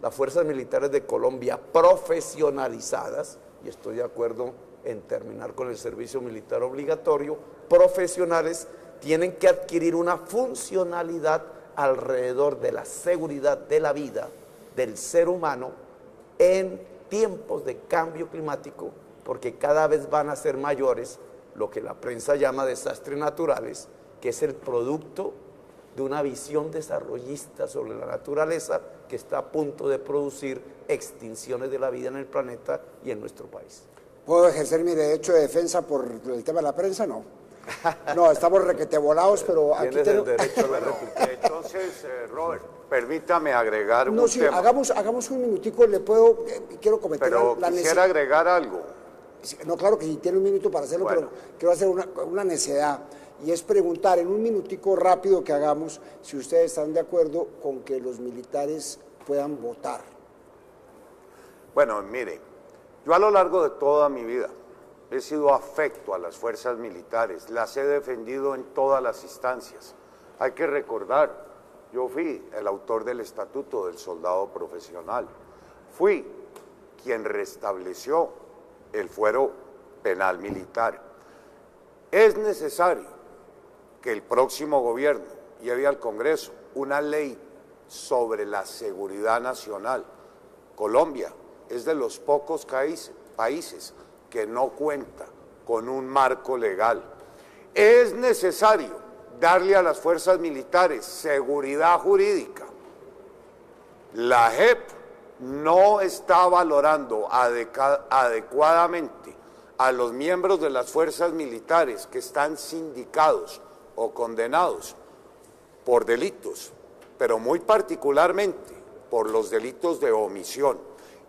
Las fuerzas militares de Colombia profesionalizadas, y estoy de acuerdo en terminar con el servicio militar obligatorio, profesionales tienen que adquirir una funcionalidad alrededor de la seguridad de la vida del ser humano en tiempos de cambio climático, porque cada vez van a ser mayores lo que la prensa llama desastres naturales, que es el producto de una visión desarrollista sobre la naturaleza que está a punto de producir extinciones de la vida en el planeta y en nuestro país. ¿Puedo ejercer mi derecho de defensa por el tema de la prensa? No. No, estamos requetevolados, pero aquí Tienes el derecho a la réplica. Entonces, Robert, permítame agregar No, un sí, tema. hagamos un minutico, quiero comentar Pero la quisiera agregar algo. No, claro que sí, tiene un minuto para hacerlo, Bueno. pero quiero hacer una necedad, y es preguntar en un minutico rápido que hagamos si ustedes están de acuerdo con que los militares puedan votar. Bueno, mire, yo a lo largo de toda mi vida he sido afecto a las fuerzas militares, las he defendido en todas las instancias. Hay que recordar, yo fui el autor del Estatuto del Soldado Profesional, fui quien restableció el fuero penal militar. Es necesario que el próximo gobierno lleve al Congreso una ley sobre la seguridad nacional. Colombia es de los pocos países que no cuenta con un marco legal. Es necesario darle a las fuerzas militares seguridad jurídica. La JEP no está valorando adecuadamente a los miembros de las fuerzas militares que están sindicados o condenados por delitos, pero muy particularmente por los delitos de omisión.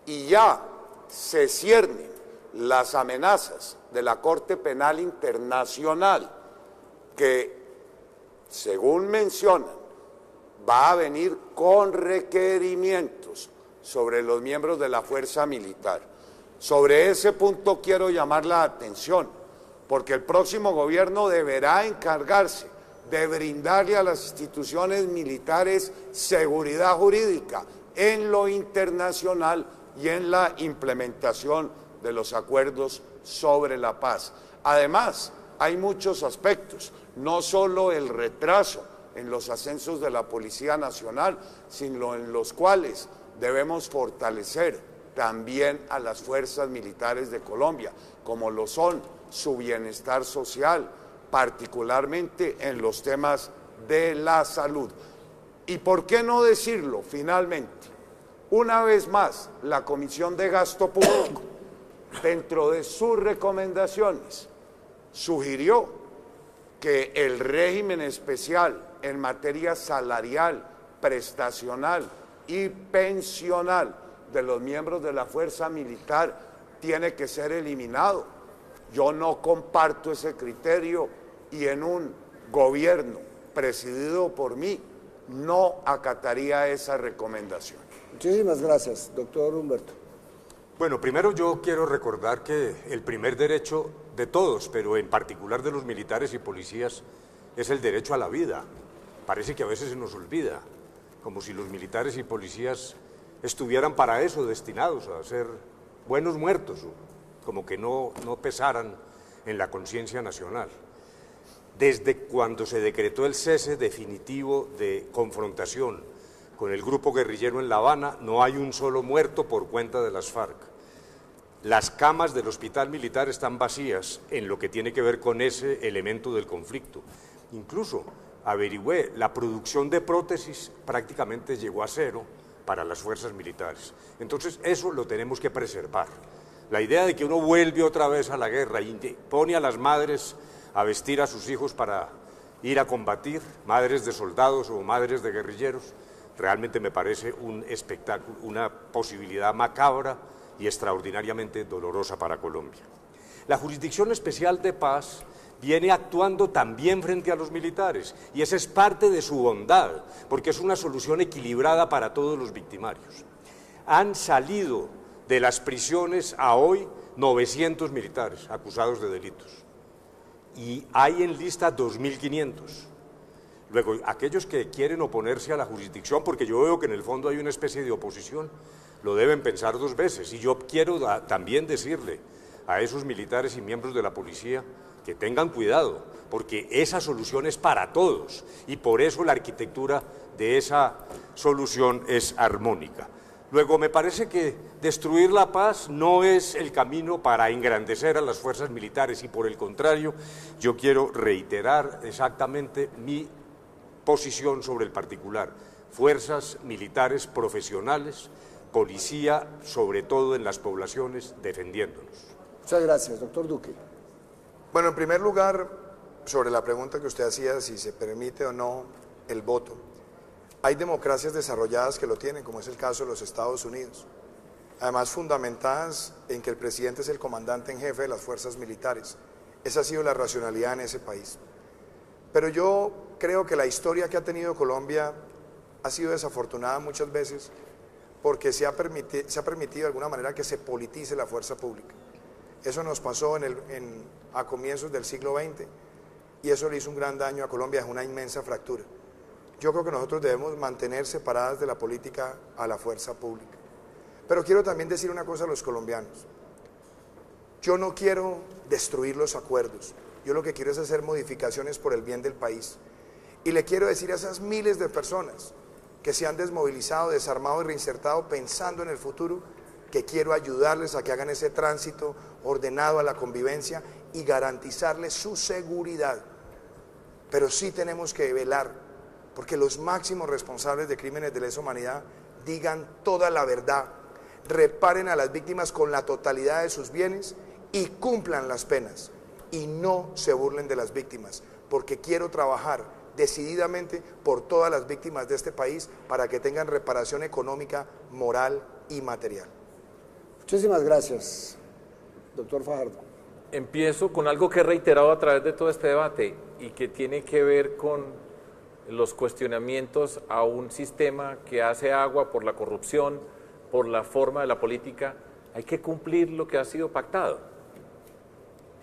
Y ya se ciernen las amenazas de la Corte Penal Internacional que, según mencionan, va a venir con requerimientos sobre los miembros de la fuerza militar. Sobre ese punto quiero llamar la atención, porque el próximo gobierno deberá encargarse de brindarle a las instituciones militares seguridad jurídica en lo internacional y en la implementación de los acuerdos sobre la paz. Además, hay muchos aspectos, no solo el retraso en los ascensos de la Policía Nacional, sino en los cuales debemos fortalecer también a las fuerzas militares de Colombia, como lo son su bienestar social, particularmente en los temas de la salud. ¿Y por qué no decirlo finalmente? Una vez más, la Comisión de Gasto Público, dentro de sus recomendaciones, sugirió que el régimen especial en materia salarial, prestacional y pensional de los miembros de la fuerza militar tiene que ser eliminado. Yo no comparto ese criterio y en un gobierno presidido por mí no acataría esa recomendación. Muchísimas gracias, doctor Humberto. Bueno, primero yo quiero recordar que el primer derecho de todos, pero en particular de los militares y policías, es el derecho a la vida. Parece que a veces se nos olvida, como si los militares y policías estuvieran para eso, destinados a ser buenos muertos, como que no pesaran en la conciencia nacional. Desde cuando se decretó el cese definitivo de confrontación con el grupo guerrillero en La Habana, no hay un solo muerto por cuenta de las FARC. Las camas del hospital militar están vacías en lo que tiene que ver con ese elemento del conflicto. Incluso averigüé, la producción de prótesis prácticamente llegó a cero para las fuerzas militares. Entonces eso lo tenemos que preservar. La idea de que uno vuelve otra vez a la guerra y pone a las madres a vestir a sus hijos para ir a combatir, madres de soldados o madres de guerrilleros, realmente me parece un espectáculo, una posibilidad macabra y extraordinariamente dolorosa para Colombia. La Jurisdicción Especial de Paz viene actuando también frente a los militares y esa es parte de su bondad, porque es una solución equilibrada para todos los victimarios. Han salido de las prisiones a hoy 900 militares acusados de delitos y hay en lista 2.500. Luego, aquellos que quieren oponerse a la jurisdicción, porque yo veo que en el fondo hay una especie de oposición, lo deben pensar dos veces. Y yo quiero también decirle a esos militares y miembros de la policía que tengan cuidado, porque esa solución es para todos y por eso la arquitectura de esa solución es armónica. Luego, me parece que destruir la paz no es el camino para engrandecer a las fuerzas militares y por el contrario, yo quiero reiterar exactamente mi posición sobre el particular. Fuerzas militares profesionales, policía, sobre todo en las poblaciones, defendiéndonos. Muchas gracias, doctor Duque. Bueno, en primer lugar, sobre la pregunta que usted hacía, si se permite o no el voto. Hay democracias desarrolladas que lo tienen, como es el caso de los Estados Unidos. Además, fundamentadas en que el presidente es el comandante en jefe de las fuerzas militares. Esa ha sido la racionalidad en ese país. Pero yo creo que la historia que ha tenido Colombia ha sido desafortunada muchas veces porque se ha permitido de alguna manera que se politice la fuerza pública. Eso nos pasó a comienzos del siglo XX y eso le hizo un gran daño a Colombia, es una inmensa fractura. Yo creo que nosotros debemos mantener separadas de la política a la fuerza pública. Pero quiero también decir una cosa a los colombianos. Yo no quiero destruir los acuerdos, yo lo que quiero es hacer modificaciones por el bien del país. Y le quiero decir a esas miles de personas que se han desmovilizado, desarmado y reinsertado pensando en el futuro, que quiero ayudarles a que hagan ese tránsito ordenado a la convivencia y garantizarles su seguridad. Pero sí tenemos que velar porque los máximos responsables de crímenes de lesa humanidad digan toda la verdad, reparen a las víctimas con la totalidad de sus bienes y cumplan las penas y no se burlen de las víctimas, porque quiero trabajar decididamente por todas las víctimas de este país para que tengan reparación económica, moral y material. Muchísimas gracias, doctor Fajardo. Empiezo con algo que he reiterado a través de todo este debate y que tiene que ver con los cuestionamientos a un sistema que hace agua por la corrupción, por la forma de la política. Hay que cumplir lo que ha sido pactado.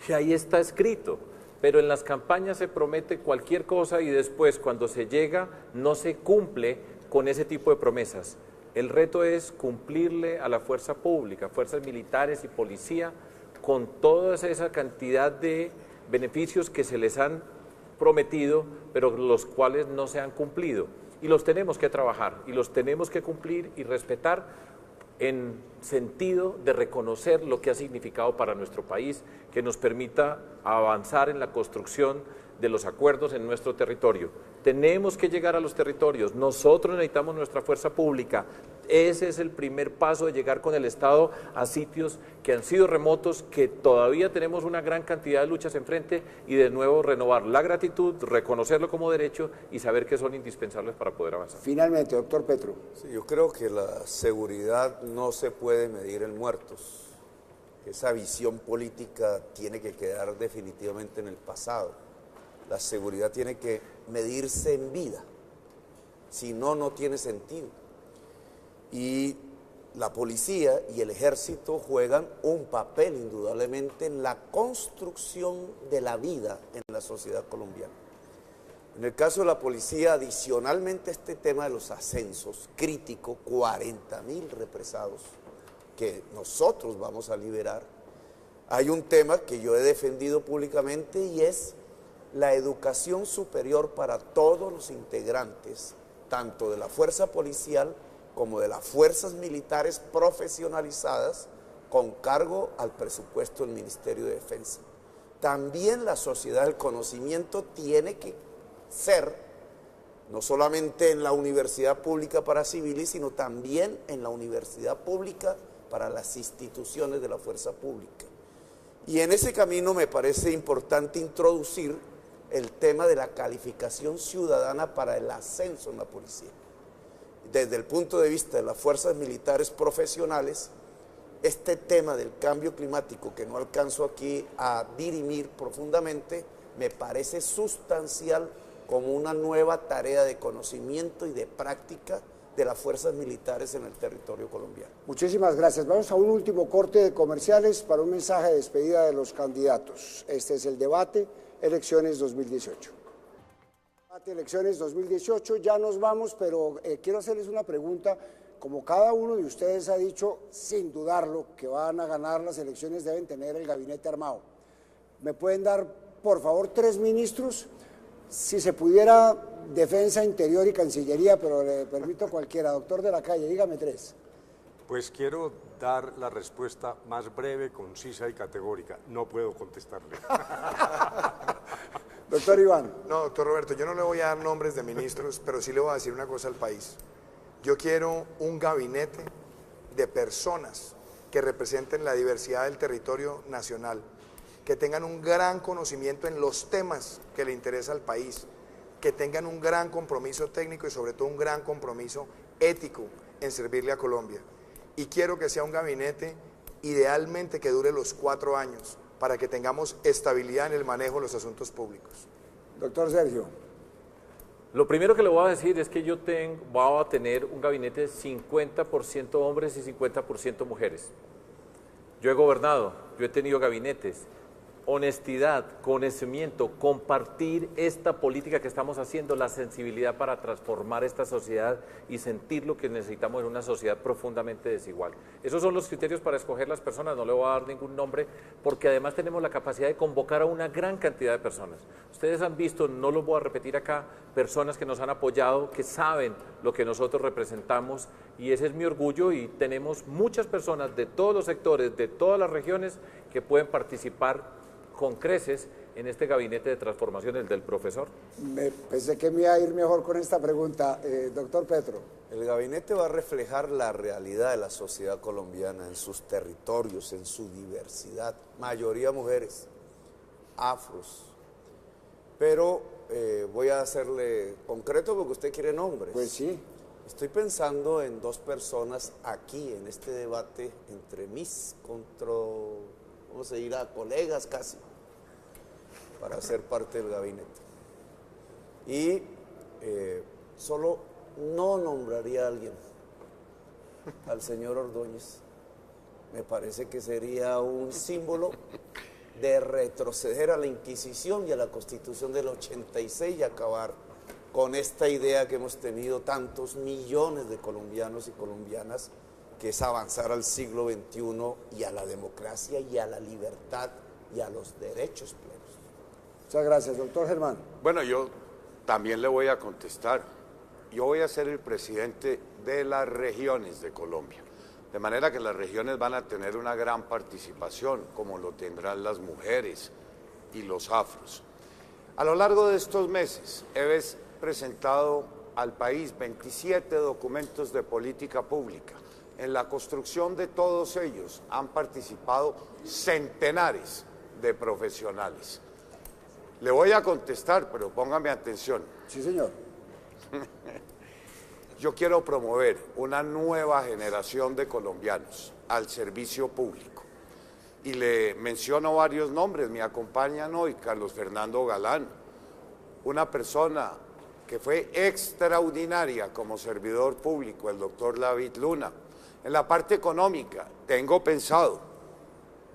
Y ahí está escrito. Pero en las campañas se promete cualquier cosa y después, cuando se llega, no se cumple con ese tipo de promesas. El reto es cumplirle a la fuerza pública, fuerzas militares y policía, con toda esa cantidad de beneficios que se les han prometido, pero los cuales no se han cumplido. Y los tenemos que trabajar, y los tenemos que cumplir y respetar en sentido de reconocer lo que ha significado para nuestro país, que nos permita avanzar en la construcción de los acuerdos en nuestro territorio. Tenemos que llegar a los territorios, nosotros necesitamos nuestra fuerza pública. Ese es el primer paso de llegar con el Estado a sitios que han sido remotos, que todavía tenemos una gran cantidad de luchas enfrente y de nuevo renovar la gratitud, reconocerlo como derecho y saber que son indispensables para poder avanzar. Finalmente, doctor Petro. Sí, yo creo que la seguridad no se puede medir en muertos. Esa visión política tiene que quedar definitivamente en el pasado. La seguridad tiene que medirse en vida, si no, no tiene sentido. Y la policía y el ejército juegan un papel indudablemente en la construcción de la vida en la sociedad colombiana. En el caso de la policía, adicionalmente a este tema de los ascensos, crítico, 40.000 represados que nosotros vamos a liberar, hay un tema que yo he defendido públicamente y es la educación superior para todos los integrantes, tanto de la fuerza policial como de las fuerzas militares profesionalizadas, con cargo al presupuesto del Ministerio de Defensa. También la sociedad del conocimiento tiene que ser, no solamente en la universidad pública para civiles, sino también en la universidad pública para las instituciones de la fuerza pública. Y en ese camino me parece importante introducir el tema de la calificación ciudadana para el ascenso en la policía. Desde el punto de vista de las fuerzas militares profesionales, este tema del cambio climático, que no alcanzo aquí a dirimir profundamente, me parece sustancial como una nueva tarea de conocimiento y de práctica de las fuerzas militares en el territorio colombiano. Muchísimas gracias. Vamos a un último corte de comerciales para un mensaje de despedida de los candidatos. Este es el debate Elecciones 2018. Debate Elecciones 2018, ya nos vamos, pero quiero hacerles una pregunta. Como cada uno de ustedes ha dicho, sin dudarlo, que van a ganar las elecciones, deben tener el gabinete armado. ¿Me pueden dar, por favor, 3 ministros? Si se pudiera, Defensa, Interior y Cancillería, pero le permito cualquiera. Doctor de la Calle, dígame 3. Pues quiero dar la respuesta más breve, concisa y categórica. No puedo contestarle. Doctor Iván. No, doctor Roberto, yo no le voy a dar nombres de ministros, pero sí le voy a decir una cosa al país. Yo quiero un gabinete de personas que representen la diversidad del territorio nacional, que tengan un gran conocimiento en los temas que le interesa al país, que tengan un gran compromiso técnico y sobre todo un gran compromiso ético en servirle a Colombia. Y quiero que sea un gabinete idealmente que dure los 4 años, para que tengamos estabilidad en el manejo de los asuntos públicos. Doctor Sergio. Lo primero que le voy a decir es que voy a tener un gabinete de 50% hombres y 50% mujeres. Yo he gobernado, yo he tenido gabinetes. Honestidad, conocimiento, compartir esta política que estamos haciendo, la sensibilidad para transformar esta sociedad y sentir lo que necesitamos en una sociedad profundamente desigual. Esos son los criterios para escoger las personas, no le voy a dar ningún nombre, porque además tenemos la capacidad de convocar a una gran cantidad de personas. Ustedes han visto, no lo voy a repetir acá, personas que nos han apoyado, que saben lo que nosotros representamos, y ese es mi orgullo, y tenemos muchas personas de todos los sectores, de todas las regiones, que pueden participar con creces en este gabinete de transformación, el del profesor. Pensé que me iba a ir mejor con esta pregunta. Doctor Petro. El gabinete va a reflejar la realidad de la sociedad colombiana en sus territorios, en su diversidad, mayoría mujeres, afros. Pero voy a hacerle concreto porque usted quiere nombres. Pues sí. Estoy pensando en 2 personas aquí en este debate entre vamos a ir a colegas casi, para ser parte del gabinete. Y solo no nombraría a alguien, al señor Ordóñez. Me parece que sería un símbolo de retroceder a la Inquisición y a la Constitución del 86 y acabar con esta idea que hemos tenido tantos millones de colombianos y colombianas, que es avanzar al siglo XXI y a la democracia y a la libertad y a los derechos plenos. Muchas gracias, doctor Germán. Bueno, yo también le voy a contestar. Yo voy a ser el presidente de las regiones de Colombia, de manera que las regiones van a tener una gran participación, como lo tendrán las mujeres y los afros. A lo largo de estos meses he presentado al país 27 documentos de política pública. En la construcción de todos ellos han participado centenares de profesionales. Le voy a contestar, pero póngame atención. Sí, señor. Yo quiero promover una nueva generación de colombianos al servicio público. Y le menciono varios nombres. Me acompañan hoy Carlos Fernando Galán, una persona que fue extraordinaria como servidor público, el doctor David Luna. En la parte económica, tengo pensado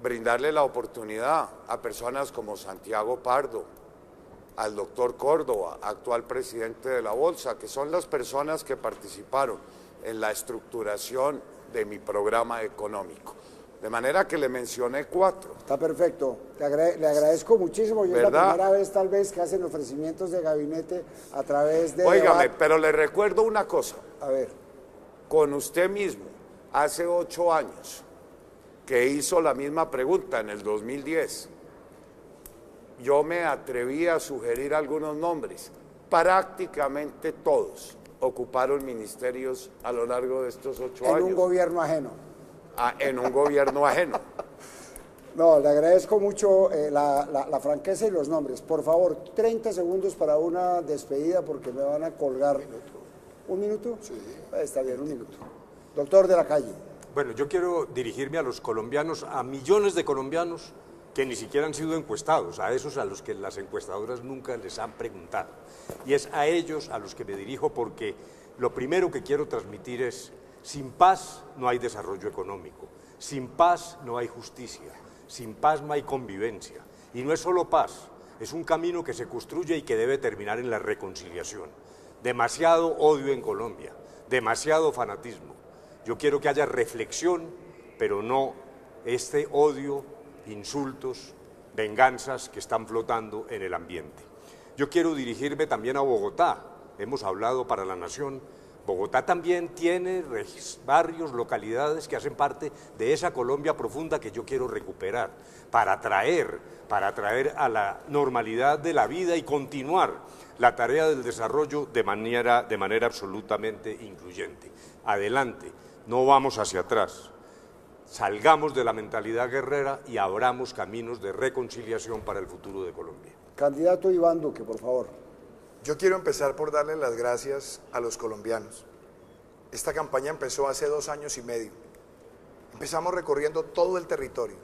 brindarle la oportunidad a personas como Santiago Pardo, al doctor Córdoba, actual presidente de la Bolsa, que son las personas que participaron en la estructuración de mi programa económico. De manera que le mencioné 4. Está perfecto. Le agradezco muchísimo. Yo es la primera vez tal vez que hacen ofrecimientos de gabinete a través de... Óigame, pero le recuerdo una cosa. A ver. Con usted mismo, hace 8 años, que hizo la misma pregunta en el 2010, yo me atreví a sugerir algunos nombres. Prácticamente todos ocuparon ministerios a lo largo de estos 8 años. En un gobierno ajeno. En un gobierno ajeno. No, le agradezco mucho la franqueza y los nombres. Por favor, 30 segundos para una despedida porque me van a colgar. ¿Un minuto? Sí. Está bien, un minuto. Doctor de la Calle. Bueno, yo quiero dirigirme a los colombianos, a millones de colombianos que ni siquiera han sido encuestados, a esos a los que las encuestadoras nunca les han preguntado. Y es a ellos a los que me dirijo porque lo primero que quiero transmitir es: sin paz no hay desarrollo económico, sin paz no hay justicia, sin paz no hay convivencia. Y no es solo paz, es un camino que se construye y que debe terminar en la reconciliación. Demasiado odio en Colombia, demasiado fanatismo. Yo quiero que haya reflexión, pero no este odio, insultos, venganzas que están flotando en el ambiente. Yo quiero dirigirme también a Bogotá. Hemos hablado para la Nación Bogotá también tiene barrios, localidades que hacen parte de esa Colombia profunda que yo quiero recuperar para traer a la normalidad de la vida y continuar la tarea del desarrollo de manera absolutamente incluyente. Adelante, no vamos hacia atrás. Salgamos de la mentalidad guerrera y abramos caminos de reconciliación para el futuro de Colombia. Candidato Iván Duque, por favor. Yo quiero empezar por darle las gracias a los colombianos. Esta campaña empezó hace 2 años y medio. Empezamos recorriendo todo el territorio.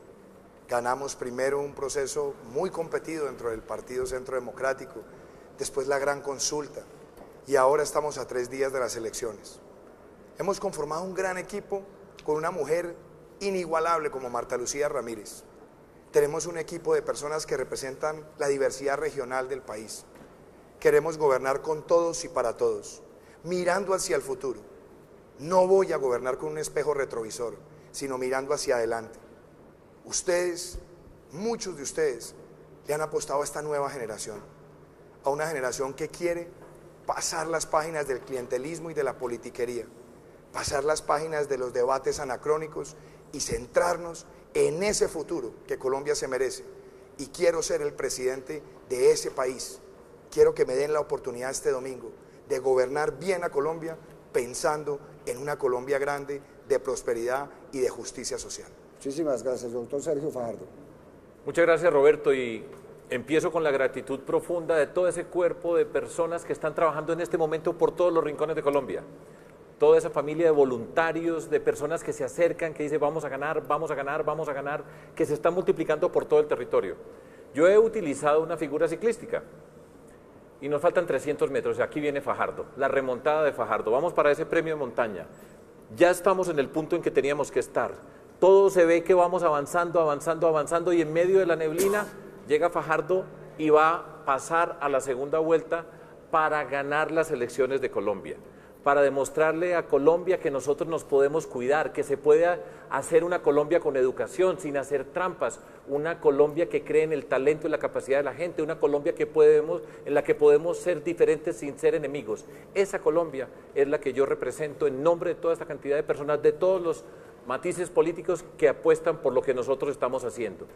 Ganamos primero un proceso muy competido dentro del Partido Centro Democrático, después la gran consulta y ahora estamos a 3 días de las elecciones. Hemos conformado un gran equipo con una mujer inigualable como Marta Lucía Ramírez. Tenemos un equipo de personas que representan la diversidad regional del país. Queremos gobernar con todos y para todos, mirando hacia el futuro. No voy a gobernar con un espejo retrovisor, sino mirando hacia adelante. Ustedes, muchos de ustedes, le han apostado a esta nueva generación, a una generación que quiere pasar las páginas del clientelismo y de la politiquería, pasar las páginas de los debates anacrónicos y centrarnos en ese futuro que Colombia se merece. Y quiero ser el presidente de ese país. Quiero que me den la oportunidad este domingo de gobernar bien a Colombia, pensando en una Colombia grande de prosperidad y de justicia social. Muchísimas gracias, doctor Sergio Fajardo. Muchas gracias, Roberto, y empiezo con la gratitud profunda de todo ese cuerpo de personas que están trabajando en este momento por todos los rincones de Colombia. Toda esa familia de voluntarios, de personas que se acercan, que dicen vamos a ganar, vamos a ganar, vamos a ganar, que se están multiplicando por todo el territorio. Yo he utilizado una figura ciclística y nos faltan 300 metros, aquí viene Fajardo, la remontada de Fajardo, vamos para ese premio de montaña. Ya estamos en el punto en que teníamos que estar. Todo se ve que vamos avanzando, avanzando, avanzando y en medio de la neblina llega Fajardo y va a pasar a la segunda vuelta para ganar las elecciones de Colombia, para demostrarle a Colombia que nosotros nos podemos cuidar, que se puede hacer una Colombia con educación, sin hacer trampas, una Colombia que cree en el talento y la capacidad de la gente, una Colombia en la que podemos ser diferentes sin ser enemigos. Esa Colombia es la que yo represento en nombre de toda esta cantidad de personas, de todos los matices políticos que apuestan por lo que nosotros estamos haciendo.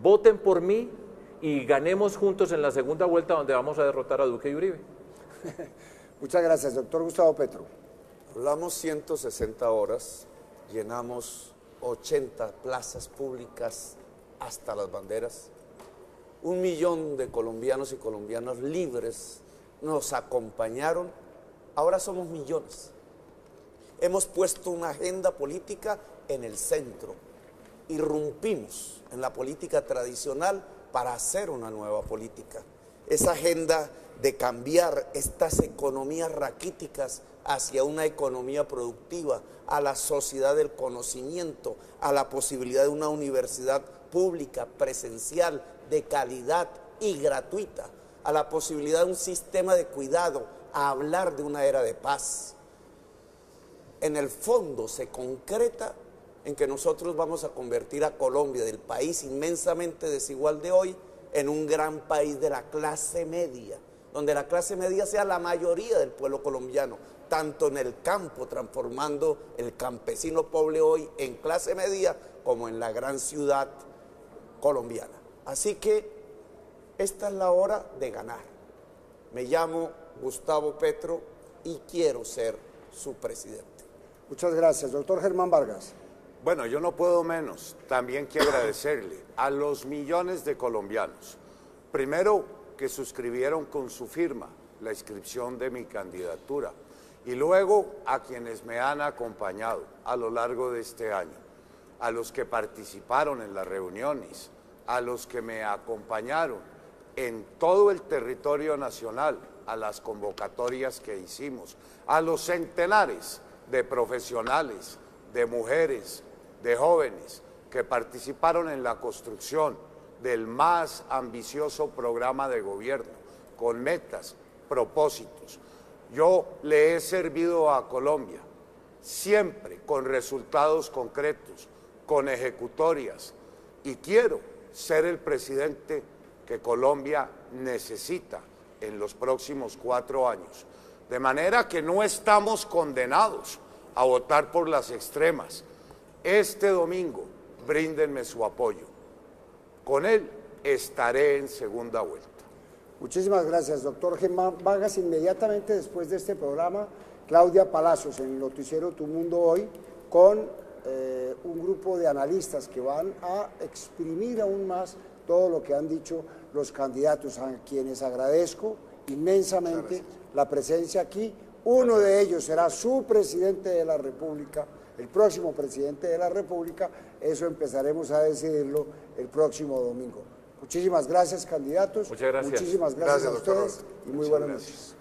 Voten por mí y ganemos juntos en la segunda vuelta donde vamos a derrotar a Duque y Uribe. Muchas gracias, doctor Gustavo Petro. Hablamos 160 horas, llenamos 80 plazas públicas hasta las banderas. 1 millón de colombianos y colombianas libres nos acompañaron, ahora somos millones. Hemos puesto una agenda política en el centro, irrumpimos en la política tradicional para hacer una nueva política. Esa agenda de cambiar estas economías raquíticas hacia una economía productiva, a la sociedad del conocimiento, a la posibilidad de una universidad pública, presencial, de calidad y gratuita, a la posibilidad de un sistema de cuidado, a hablar de una era de paz. En el fondo se concreta en que nosotros vamos a convertir a Colombia, del país inmensamente desigual de hoy, en un gran país de la clase media, donde la clase media sea la mayoría del pueblo colombiano, tanto en el campo, transformando el campesino pobre hoy en clase media, como en la gran ciudad colombiana. Así que esta es la hora de ganar. Me llamo Gustavo Petro y quiero ser su presidente. Muchas gracias, doctor Germán Vargas. Bueno, yo no puedo menos. También quiero agradecerle a los millones de colombianos. Primero, que suscribieron con su firma la inscripción de mi candidatura. Y luego, a quienes me han acompañado a lo largo de este año. A los que participaron en las reuniones, a los que me acompañaron en todo el territorio nacional, a las convocatorias que hicimos, a los centenares de profesionales, de mujeres, de jóvenes que participaron en la construcción del más ambicioso programa de gobierno, con metas, propósitos. Yo le he servido a Colombia siempre con resultados concretos, con ejecutorias, y quiero ser el presidente que Colombia necesita en los próximos 4 años. De manera que no estamos condenados a votar por las extremas. Este domingo, bríndenme su apoyo. Con él estaré en segunda vuelta. Muchísimas gracias, doctor Germán Vargas. Inmediatamente después de este programa, Claudia Palacios en el noticiero Tu Mundo Hoy, con un grupo de analistas que van a exprimir aún más todo lo que han dicho los candidatos, a quienes agradezco inmensamente la presencia aquí. Uno de ellos será su presidente de la República, el próximo presidente de la República. Eso empezaremos a decidirlo el próximo domingo. Muchísimas gracias, candidatos. Muchas gracias. Muchísimas gracias a doctor ustedes y muy buenas noches.